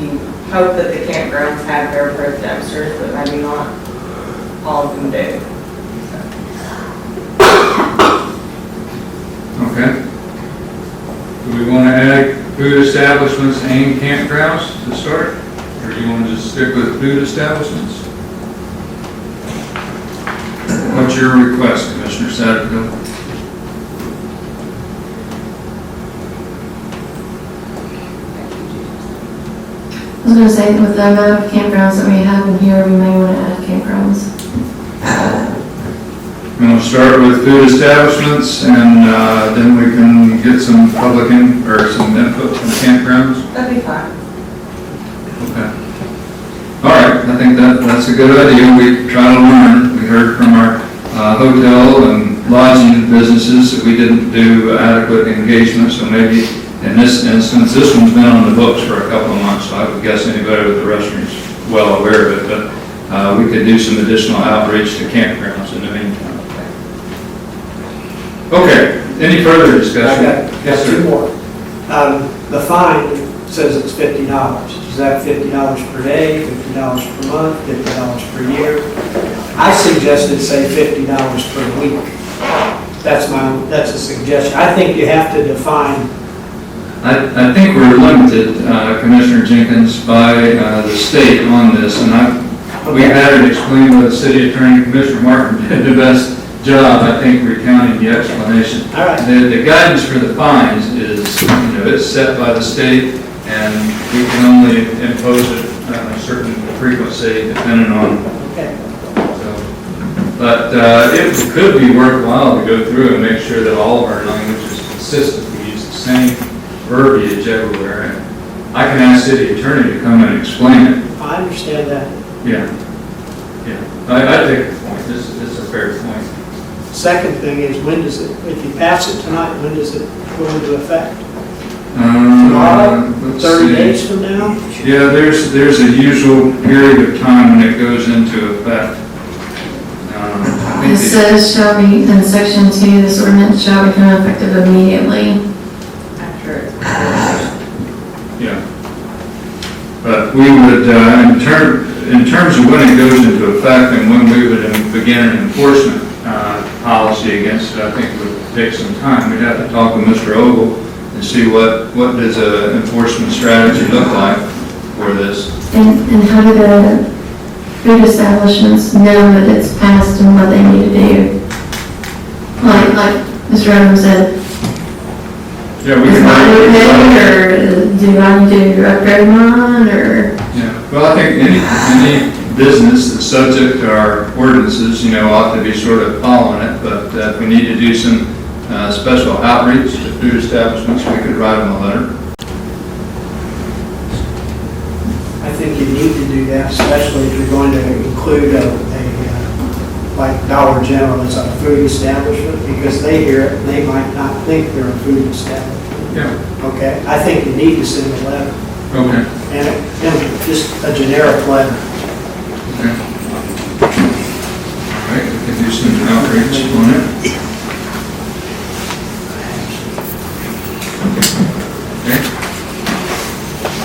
Speaker 5: You hope that the campgrounds have bear-proof dumpsters, but maybe not all of them do.
Speaker 1: Okay. Do we want to add food establishments and campgrounds to start? Or do you want to just stick with food establishments? What's your request, Commissioner Satterfield?
Speaker 4: I was going to say, with the amount of campgrounds that we have in here, we may want to add campgrounds.
Speaker 1: I'm going to start with food establishments, and then we can get some public or some input from campgrounds.
Speaker 5: That'd be fine.
Speaker 1: Okay. All right, I think that's a good idea. We try to learn. We heard from our hotel and lodging businesses that we didn't do adequate engagement, so maybe in this instance, this one's been on the books for a couple of months, so I would guess anybody with the restaurants is well aware of it, but we could do some additional outreach to campgrounds in the meantime. Okay, any further discussion?
Speaker 17: I got two more. The fine says it's $50. Is that $50 per day, $50 per month, $50 per year? I suggested say $50 per week. That's a suggestion. I think you have to define.
Speaker 1: I think we're limited, Commissioner Jenkins, by the state on this, and we've had it explained by the city attorney. Commissioner Martin did the best job, I think, recounting the explanation.
Speaker 17: All right.
Speaker 1: The guidance for the fines is, it's set by the state, and we can only impose it on a certain frequency depending on.
Speaker 17: Okay.
Speaker 1: But it could be worthwhile to go through and make sure that all of our language is consistent. We use the same verbiage everywhere. I can ask city attorney to come and explain it.
Speaker 17: I understand that.
Speaker 1: Yeah. I take the point, this is a fair point.
Speaker 17: Second thing is, when does it, if you pass it tonight, when does it go into effect? Tomorrow?
Speaker 1: Let's
Speaker 17: 30
Speaker 1: see.
Speaker 17: days from now?
Speaker 1: Yeah, there's a usual period of time when it goes into effect. I think
Speaker 4: It says shall be, in section 2, this ordinance shall become effective immediately.
Speaker 5: After it's
Speaker 1: Yeah. But we would, in terms of when it goes into effect and when we would begin an enforcement policy against it, I think it would take some time. We'd have to talk with Mr. Ogle and see what does an enforcement strategy look like for this.
Speaker 4: And how do the food establishments know that it's passed and what they need to do? Like Mr. Adams said,
Speaker 1: Yeah, we
Speaker 4: is
Speaker 1: can.
Speaker 4: mine okay, or do I need to upgrade mine, or?
Speaker 1: Yeah, well, I think any business that's subject to our ordinances, ought to be sort of following it, but if we need to do some special outreach to food establishments, we could write them a letter.
Speaker 17: I think you need to do that, especially if you're going to include like Dollar General as a food establishment, because they hear it and they might not think they're a food establishment.
Speaker 1: Yeah.
Speaker 17: Okay, I think you need to send a letter,
Speaker 1: Okay.
Speaker 17: and just a generic letter.
Speaker 1: Okay. All right, we can do some outreach on it. Okay.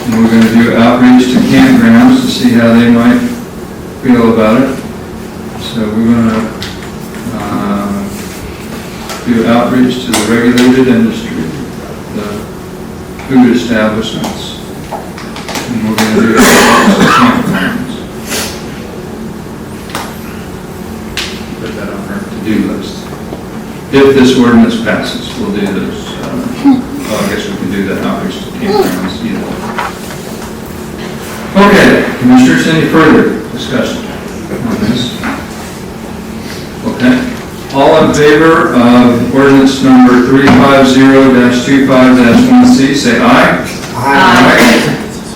Speaker 1: And we're going to do outreach to campgrounds to see how they might feel about it. So we're going to do outreach to the regulated industry, the food establishments, and we're going to do outreach to campgrounds. Put that on our to-do list. If this ordinance passes, we'll do this. I guess we can do that outreach to campgrounds either. Okay, commissioners, any further discussion on this? Okay. All in favor of ordinance number 350-25-1C, say aye. Aye.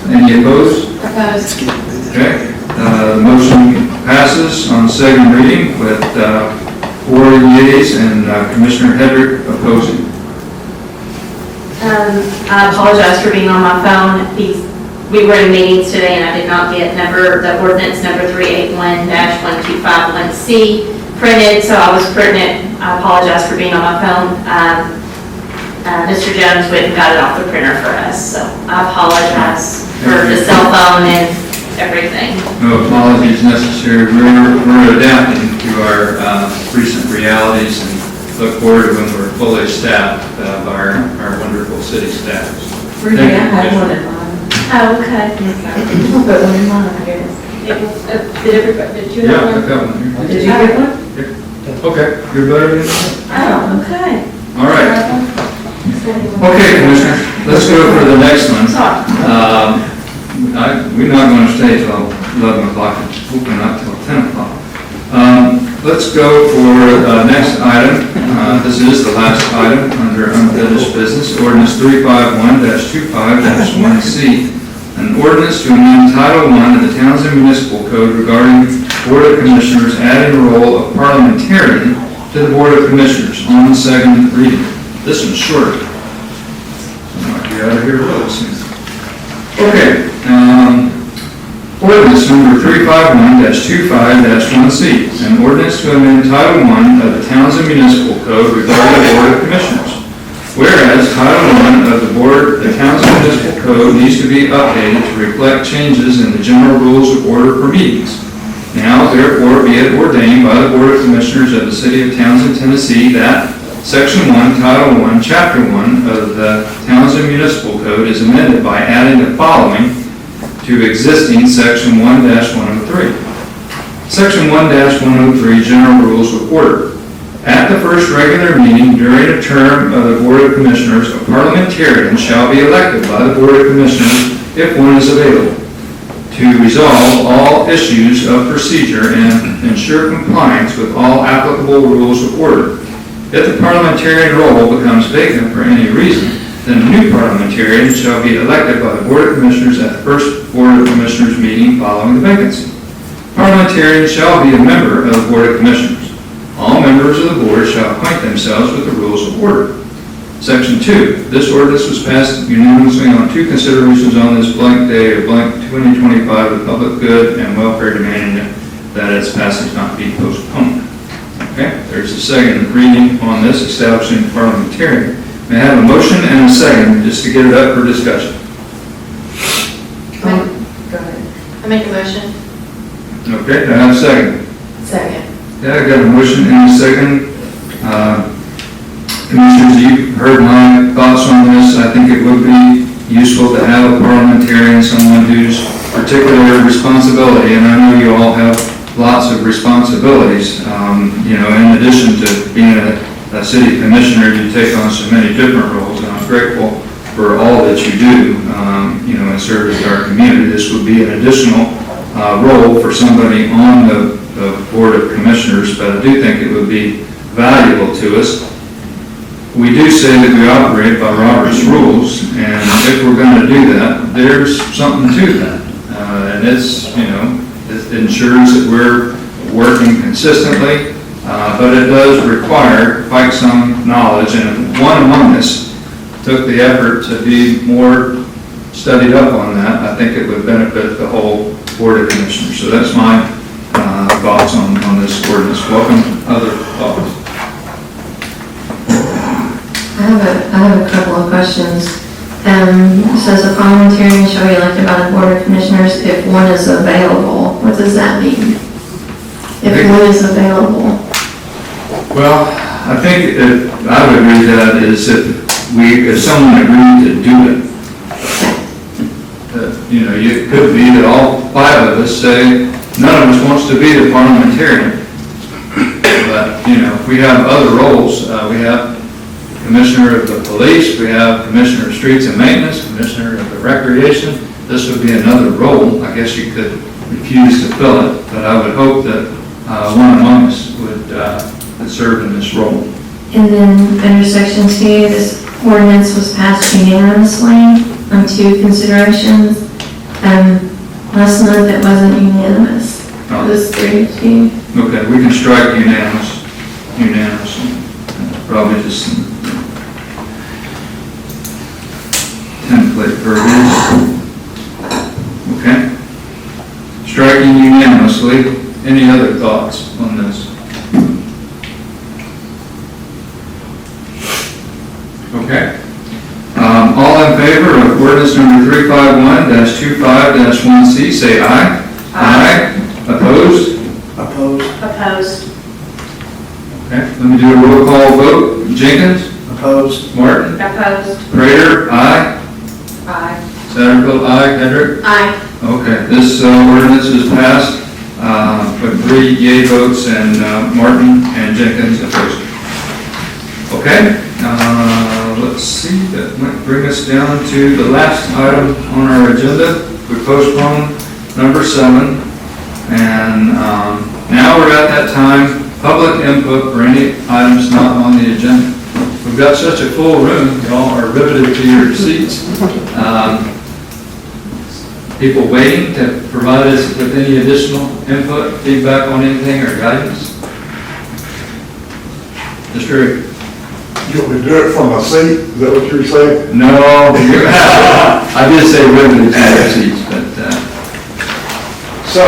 Speaker 1: Any opposed?
Speaker 4: Opposed.
Speaker 1: Okay. The motion passes on second reading with 4 yeas and Commissioner Hedrick opposing.
Speaker 3: I apologize for being on my phone. We were in meetings today and I did not get the ordinance number 381-1251C printed, so I was printing it. I apologize for being on my phone. Mr. Jones went and got it off the printer for us, so I apologize for the cell phone and everything.
Speaker 1: No apologies necessary. We're adapting to our recent realities and look forward to when we're fully staffed by our wonderful city staff.
Speaker 5: Rudy, I had one in mind.
Speaker 3: Oh, okay.
Speaker 5: I'll put one in mine, I guess.
Speaker 3: Did you
Speaker 1: Yeah,
Speaker 3: have
Speaker 1: I
Speaker 3: one?
Speaker 1: got one here.
Speaker 5: Did you get one?
Speaker 1: Okay, you're better than that.
Speaker 3: Oh, okay.
Speaker 1: All right. Okay, Commissioner, let's go for the next one. We're not going to stay till 11 o'clock, hopefully not till 10 o'clock. Let's go for next item. This is the last item under unfinished business, ordinance 351-25-1C. An ordinance to amend Title I of the Townsend Municipal Code regarding Board of Commissioners, adding the role of parliamentarian to the Board of Commissioners on second reading. This one's shorter. I might be out of here really soon. Okay. Ordinance number 351-25-1C. An ordinance to amend Title I of the Townsend Municipal Code regarding the Board of Commissioners. Whereas Title I of the Townsend Municipal Code needs to be updated to reflect changes in the general rules of order for meetings. Now, therefore, be it ordained by the Board of Commissioners of the City of Townsend, Tennessee, that Section 1, Title I, Chapter 1 of the Townsend Municipal Code is amended by adding the following to existing Section 1-103. Section 1-103, General Rules of Order. At the first regular meeting during a term of the Board of Commissioners, a parliamentarian shall be elected by the Board of Commissioners if one is available, to resolve all issues of procedure and ensure compliance with all applicable rules of order. If the parliamentarian role becomes vacant for any reason, then a new parliamentarian shall be elected by the Board of Commissioners at the first Board of Commissioners meeting following the vacancy. Parliamentarian shall be a member of the Board of Commissioners. All members of the board shall acquaint themselves with the rules of order. Section 2, this ordinance was passed unanimously on two considerations on this blank day of blank 2025 with public good and welfare demanding that its passage not be postponed. Okay, there's a second reading on this, establishing parliamentarian. May I have a motion and a second, just to get it up for discussion?
Speaker 5: Go ahead.
Speaker 4: I make a motion.
Speaker 1: Okay, do I have a second?
Speaker 4: Second.
Speaker 1: Yeah, I got a motion and a second. Commissioners, you've heard my thoughts on this. I think it would be useful to have a parliamentarian, someone whose particular responsibility, and I know you all have lots of responsibilities. In addition to being a city commissioner, you take on so many different roles, and I'm grateful for all that you do, and serve as our community. This would be an additional role for somebody on the Board of Commissioners, but I do think it would be valuable to us. We do say that we operate by Robert's rules, and if we're going to do that, there's something to that. And it ensures that we're working consistently, but it does require quite some knowledge, and if one among us took the effort to be more studied up on that, I think it would benefit the whole Board of Commissioners. So that's my thoughts on this ordinance. Welcome other thoughts.
Speaker 4: I have a couple of questions. It says a parliamentarian shall be elected by the Board of Commissioners if one is available. What does that mean? If one is available?
Speaker 1: Well, I think I would read that is if someone agreed to do it. It could be that all five of us say, none of us wants to be the parliamentarian. But, we have other roles. We have Commissioner of the Police, we have Commissioner of Streets and Maintenance, Commissioner of the Recreation. This would be another role. I guess you could refuse to fill it, but I would hope that one among us would serve in this role.
Speaker 4: And then under section 2, this ordinance was passed unanimously on two considerations. Last month it wasn't unanimous. It was 3-2.
Speaker 1: Okay, we can strike unanimously. Probably just some template verbiage. Okay. Striking unanimously. Any other thoughts on this? Okay. All in favor of ordinance number 351-25-1C, say aye. Aye. Opposed?
Speaker 3: Opposed.
Speaker 1: Okay, let me do a roll call vote. Jenkins?
Speaker 17: Opposed.
Speaker 1: Martin?
Speaker 3: Opposed.
Speaker 1: Prater? Aye.
Speaker 3: Aye.
Speaker 1: Satterfield? Aye. Hedrick?
Speaker 3: Aye.
Speaker 1: Okay, this ordinance is passed with 3 yea votes and Martin and Jenkins opposed. Okay, let's see, that might bring us down to the last item on our agenda. We postponed number 7, and now we're at that time, public input for any items not on the agenda. We've got such a full room, y'all are riveted to your seats. People waiting to provide us with any additional input, feedback on anything, or guidance? Mr.
Speaker 10: You want me to do it from my seat? Is that what you're saying?
Speaker 1: No, I did say riveted to your seats, but...
Speaker 10: So,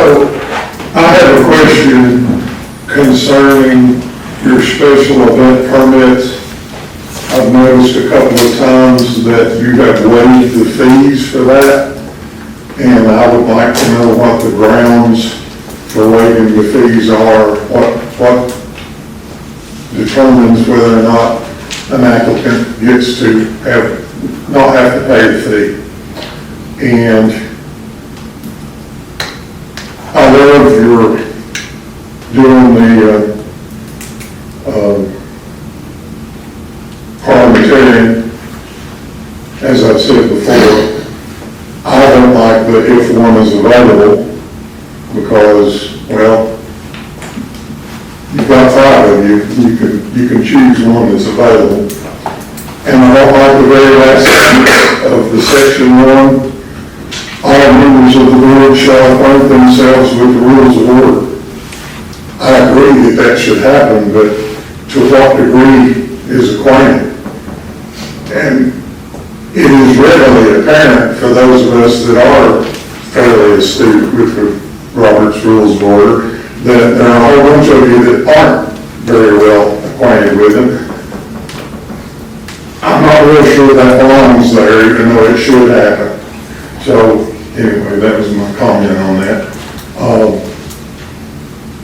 Speaker 10: I have a question concerning your special event permits. I've noticed a couple of times that you have waived the fees for that, and I would like to know what the grounds for waiving the fees are, what determines whether or not an applicant gets to not have to pay the fee. And I love your doing the parliamentarian, as I've said before. I don't like the if one is available, because, well, you've got 5 of you, you can choose one that's available. And I don't like the very last sentence of the section 1, all members of the board shall acquaint themselves with the rules of order. I agree that that should happen, but to what degree is acquainted? And it is readily apparent for those of us that are fairly astute with the Robert's Rules of Order that there are a whole bunch of you that aren't very well acquainted with them. I'm not real sure that belongs there, even though it should happen. So, anyway, that was my comment on that.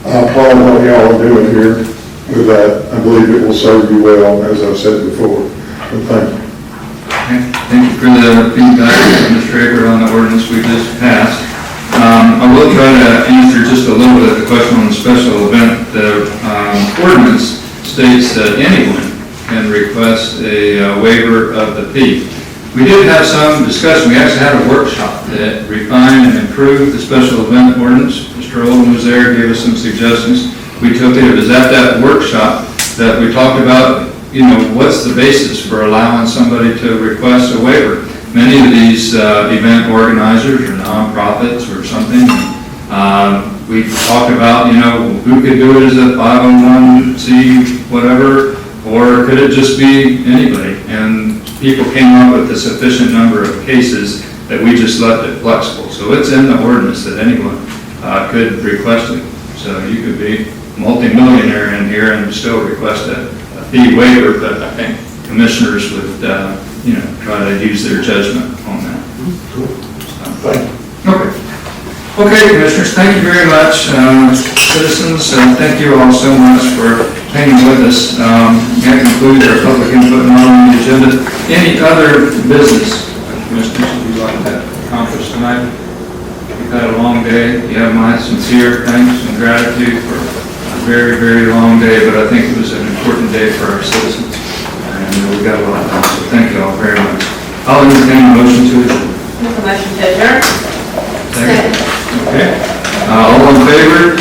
Speaker 10: I applaud what y'all are doing here with that. I believe it will serve you well, as I've said before. But thank you.
Speaker 1: Thank you for the feedback, Administrator, on the ordinance we just passed. I will try to answer just a little bit the question on the special event. The ordinance states that anyone can request a waiver of the fee. We did have some discussion. We actually had a workshop that refined and improved the special event ordinance. Mr. Oldham was there, gave us some suggestions. We took it. It was at that workshop that we talked about, what's the basis for allowing somebody to request a waiver? Many of these event organizers are nonprofits or something. We talked about, who could do it as a 501c whatever, or could it just be anybody? And people came up with a sufficient number of cases that we just left it flexible. So it's in the ordinance that anyone could request it. So you could be multi-millionaire in here and still request a fee waiver, but I think commissioners would, try to use their judgment on that. Okay, commissioners, thank you very much. Citizens, thank you all so much for hanging with us. That concludes our public input on the agenda. Any other business, commissioners, you'd like to accomplish tonight? You've had a long day. You have my sincere thanks and gratitude for a very, very long day, but I think it was an important day for our citizens. And we got a lot done, so thank you all very much. I'll entertain a motion to adjourn.
Speaker 3: Make a motion to adjourn.
Speaker 1: Second. Okay. All in favor?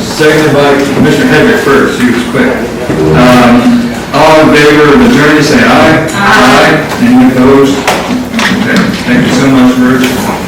Speaker 1: Seconded by Commissioner Hedrick first. He was quick. All in favor of adjourning, say aye. Aye. Any opposed? Okay. Thank you so much, Virgil.